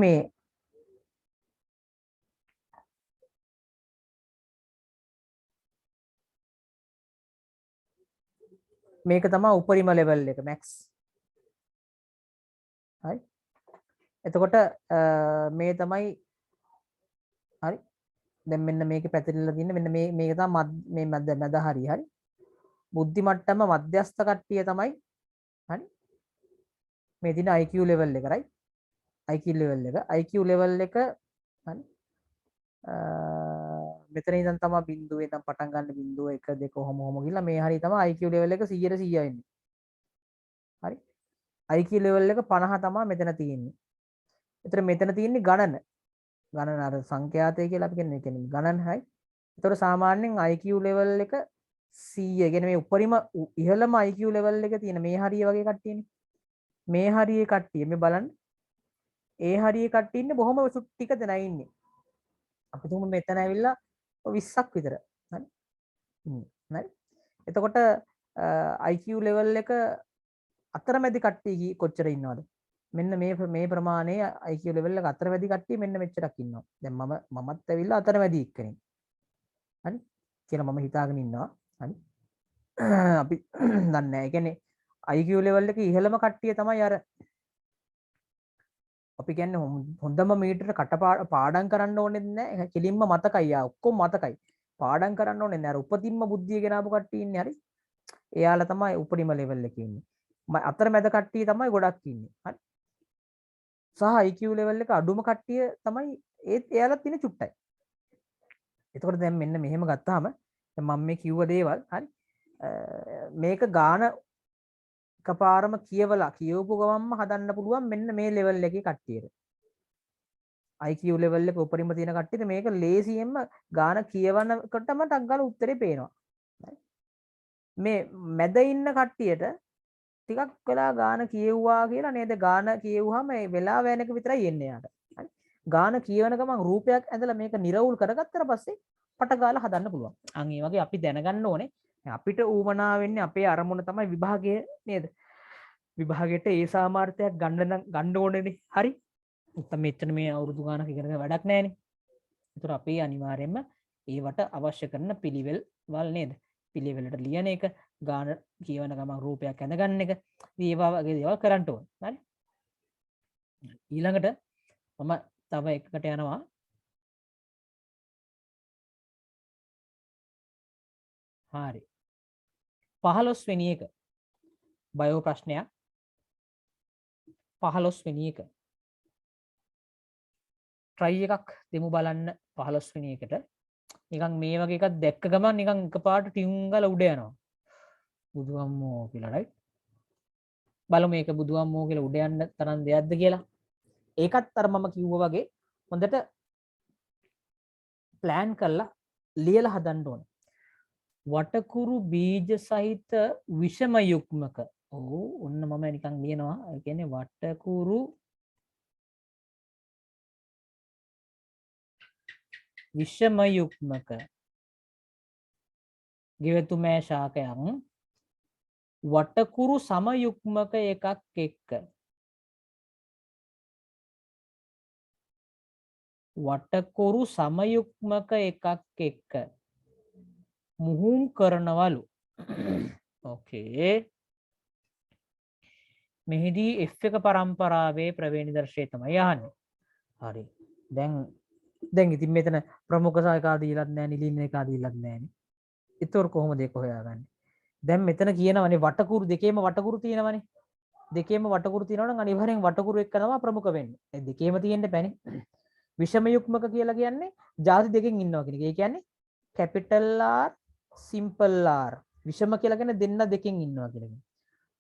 මේක තමයි උපරිම ලෙවල් එක මැක්ස්. හරි. එතකොට මේ තමයි හරි. දැන් මෙන්න මේකේ පැතිරෙලා තියෙන මෙන්න මේක තමයි මේ මැද හරි. හරි. බුද්ධි මට්ටම මධ්‍යස්ථ කට්ටිය තමයි හරි. මේ තියෙන IQ level එක right. IQ level එක හරි. මෙතන ඉඳන් තමයි බිඳුවේ ඉඳන් පටන් ගන්න බිඳුව 1 2 කොහොම ගිහලා මේ හරිය තමයි IQ level එක 100ට 100 වෙන්නේ. හරි. IQ level එක 50 තමයි මෙතන තියෙන්නේ. ඒතර මෙතන තියෙන්නේ ගණන. ගණන අර සංඛ්‍යාතය කියලා අපි කියන්නේ ගණන හයි. ඒතර සාමාන්‍යයෙන් IQ level එක 100. කියන්නේ මේ උපරිම ඉහළම IQ level එක තියෙන මේ හරිය වගේ කට්ටියනේ. මේ හරියේ කට්ටිය මේ බලන්න. ඒ හරියේ කට්ටිය ඉන්නේ බොහොම ටික දෙනා ඉන්නේ. අපි තුමු මෙතන ඇවිල්ලා 20ක් විතර. හරි. හරි. එතකොට IQ level එක අතරමැදි කට්ටිය කොච්චර ඉන්නවද? මෙන්න මේ ප්‍රමාණයේ IQ level එක අතරමැදි කට්ටිය මෙන්න මෙච්චරක් ඉන්නවා. දැන් මමත් ඇවිල්ලා අතරමැදි එක්කෙනෙක්. හරි. කියලා මම හිතාගෙන ඉන්නවා. හරි. අපි දන්නේ නැහැ. ඒ කියන්නේ IQ level එක ඉහළම කට්ටිය තමයි අර අපි කියන්නේ හොඳම මීටර පාඩම් කරන්න ඕනේ නැහැ. කෙලින්ම මතකයි. ඔක්කොම මතකයි. පාඩම් කරන්න ඕනේ නැහැ. අර උපතින්ම බුද්ධිය ගෙනාවු කට්ටිය ඉන්නේ හරි. එයාලා තමයි උපරිම ලෙවල් එකේ ඉන්නේ. අතරමැද කට්ටිය තමයි ගොඩක් ඉන්නේ. හරි. සහ IQ level එක අඩුම කට්ටිය තමයි ඒත් එයාලත් ඉන්නේ චුට්ටයි. එතකොට දැන් මෙන්න මෙහෙම ගත්තාම මම මේ කිව්ව දේවල් හරි මේක ගාන එකපාරම කියවපු ගමන්ම හදන්න පුළුවන් මෙන්න මේ level එකේ කට්ටියට. IQ level එක උඩරිම තියෙන කට්ටියට මේක ලේසියෙන්ම ගාන කියවනකොටම ටක් ගාලා උත්තරේ පේනවා. මේ මැද ඉන්න කට්ටියට ටිකක් වෙලා ගාන කියෙව්වා කියලා නේද? ගාන කියෙව්වහම ඒ වෙලාව යන එක විතරයි එන්නේ යාට. හරි. ගාන කියවන ගමන් රූපයක් ඇඳලා මේක නිරවුල් කරගත්තට පස්සේ පට ගාලා හදන්න පුළුවන්. අන් ඒ වගේ අපි දැනගන්න ඕනේ අපිට ඌමනා වෙන්නේ අපේ අරමුණ තමයි විභාගය නේද? විභාගයට ඒ සාමාර්ථයක් ගන්න ඕනේනේ. හරි. නැත්නම් මෙච්චර මේ අවුරුදු ගානක් ඉගෙනගෙන වැඩක් නැහැනේ. ඒතර අපි අනිවාර්යයෙන්ම ඒවට අවශ්‍ය කරන පිළිවෙල් වල නේද? පිළිවෙලට ලියන එක, ගාන කියවන ගමන් රූපයක් ඇඳගන්න එක, ඒවා වගේ දේවල් කරන්න ඕනේ. හරි. ඊළඟට මම තව එකකට යනවා. හරි. 15 වෙනි එක. බයෝ ප්‍රශ්නයක්. 15 වෙනි එක. try එකක් දෙමු බලන්න 15 වෙනි එකට. නිකන් මේ වගේ එකක් දැක්ක ගමන් නිකන් එකපාරට ටියුන් ගාලා උඩ යනවා. බුදුහම්මෝ කියලා right. බලමු මේක බුදුහම්මෝ කියලා උඩ යන්න තරම් දෙයක්ද කියලා. ඒකත් අර මම කිව්වා වගේ හොඳට ප්ලෑන් කරලා ලියලා හදන්න ඕනේ. වටකුරු බීජ සහිත විෂම යුග්මක. ඔව් ඔන්න මම නිකන් ලියනවා. ඒ කියන්නේ වටකුරු විෂම යුග්මක ගෙවතුමෑ ශාකයන් වටකුරු සමයුග්මක එකක් එක්ක වටකුරු සමයුග්මක එකක් එක්ක මුහුම් කරනවලු. ඕකේ. මෙහිදී F එක පරම්පරාවේ ප්‍රවේණි දර්ශය තමයි යහන්නේ. හරි. දැන් ඉතින් මෙතන ප්‍රමුඛ සායකා දීලත් නැහැ, නිලින් එකා දීලත් නැහැනේ. ඒතොර කොහොමද ඒක හොයාගන්නේ? දැන් මෙතන කියනවනේ වටකුරු දෙකේම වටකුරු තියෙනවනේ. දෙකේම වටකුරු තියෙනවා නම් අනිවාර්යෙන් වටකුරු එක්ක තමයි ප්‍රමුඛ වෙන්නේ. ඒ දෙකේම තියෙන්න බෑනේ. විෂම යුග්මක කියලා කියන්නේ ಜಾති දෙකකින් ඉන්නවා කියන එක. ඒ කියන්නේ capital R simple R. විෂම කියලා කියන්නේ දෙන්න දෙකෙන් ඉන්නවා කියන එක.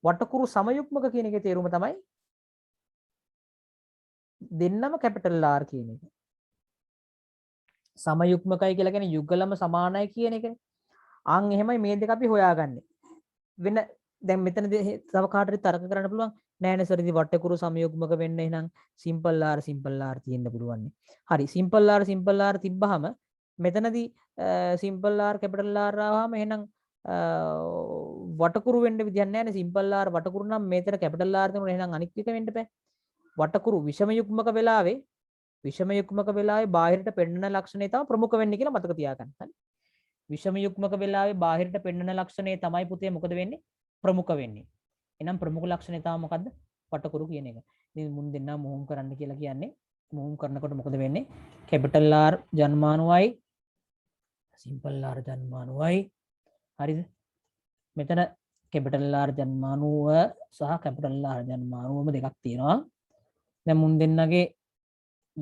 වටකුරු සමයුග්මක කියන එකේ තේරුම තමයි දෙන්නම capital R කියන එක. සමයුග්මකයි කියලා කියන්නේ යුගලම සමානයි කියන එකනේ. අන් එහෙමයි මේ දෙක අපි හොයාගන්නේ. වෙන දැන් මෙතන තව කාටරි තර්ක කරන්න පුළුවන් නෑනේ සර් ඉතින් වටකුරු සමයුග්මක වෙන්න එහෙනම් simple R තියෙන්න පුළුවන්. හරි simple R තිබ්බහම මෙතනදී simple R capital R ආවම එහෙනම් වටකුරු වෙන්න විදියක් නෑනේ. simple R වටකුරු නම් මෙතන capital R දෙනුනේ එහෙනම් අනිත් එක වෙන්න බෑ. වටකුරු විෂම යුග්මක වෙලාවේ බාහිරට පෙන්වන ලක්ෂණය තමයි ප්‍රමුඛ වෙන්නේ කියලා මතක තියාගන්න. හරි. විෂම යුග්මක වෙලාවේ බාහිරට පෙන්වන ලක්ෂණය තමයි පුතේ මොකද වෙන්නේ? ප්‍රමුඛ වෙන්නේ. එහෙනම් ප්‍රමුඛ ලක්ෂණය තමයි මොකද්ද? වටකුරු කියන එක. ඉතින් මුන් දෙන්නා මුහුම් කරන්න කියලා කියන්නේ මුහුම් කරනකොට මොකද වෙන්නේ? capital R ජන්මානුවයි simple R ජන්මානුවයි. හරිද? මෙතන capital R ජන්මානුව සහ capital R ජන්මානුවම දෙකක් තියෙනවා. දැන් මුන් දෙන්නගේ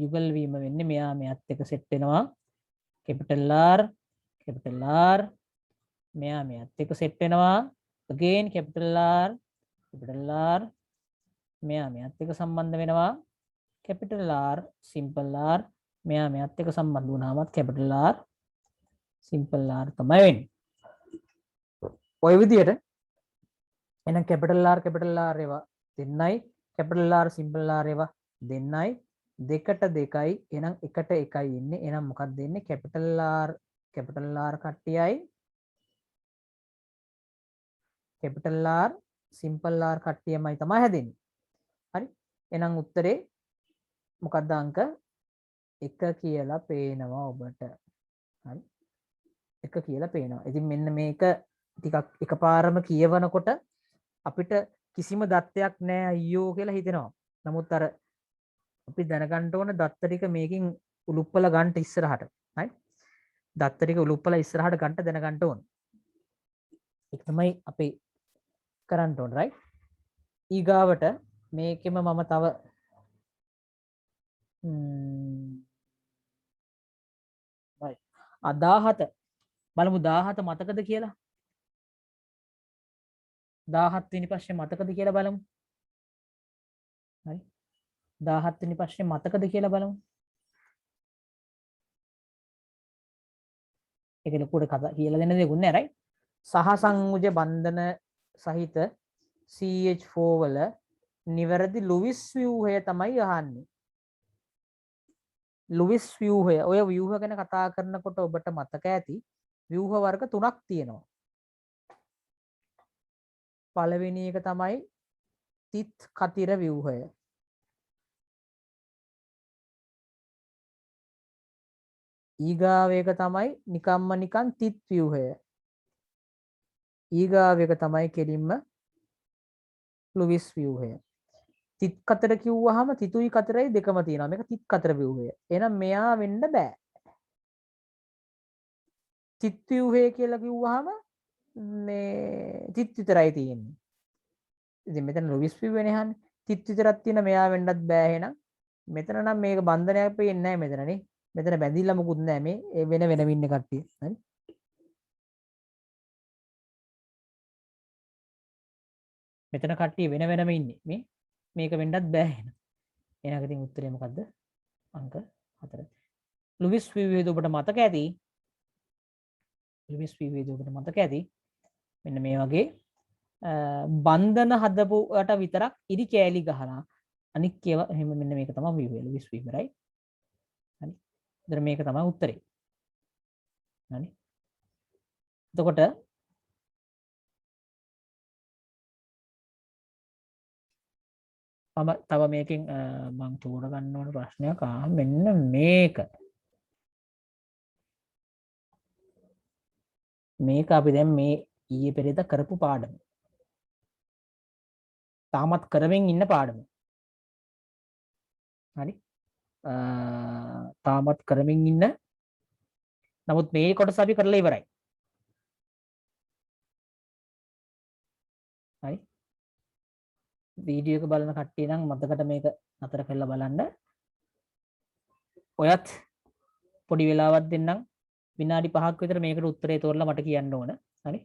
යුගල් වීම වෙන්නේ මෙයා මෙයත් එක්ක සෙට් වෙනවා. capital R මෙයා මෙයත් එක්ක සෙට් වෙනවා. again capital R මෙයා මෙයත් එක්ක සම්බන්ධ වෙනවා. capital R simple R මෙයා මෙයත් එක්ක සම්බන්ධ වුණාමත් capital R simple R තමයි වෙන්නේ. ඔය විදියට එහෙනම් capital R ඒවා දෙන්නයි, capital R simple R ඒවා දෙන්නයි, දෙකට දෙකයි එහෙනම් එකට එකයි ඉන්නේ. එහෙනම් මොකක්ද දෙන්නේ? capital R කට්ටියයි capital R simple R කට්ටියමයි තමයි හැදෙන්නේ. හරි. එහෙනම් උත්තරේ මොකක්ද? අංක 1 කියලා පේනවා ඔබට. හරි. 1 කියලා පේනවා. ඉතින් මෙන්න මේක ටිකක් එකපාරම කියවනකොට අපිට කිසිම දත්තයක් නැහැ අයියෝ කියලා හිතෙනවා. නමුත් අර අපි දැනගන්න ඕන දත්ත ටික මේකෙන් උලුප්පල ගන්න ඉස්සරහට. හරි. දත්ත ටික උලුප්පල ඉස්සරහට ගන්න දැනගන්න ඕන. ඒක තමයි අපි කරන්න ඕන. රයිට්. ඊගාවට මේකෙම මම තව right 17 බලමු 17 මතකද කියලා. 17 වෙනි ප්‍රශ්නේ මතකද කියලා බලමු. හරි. 17 වෙනි ප්‍රශ්නේ මතකද කියලා බලමු. ඒක ලොකුට කතා කියලා දෙන්න දෙයක් නෑ right. සහසංයුජ බන්ධන සහිත CH4 වල නිවැරදි ලුයිස් ව්‍යුහය තමයි අහන්නේ. ලුයිස් ව්‍යුහය. ඔය ව්‍යුහ ගැන කතා කරනකොට ඔබට මතක ඇති ව්‍යුහ වර්ග 3ක් තියෙනවා. පළවෙනි එක තමයි තිත් කතිර ව්‍යුහය. ඊගාව එක තමයි නිකම්ම නිකන් තිත් ව්‍යුහය. ඊගාව එක තමයි කෙලින්ම ලුයිස් ව්‍යුහය. තිත් කතර කිව්වහම තිතුයි කතරයි දෙකම තියෙනවා. මේක තිත් කතර ව්‍යුහය. එහෙනම් මෙයා වෙන්න බෑ. තිත් ව්‍යුහය කියලා කිව්වහම මේ තිත් විතරයි තියෙන්නේ. ඉතින් මෙතන ලුයිස් ව්‍යුහයනේ අහන්නේ. තිත් විතරක් තියෙන මෙයා වෙන්නත් බෑ එහෙනම්. මෙතන නම් මේක බන්ධනයක් පේන්නේ නැහැ මෙතන නේ. මෙතන බැඳිලා මොකුත් නැහැ මේ වෙන වෙනම ඉන්න කට්ටිය. හරි. මෙතන කට්ටිය වෙන වෙනම ඉන්නේ. මේක වෙන්නත් බෑ එහෙනම්. එහෙනම් ඉතින් උත්තරේ මොකද්ද? අංක 4. ලුයිස් ව්‍යුහයද ඔබට මතක ඇති. ලුයිස් ව්‍යුහයද ඔබට මතක ඇති. මෙන්න මේ වගේ බන්ධන හදපුවට විතරක් ඉරි කෑලි ගහලා අනික් ඒවා එහෙම මෙන්න මේක තමයි ව්‍යුහය. Lewis ව්‍යුහ right. හරි. ඒතර මේක තමයි උත්තරේ. හරි. එතකොට මම තව මේකෙන් මම තෝරගන්න ඕන ප්‍රශ්නයක් මෙන්න මේක. මේක අපි දැන් මේ ඊයේ පෙරේද කරපු පාඩම. තාමත් කරමින් ඉන්න පාඩම. හරි. තාමත් කරමින් ඉන්න. නමුත් මේ කොටස අපි කරලා ඉවරයි. හරි. වීඩියෝ එක බලන කට්ටිය නම් මතකට මේක නතර කරලා බලන්න. ඔයත් පොඩි වෙලාවක් දෙන්නම්. විනාඩි 5ක් විතර මේකට උත්තරේ තෝරලා මට කියන්න ඕන. හරි.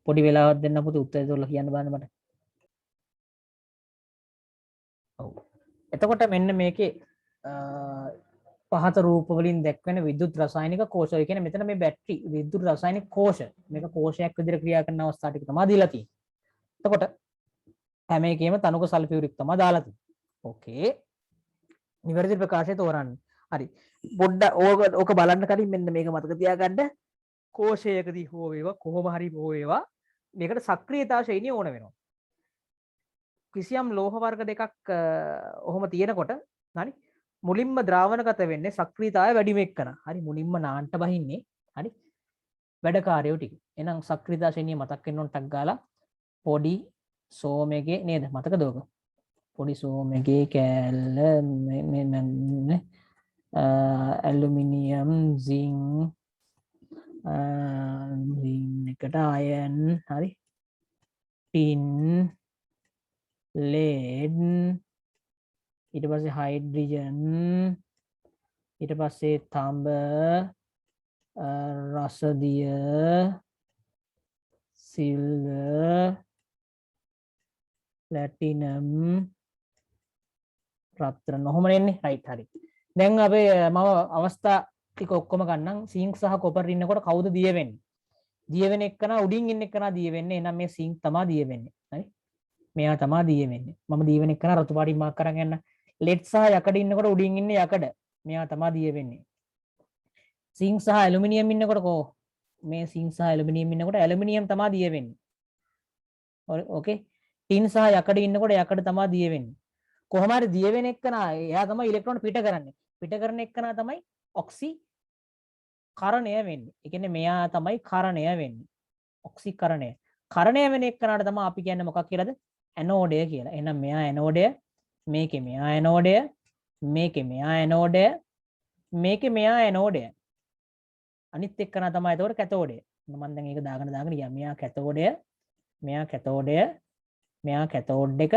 පොඩි වෙලාවක් දෙන්න පුතේ උත්තරේ තෝරලා කියන්න බලන්න මට. ඔව්. එතකොට මෙන්න මේකේ පහත රූප වලින් දැක්වෙන විද්‍යුත් රසායනික කෝෂ. ඒ කියන්නේ මෙතන මේ බැටරි විද්‍යුත් රසායනික කෝෂ මේක කෝෂයක් විදිහට ක්‍රියා කරන අවස්ථා ටික තමයි දීලා තියෙන්නේ. එතකොට හැම එකේම තනුක සල්ෆියුරික් තමයි දාලා තියෙන්නේ. ඕකේ. නිවැරදි ප්‍රකාශය තෝරන්න. හරි. පොඩ්ඩක් ඕක බලන්න කලින් මෙන්න මේක මතක තියාගන්න. කෝෂයකදී හෝ වේවා කොහොම හරි හෝ වේවා මේකට සක්‍රියතා ශ්‍රේණිය ඕන වෙනවා. කිසියම් ලෝහ වර්ග දෙකක් ඔහොම තියෙනකොට හරි මුලින්ම ද්‍රාවණගත වෙන්නේ සක්‍රියතාවය වැඩිම එක්කන. හරි මුලින්ම නාන්ට බහින්නේ හරි වැඩකාරයෝ ටික. එහෙනම් සක්‍රියතා ශ්‍රේණිය මතක් වෙන්න ඕන ටක් ගාලා පොඩි සෝමයේ නේද මතකද ඔක? පොඩි සෝමයේ කෑල්ල ඇලුමිනියම් සිංක් එකට අයන් හරි ටින් ලේඩ් ඊට පස්සේ හයිඩ්‍රජන් ඊට පස්සේ තාම්බ රසදිය සිල්වර් ප්ලැටිනම් රත්තරන් ඔහොම එන්නේ රයිට් හරි. දැන් අපේ මම අවස්ථා ටික ඔක්කොම ගන්නම්. සිංක් සහ කොපර් ඉන්නකොට කවුද දිය වෙන්නේ? දිය වෙන එක්කන උඩින් ඉන්න එක්කන දිය වෙන්නේ. එහෙනම් මේ සිංක් තමයි දිය වෙන්නේ. හරි. මෙයා තමයි දිය වෙන්නේ. මම දිය වෙන එක්කන රතු පාටින් මාක් කරන් යන්න. ලෙඩ් සහ යකඩ ඉන්නකොට උඩින් ඉන්නේ යකඩ. මෙයා තමයි දිය වෙන්නේ. සිංක් සහ ඇලුමිනියම් ඉන්නකොට කො මේ සිංක් සහ ඇලුමිනියම් ඉන්නකොට ඇලුමිනියම් තමයි දිය වෙන්නේ. ඕකේ. ටින් සහ යකඩ ඉන්නකොට යකඩ තමයි දිය වෙන්නේ. කොහොම හරි දිය වෙන එක්කන එයා තමයි ඉලෙක්ට්‍රෝන පිට කරන්නේ. පිට කරන එක්කන තමයි ඔක්සිකරණය වෙන්නේ. ඒ කියන්නේ මෙයා තමයි කරණය වෙන්නේ. ඔක්සිකරණය. කරණය වෙන එක්කනට තමයි අපි කියන්නේ මොකක් කියලාද? ඇනෝඩය කියලා. එහෙනම් මෙයා ඇනෝඩය, මේකේ මෙයා ඇනෝඩය, මේකේ මෙයා ඇනෝඩය, මේකේ මෙයා ඇනෝඩය. අනිත් එක්කන තමයි එතකොට කැතෝඩය. මම දැන් ඒක දාගෙන ගියා. මෙයා කැතෝඩය, මෙයා කැතෝඩය, මෙයා කැතෝඩ් එක,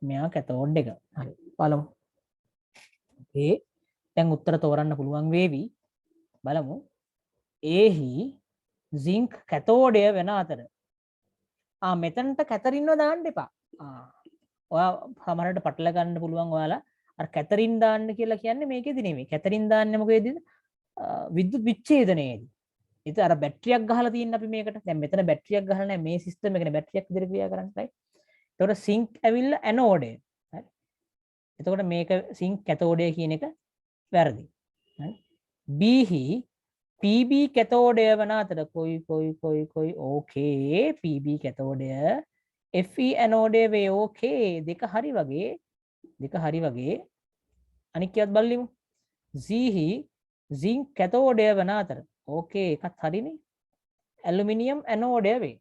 මෙයා කැතෝඩ් එක. හරි. බලමු. ඒ දැන් උත්තර තෝරන්න පුළුවන් වේවි. බලමු. ඒහි සිංක් කැතෝඩය වෙන අතර මෙතනට කැතරින්ව දාන්න එපා. ඔයා සමහරට පටල ගන්න පුළුවන් ඔයාලා අර කැතරින් දාන්න කියලා කියන්නේ මේකෙදි නෙමෙයි. කැතරින් දාන්නේ මොකේදීද? විද්‍යුත් විච්ඡේදනයේදී. ඉතින් අර බැටරියක් ගහලා තියෙන අපි මේකට. දැන් මෙතන බැටරියක් ගහලා නැහැ. මේ සිස්ටම් එකනේ බැටරියක් විදිහට ක්‍රියා කරන්නේ. right? එතකොට සිංක් ඇවිල්ලා ඇනෝඩය. හරි. එතකොට මේක සිංක් කැතෝඩය කියන එක වැරදි. හරි. B හි PB කැතෝඩය වන අතර කොයි ඕකේ PB කැතෝඩය FE ඇනෝඩය වේ ඕකේ දෙක හරි වගේ අනික් කියවත් බලලිමු Z හි සිංක් කැතෝඩය වන අතර ඕකේ එකත් හරිනේ ඇලුමිනියම් ඇනෝඩය වේ.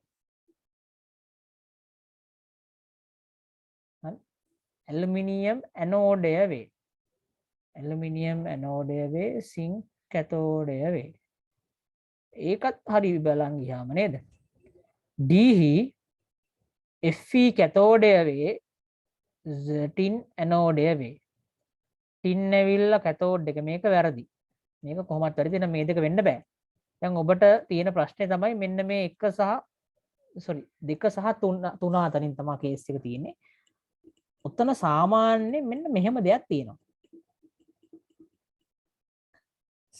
හරි ඇලුමිනියම් ඇනෝඩය වේ. ඇලුමිනියම් ඇනෝඩය වේ සිංක් කැතෝඩය වේ. ඒකත් හරි බලන් ගියාම නේද? D හි Fe කැතෝඩය වේ ටින් ඇනෝඩය වේ. ටින් ඇවිල්ලා කැතෝඩ් එක මේක වැරදි. මේක කොහොමත් වැරදි. එහෙනම් මේ දෙක වෙන්න බෑ. දැන් ඔබට තියෙන ප්‍රශ්නේ තමයි මෙන්න මේ 2 සහ 3 අතරින් තමයි කේස් එක තියෙන්නේ. උත්තර සාමාන්‍යයෙන් මෙන්න මෙහෙම දෙයක් තියෙනවා.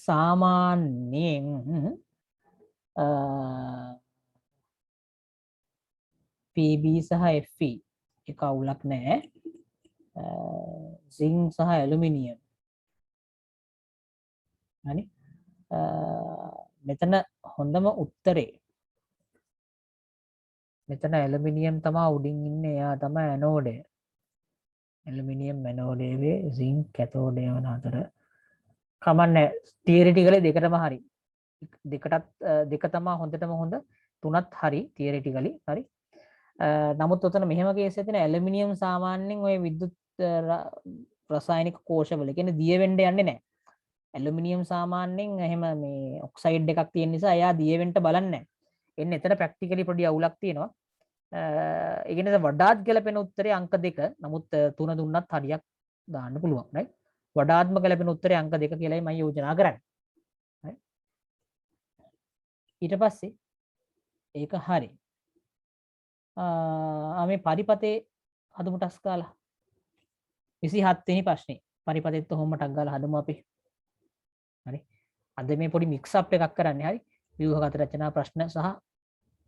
සාමාන්‍යයෙන් PB සහ FE එක අවුලක් නැහැ. සිංක් සහ ඇලුමිනියම්. හරි. මෙතන හොඳම උත්තරේ. මෙතන ඇලුමිනියම් තමයි උඩින් ඉන්නේ. එයා තමයි ඇනෝඩය. ඇලුමිනියම් ඇනෝඩය වේ සිංක් කැතෝඩය වන අතර කමන්නේ තියරිටිකලි දෙකටම හරි. දෙක තමයි හොඳටම හොඳ. තුනත් හරි තියරිටිකලි හරි. නමුත් ඔතන මෙහෙම කේස් එකක් තියෙන ඇලුමිනියම් සාමාන්‍යයෙන් ඔය විද්‍යුත් රසායනික කෝෂවල. කියන්නේ දිය වෙන්න යන්නේ නැහැ. ඇලුමිනියම් සාමාන්‍යයෙන් එහෙම මේ ඔක්සයිඩ් එකක් තියෙන නිසා එයා දිය වෙන්න බලන්නේ නැහැ. එන්නේ එතන ප්‍රැක්ටිකලි පොඩි අවුලක් තියෙනවා. ඒ කියන්නේ වඩාත් ගැලපෙන උත්තරේ අංක 2. නමුත් 3 දුන්නත් හරියක් දාන්න පුළුවන්. right? වඩාත්ම ගැලපෙන උත්තරේ අංක 2 කියලායි මම යෝජනා කරන්නේ. right? ඊට පස්සේ ඒක හරි. මේ පරිපතේ හදමු ටස් ගාලා 27 වෙනි ප්‍රශ්නේ. පරිපතෙත් ඔහොම ටක් ගාලා හදමු අපි. හරි. අද මේ පොඩි මික්ස් අප් එකක් කරන්නේ. හරි. ව්‍යුහගත රචනා ප්‍රශ්න සහ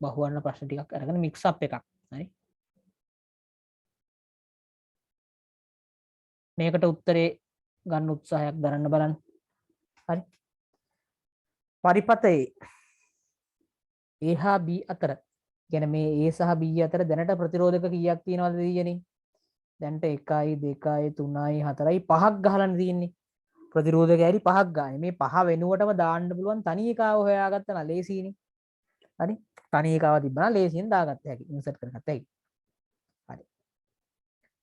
බහුවර්ණ ප්‍රශ්න ටිකක් අරගෙන මික්ස් අප් එකක්. හරි. මේකට උත්තරේ ගන්න උත්සාහයක් දරන්න බලන්න. හරි. පරිපතේ A හා B අතර කියන්නේ මේ A සහ B අතර දැනට ප්‍රතිරෝධක කීයක් තියෙනවද දෙයියනේ? දැන්ට 1යි 2යි 3යි 4යි 5ක් ගහලා තියෙන්නේ. ප්‍රතිරෝධක ඇරි 5ක් ගානේ. මේ 5 වෙනුවටම දාන්න පුළුවන් තනි එකාව හොයාගත්තා නම් ලේසියිනේ. හරි. තනි එකාව තිබ්බනම් ලේසියෙන් දාගත්ත හැකි. ඉන්සර්ට් කරගත්ත හැකි. හරි.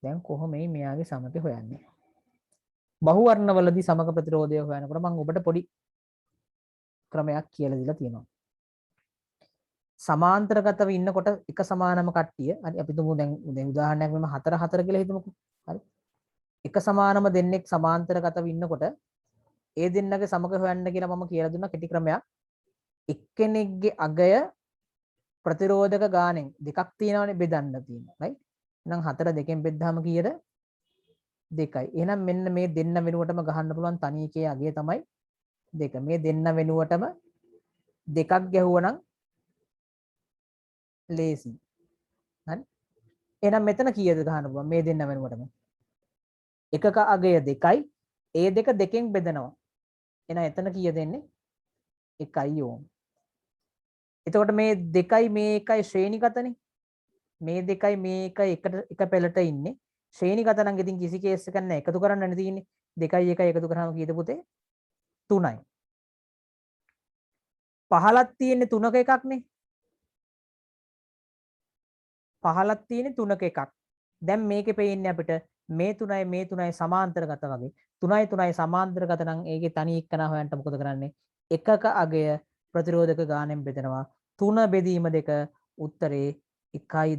දැන් කොහොමද මෙයාගේ සමතේ හොයන්නේ? බහුවර්ණවලදී සමක ප්‍රතිරෝධය හොයනකොට මම ඔබට පොඩි ක්‍රමයක් කියලා දීලා තියෙනවා. සමාන්තරගතව ඉන්නකොට එක සමානම කට්ටිය හරි අපි තුමු දැන් උදාහරණයක් මෙම 4 4 කියලා හිතමුකෝ. හරි. එක සමානම දෙන්නෙක් සමාන්තරගතව ඉන්නකොට ඒ දෙන්නගේ සමග හොයන්න කියලා මම කියලා දුන්නා කෙටි ක්‍රමයක්. එක්කෙනෙක්ගේ අගය ප්‍රතිරෝධක ගානෙන් දෙකක් තියෙනවනේ බෙදන්න තියෙනවා. right? එහෙනම් 4 2කින් බෙද්දාම කීයද? 2යි. එහෙනම් මෙන්න මේ දෙන්න වෙනුවටම ගහන්න පුළුවන් තනි එකේ අගය තමයි 2. මේ දෙන්න වෙනුවටම දෙකක් ගැහුවනම් ලේසි. හරි. එහෙනම් මෙතන කීයද ගහන්න පුළුවන් මේ දෙන්න වෙනුවටම? එකක අගය 2යි. ඒ දෙක දෙකෙන් බෙදනවා. එහෙනම් එතන කීයද එන්නේ? 1යි ඕම්. එතකොට මේ 2යි මේ 1යි ශ්‍රේණිගතනේ. මේ 2යි මේ 1යි එක පෙළට ඉන්නේ. ශ්‍රේණිගත නම් ඉතින් කිසි කේස් එකක් නැහැ. එකතු කරන්නනේ තියෙන්නේ. 2යි 1යි එකතු කරාම කීයද පුතේ? 3යි. 15ක් තියෙන්නේ 3ක එකක්නේ. 15ක් තියෙන්නේ 3ක එකක්. දැන් මේකේ පේන්නේ අපිට මේ 3යි සමාන්තරගත වගේ. 3යි සමාන්තරගත නම් ඒකේ තනි එක්කන හොයන්න මොකද කරන්නේ? එකක අගය ප්‍රතිරෝධක ගානෙන් බෙදනවා. 3 බෙදීම 2 උත්තරේ 1.5යි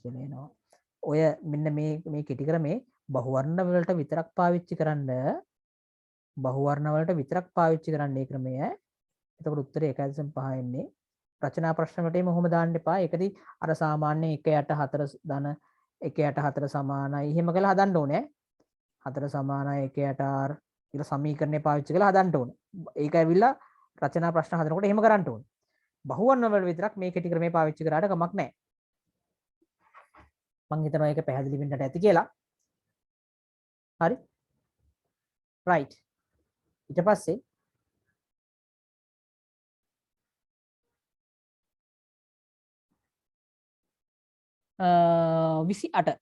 කියලා එනවා. ඔය මෙන්න මේ කෙටි ක්‍රමේ බහුවර්ණ වලට විතරක් පාවිච්චි කරන්න මේ ක්‍රමය. එතකොට උත්තරේ 1.5 එන්නේ. රචනා ප්‍රශ්න වලටම ඔහොම දාන්න එපා. ඒකදී අර සාමාන්‍ය 1.4 ධන 1.4 සමානයි එහෙම කියලා හදන්න ඕනේ. 4 සමානයි 1.8 කියලා සමීකරණය පාවිච්චි කරලා හදන්න ඕනේ. ඒක ඇවිල්ලා රචනා ප්‍රශ්න හදනකොට එහෙම කරන්න ඕනේ. බහුවර්ණ වල විතරක් මේ කෙටි ක්‍රමේ පාවිච්චි කරාට කමක් නැහැ. මම හිතනවා ඒක පැහැදිලි වෙන්නට ඇති කියලා. හරි. right. ඊට පස්සේ 28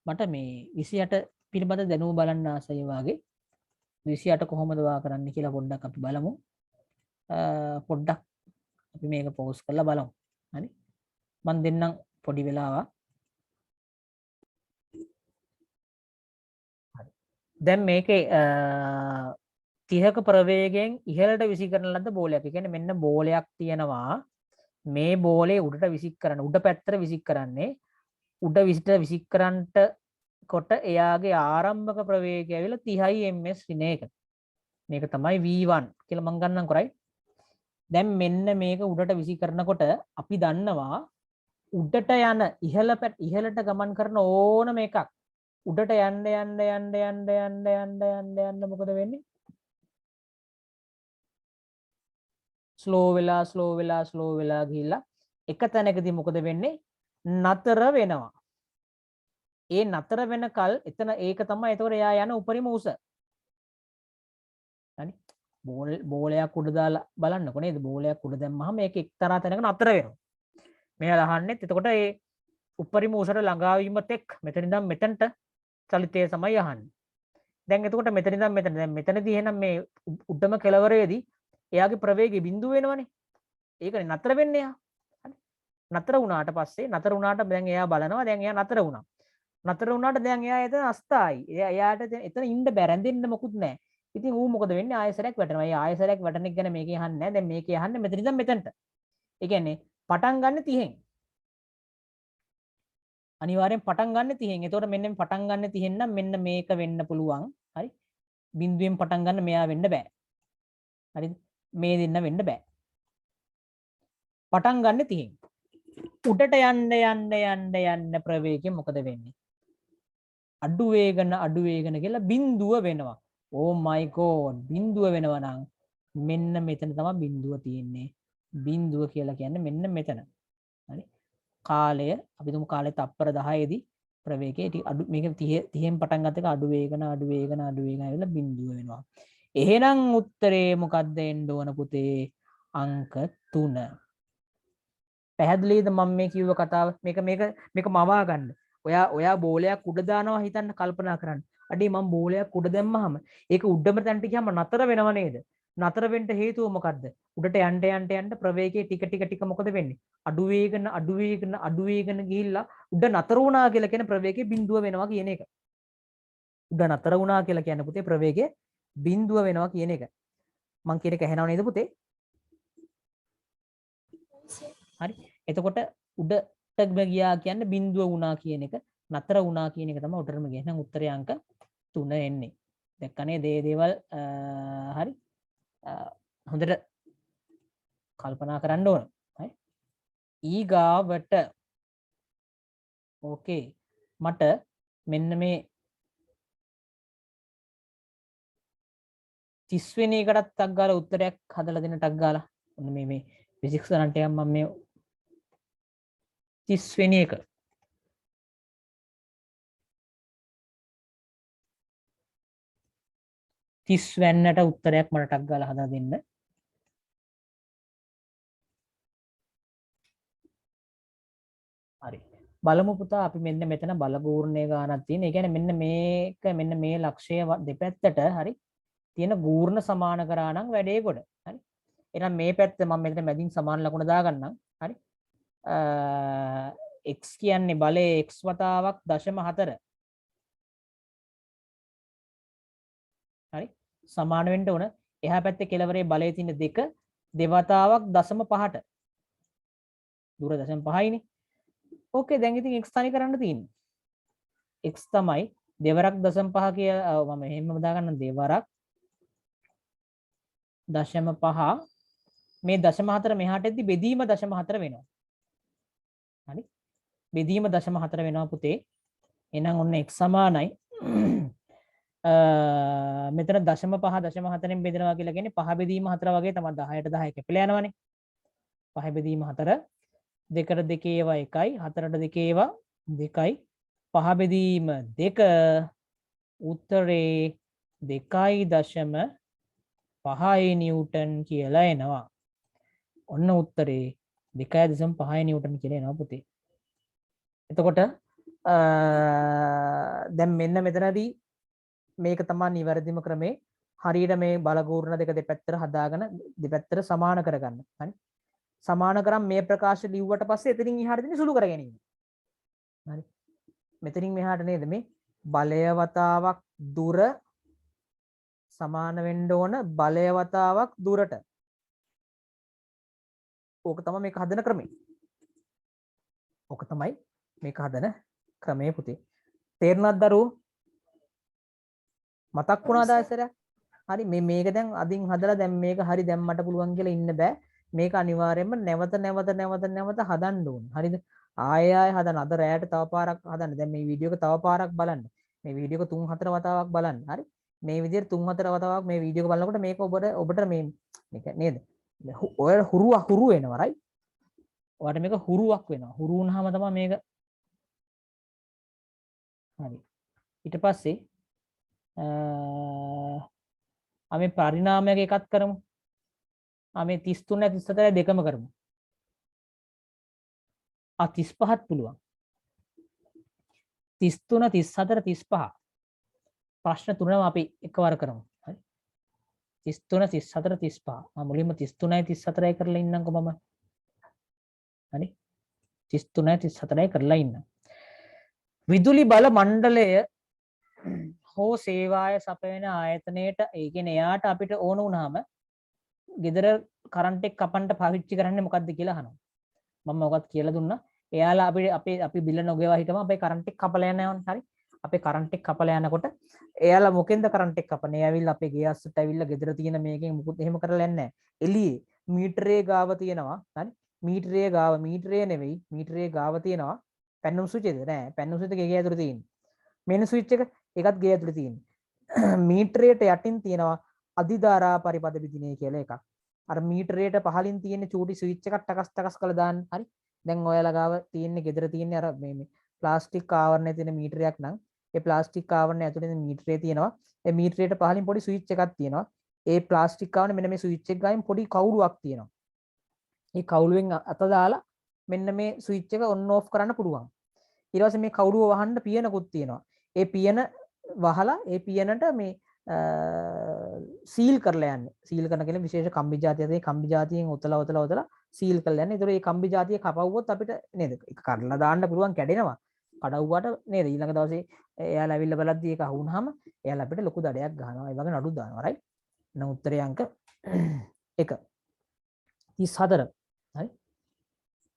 මට මේ 28 පිළිබඳ දැනුම බලන්න ආසයි වාගේ 28 කොහොමද වා කරන්න කියලා පොඩ්ඩක් අපි බලමු. පොඩ්ඩක් අපි මේක පෝස් කරලා බලමු. හරි. මම දෙන්නම් පොඩි වෙලාවක්. හරි. දැන් මේකේ 30ක ප්‍රවේගයෙන් ඉහළට විසි කරන ලද බෝලයක්. ඒ කියන්නේ මෙන්න බෝලයක් තියෙනවා. මේ බෝලේ උඩට විසික් කරන්න උඩ පැත්තට විසික් කරන්නේ උඩ විසිට විසික් කරන්නට කොට එයාගේ ආරම්භක ප්‍රවේගය ඇවිල්ලා 30යි ms ඍණ එක. මේක තමයි v1 කියලා මම ගන්නම් කරයි. දැන් මෙන්න මේක උඩට විසි කරනකොට අපි දන්නවා උඩට යන ඉහළට ගමන් කරන ඕනම එකක් උඩට යන්න මොකද වෙන්නේ? ස්ලෝ වෙලා ගිහිල්ලා එක තැනකදී මොකද වෙන්නේ? නතර වෙනවා. ඒ නතර වෙනකල් එතන ඒක තමයි එතකොට එයා යන උපරිම උස. හරි. බෝලයක් උඩ දාලා බලන්නකො නේද? බෝලයක් උඩ දැම්මහම මේක එක්තරා තැනක නතර වෙනවා. මෙයා අහන්නේ එතකොට ඒ උපරිම උසට ළඟා වීම තෙක් මෙතන ඉඳන් මෙතනට චලිතය තමයි අහන්නේ. දැන් එතකොට මෙතන ඉඳන් මෙතන දැන් මෙතනදී එහෙනම් මේ උඩම කෙළවරේදී එයාගේ ප්‍රවේගය බිඳුව වෙනවනේ. ඒකනේ නතර වෙන්නේ එයා. හරි. නතර වුණාට පස්සේ නතර වුණාට දැන් එයා බලනවා දැන් එයා නතර වුණා. නතර වුණාට දැන් එයා එතන අස්ථායි. එයාට එතන ඉන්න බෑ, රැඳෙන්න මොකුත් නැහැ. ඉතින් ඌ මොකද වෙන්නේ? ආයෙසරයක් වැටෙනවා. ඒ ආයෙසරයක් වැටෙන එක ගැන මේකේ අහන්නේ නැහැ. දැන් මේකේ අහන්නේ මෙතන ඉඳන් මෙතනට. ඒ කියන්නේ පටන් ගන්න 30න්. අනිවාර්යෙන් පටන් ගන්න 30න්. එතකොට මෙන්න මේ පටන් ගන්න 30න් නම් මෙන්න මේක වෙන්න පුළුවන්. හරි? බිඳුවෙන් පටන් ගන්න මෙයා වෙන්න බෑ. හරිද? මේ දෙන්න වෙන්න බෑ. පටන් ගන්න 30න්. උඩට යන්න ප්‍රවේගයෙන් මොකද වෙන්නේ? අඩු වේගන කියලා බිඳුව වෙනවා. ඕ මයි ගෝඩ්, බිඳුව වෙනවා නම් මෙන්න මෙතන තමයි බිඳුව තියෙන්නේ. බිඳුව කියලා කියන්නේ මෙන්න මෙතන. හරි? කාලය අපි තුමු කාලය තප්පර 10 දී ප්‍රවේගයේ ටික අඩු, මේක 30න් පටන් ගත්ත එක අඩු වේගන ඇවිල්ලා බිඳුව වෙනවා. එහෙනම් උත්තරේ මොකක්ද එන්න ඕන පුතේ? අංක 3. පැහැදිලිද මම මේ කිව්ව කතාව? මේක මවා ගන්න. ඔයා බෝලයක් උඩ දානවා හිතන්න, කල්පනා කරන්න. අඩේ මම බෝලයක් උඩ දැම්මහම ඒක උඩම තැනට ගියාම නතර වෙනව නේද? නතර වෙන්න හේතුව මොකද්ද? උඩට යන්න ප්‍රවේගයේ ටික මොකද වෙන්නේ? අඩු වේගන ගිහිල්ලා උඩ නතර වුණා කියලා කියන ප්‍රවේගයේ බිඳුව වෙනවා කියන එක. උඩ නතර වුණා කියලා කියන්නේ පුතේ ප්‍රවේගයේ බිඳුව වෙනවා කියන එක. මං කියන එක ඇහෙනව නේද පුතේ? හරි. එතකොට උඩට ගියා කියන්නේ බිඳුව වුණා කියන එක, නතර වුණා කියන එක තමයි උඩටම ගියේ. එහෙනම් උත්තරේ අංක 3 එන්නේ. දැක්කනේ දේවල් හරි. හොඳට කල්පනා කරන්න ඕන. හරි. ඊගාවට ඕකේ මට මෙන්න මේ 30 වෙනි එකටත් ටක් ගාලා උත්තරයක් හදලා දෙන්න ටක් ගාලා. ඔන්න මේ ෆිසික්ස් ගන්නට යම් මම මේ 30 වෙනි එක. තිස් වෙන්නට උත්තරයක් මට ටක් ගාලා හදා දෙන්න. හරි. බලමු පුතා අපි මෙන්න මෙතන බලගූර්ණයේ ගානක් තියෙන. ඒ කියන්නේ මෙන්න මේ ලක්ෂය දෙපැත්තට හරි තියෙන ගූර්ණ සමාන කරා නම් වැඩේ කොට. හරි. එහෙනම් මේ පැත්ත මම මෙතන මැදින් සමාන ලකුණ දාගන්නම්. හරි. x කියන්නේ බලයේ x වතාවක් 0.4. හරි. සමාන වෙන්න ඕන. එහා පැත්තේ කෙලවරේ බලයේ තියෙන 2 දෙවතාවක් 0.5ට. දුර 0.5යිනේ. ඕකේ දැන් ඉතින් x තනි කරන්න තියෙන්නේ. x තමයි දෙවරක් 0.5 කියලා මම එහෙමම දාගන්න දෙවරක් 0.5 මේ 0.4 මෙහාට එද්දි බෙදීම 0.4 වෙනවා. හරි. බෙදීම 0.4 වෙනවා පුතේ. එහෙනම් ඔන්න x සමානයි මෙතන 0.5 බෙදනවා කියලා කියන්නේ 5 බෙදීම 4 වගේ තමයි 10ට 10 කැපිලා යනවනේ. 5 බෙදීම 4 2ට 2 ඒවා 1යි 4ට 2 ඒවා 2යි 5 බෙදීම 2 උත්තරේ 2.5 නිව්ටන් කියලා එනවා. ඔන්න උත්තරේ 2.5 නිව්ටන් කියලා එනවා පුතේ. එතකොට දැන් මෙන්න මෙතනදී මේක තමයි නිවැරදිම ක්‍රමේ. හරියට මේ බලගූර්ණ දෙක දෙපැත්තට හදාගෙන දෙපැත්තට සමාන කරගන්න. හරි. සමාන කරන් මේ ප්‍රකාශ ලිව්වට පස්සේ එතනින් එහාට දෙන්නේ සුළු කර ගැනීම. හරි. මෙතනින් මෙහාට නේද මේ බලය වතාවක් දුර සමාන වෙන්න ඕන බලය වතාවක් දුරට. ඕක තමයි මේක හදන ක්‍රමය. ඕක තමයි මේක හදන ක්‍රමය පුතේ. තේරුණාද දරුවෝ? මතක් වුණාද ආයසරයක්? හරි මේක දැන් අදින් හදලා දැන් මේක හරි දැන් මට පුළුවන් කියලා ඉන්න බෑ. මේක අනිවාර්යයෙන්ම නැවත හදන්න ඕන. හරිද? ආයෙ හදන්න. අද රැයට තව පාරක් හදන්න. දැන් මේ වීඩියෝ එක තව පාරක් බලන්න. මේ වීඩියෝ එක 3-4 වතාවක් බලන්න. හරි? මේ විදිහට 3-4 වතාවක් මේ වීඩියෝ එක බලනකොට මේක ඔබට මේක නේද? ඔය හුරු වෙනවා right? ඔයාලට මේක හුරුවක් වෙනවා. හුරු වුණාම තමයි මේක හරි. ඊට පස්සේ අපි පරිණාමයක එකක් කරමු. අපි 33 34 දෙකම කරමු. 35ත් පුළුවන්. 33 34 35. ප්‍රශ්න තුනම අපි එකවර කරමු. හරි. 33 34 35. මම මුලින්ම 33යි 34යි කරලා ඉන්නම්කෝ මම. හරි. 33යි 34යි කරලා ඉන්නම්. විදුලි බල මණ්ඩලය හෝ සේවාය සපයන ආයතනයට ඒ කියන්නේ එයාට අපිට ඕන වුණාම ගෙදර කරන්ට් එක කපන්න පාවිච්චි කරන්නේ මොකද්ද කියලා අහනවා. මම මොකක්ද කියලා දුන්නා. එයාලා අපි බිල නොගෙවා හිටම අපේ කරන්ට් එක කපලා යනවනේ. හරි. අපේ කරන්ට් එක කපලා යනකොට එයාලා මොකෙන්ද කරන්ට් එක කපන්නේ? ඒ ඇවිල්ලා අපේ ගේ අස්සට ඇවිල්ලා ගෙදර තියෙන මේකෙන් මුකුත් එහෙම කරලා යන්නේ නැහැ. එළියේ මීටරේ ගාව තියෙනවා. හරි. මීටරේ නෙවෙයි. මීටරේ ගාව තියෙනවා. පැන්නුම් ස්විච් එකද? නෑ. පැන්නුම් ස්විච් එක ගේ ඇතුලේ තියෙන්නේ. මෙන්න ස්විච් එක ඒකත් ගේ ඇතුලේ තියෙන්නේ. මීටරේට යටින් තියෙනවා අධිධාරා පරිපද විදිනේ කියලා එකක්. අර මීටරේට පහලින් තියෙන චූටි ස්විච් එකක් ටකස් ටකස් කරලා දාන්න. හරි. දැන් ඔයාලා ගාව තියෙන්නේ ගෙදර තියෙන්නේ අර මේ ප්ලාස්ටික් ආවරණයේ තියෙන මීටරයක් නම් ඒ ප්ලාස්ටික් ආවරණය ඇතුලේ මීටරේ තියෙනවා. ඒ මීටරේට පහලින් පොඩි ස්විච් එකක් තියෙනවා. ඒ ප්ලාස්ටික් ආවරණය මෙන්න මේ ස්විච් එක ගායින් පොඩි කවුළුවක් තියෙනවා. මේ කවුළුවෙන් අත දාලා මෙන්න මේ ස්විච් එක ඔන් ඕෆ් කරන්න පුළුවන්. ඊට පස්සේ මේ කවුළුව වහන්න පියනකුත් තියෙනවා. ඒ පියන වහලා ඒ පියනට මේ සීල් කරලා යන්නේ. සීල් කරන කෙනෙක් විශේෂ කම්බි జాතියක් තියෙන කම්බි జాතියෙන් ඔතලා සීල් කරලා යන්නේ. ඒතර මේ කම්බි జాතිය කපවුවොත් අපිට නේද? ඒක කරලා දාන්න පුළුවන් කැඩෙනවා. කඩවුවාට නේද? ඊළඟ දවසේ එයාලා ඇවිල්ලා බලද්දි ඒක අහුනහම එයාලා අපිට ලොකු දඩයක් ගහනවා. ඒ වගේ නඩුත් දානවා. රයිට්? එහෙනම් උත්තරේ අංක 1. 34. හරි?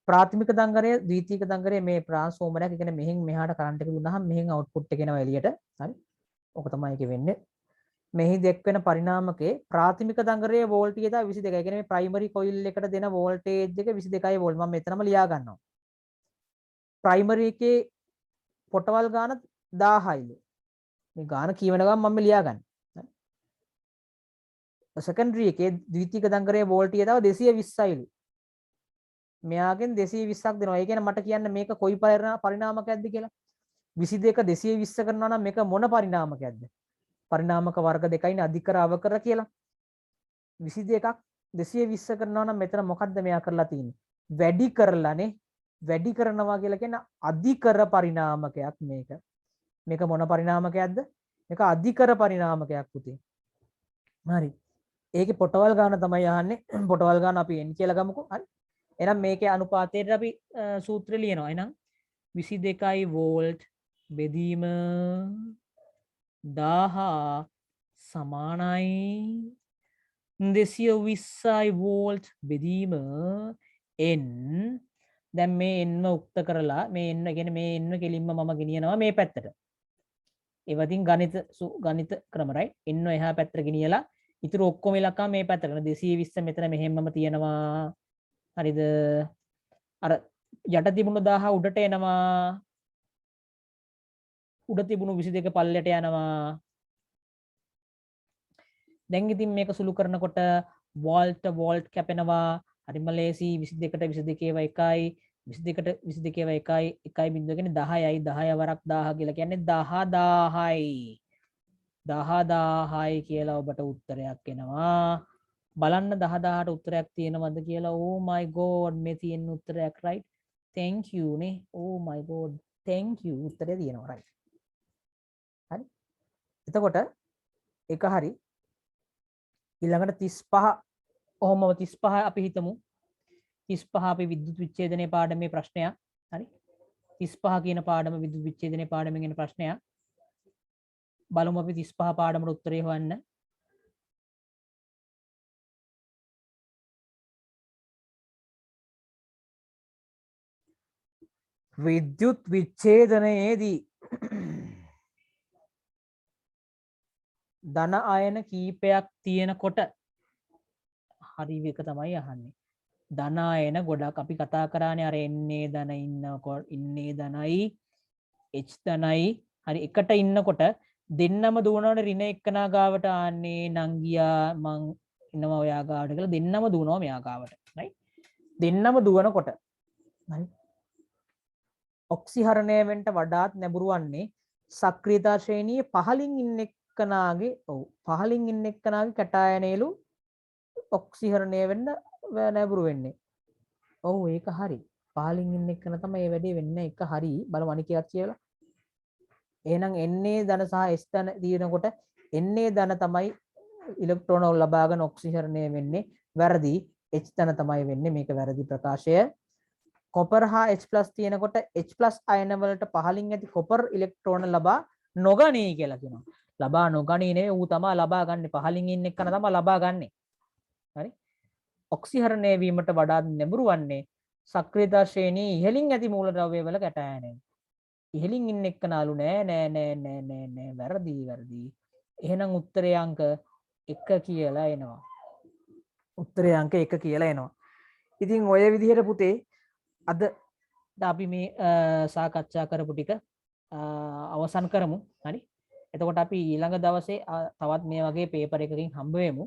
ප්‍රාථමික දංගරය ද්විතීයික දංගරය මේ ට්‍රාන්ස්ෆෝමරයක්. ඒ කියන්නේ මෙහෙන් මෙහාට කරන්ට් එක දුන්නාම මෙහෙන් අවුට්පුට් එක එනවා එළියට. හරි? ඔක තමයි ඒකේ වෙන්නේ. මෙහි දැක්වෙන පරිණාමකේ ප්‍රාථමික දංගරයේ වෝල්ටේජය 22. ඒ කියන්නේ මේ ප්‍රයිමරි කොයිල් එකට දෙන වෝල්ටේජ් එක 22 වෝල්ට්. මම මෙතනම ලියා ගන්නවා. ප්‍රයිමරි එකේ පොටවල් ගාන 1000යිලු. මේ ගාන කියවන ගමන් මම ලියා ගන්න. සෙකන්ඩරි එකේ ද්විතීයික දංගරයේ වෝල්ටේජය තව 220යිලු. මෙයාගෙන් 220ක් දෙනවා. ඒ කියන්නේ මට කියන්න මේක කොයි පරිණාමකයක්ද කියලා. 22 220 කරනවා නම් මේක මොන පරිණාමකයක්ද? පරිණාමක වර්ග දෙකයිනේ අධිකර අවකර කියලා. 22ක් 220 කරනවා නම් මෙතන මොකද්ද මෙයා කරලා තියෙන්නේ? වැඩි කරලානේ. වැඩි කරනවා කියලා කියන්නේ අධිකර පරිණාමකයක් මේක. මේක මොන පරිණාමකයක්ද? මේක අධිකර පරිණාමකයක් පුතේ. හරි. ඒකේ පොටවල් ගාන තමයි අහන්නේ. පොටවල් ගාන අපි n කියලා ගමුකෝ. හරි. එහෙනම් මේකේ අනුපාතයට අපි සූත්‍රය ලියනවා. එහෙනම් 22යි වෝල්ට් බෙදීම 1000 සමානයි 220යි වෝල්ට් බෙදීම n. දැන් මේ n උක්ත කරලා මේ n කියන්නේ මේ n කෙලින්ම මම ගෙනියනවා මේ පැත්තට. ඒවදින් ගණිත ක්‍රම right. n එහා පැත්තට ගෙනියලා ඉතුරු ඔක්කොම ඉලක්කම් මේ පැත්තට. 220 මෙතන මෙහෙමම තියෙනවා. හරිද? අර යට තිබුණු 1000 උඩට එනවා. උඩ තිබුණු 22 පල්ලයට යනවා. දැන් ඉතින් මේක සුළු කරනකොට වෝල්ට් කැපෙනවා. හරිම ලේසි. 22ට 22 1යි 22ට 22 1යි 1.0 කියන්නේ 10යි 10 වරක් 1000 කියලා කියන්නේ 10000යි. 10000යි කියලා ඔබට උත්තරයක් එනවා. බලන්න 10000ට උත්තරයක් තියෙනවද කියලා. oh my god මේ තියෙන උත්තරයක් right. thank you නේ. oh my god thank you උත්තරය තියෙනවා right. හරි. එතකොට එක හරි. ඊළඟට 35 ඔහොම 35 අපි හිතමු. 35 අපි විද්‍යුත් විච්ඡේදනයේ පාඩමේ ප්‍රශ්නයක්. හරි. 35 කියන පාඩම විද්‍යුත් විච්ඡේදනයේ පාඩමෙන් එන ප්‍රශ්නයක්. බලමු අපි 35 පාඩමට උත්තරේ හොයන්න. විද්‍යුත් විච්ඡේදනයේදී ධන අයන කීපයක් තියෙනකොට හරි එක තමයි අහන්නේ. ධන අයන ගොඩක් අපි කතා කරානේ අර එන්නේ ධන ඉන්නකොට ඉන්නේ ධනයි h ධනයි හරි එකට ඉන්නකොට දෙන්නම දුවනවනේ ඍණ එක්කනා ගාවට ආන්නේ නංගියා මං එනවා ඔයා ගාවට කියලා දෙන්නම දුවනවා මෙයා ගාවට right දෙන්නම දුවනකොට හරි ඔක්සිහරණය වෙන්න වඩාත් නැඹුරු වන්නේ සක්‍රියතා ශ්‍රේණියේ පහලින් ඉන්න එක්කනාගේ පහලින් ඉන්න එක්කනාගේ කැටායනේලු ඔක්සිහරණය වෙන්න නැඹුරු වෙන්නේ. ඔව් ඒක හරි. පහලින් ඉන්න එක්කන තමයි මේ වැඩේ වෙන්නේ. එක හරි. බලමු අනිකයක් කියලා. එහෙනම් එන්නේ ධන සහ S ධන දිනනකොට එන්නේ ධන තමයි ඉලෙක්ට්‍රෝන වල ලබාගෙන ඔක්සිහරණය වෙන්නේ. වැරදි. H ධන තමයි වෙන්නේ. මේක වැරදි ප්‍රකාශය. කොපර් හා H+ තියෙනකොට H+ අයන වලට පහලින් ඇති කොපර් ඉලෙක්ට්‍රෝන ලබා නොගනී කියලා කියනවා. ලබා නොගනී නෙවෙයි ඌ තමයි ලබා ගන්න. පහලින් ඉන්න එකන තමයි ලබා ගන්නෙ. හරි. ඔක්සිහරණය වීමට වඩා නැඹුරු වන්නේ සක්‍රියතා ශ්‍රේණියේ ඉහළින් ඇති මූලද්‍රව්‍ය වල කැටයනයි. ඉහළින් ඉන්න එක්කනලු නෑ වැරදි. එහෙනම් උත්තරේ අංක 1 කියලා එනවා. උත්තරේ අංක 1 කියලා එනවා. ඉතින් ඔය විදිහට පුතේ අද අපි මේ සාකච්ඡා කරපු ටික අවසන් කරමු. හරි. එතකොට අපි ඊළඟ දවසේ තවත් මේ වගේ පේපර් එකකින් හම්බ වෙමු.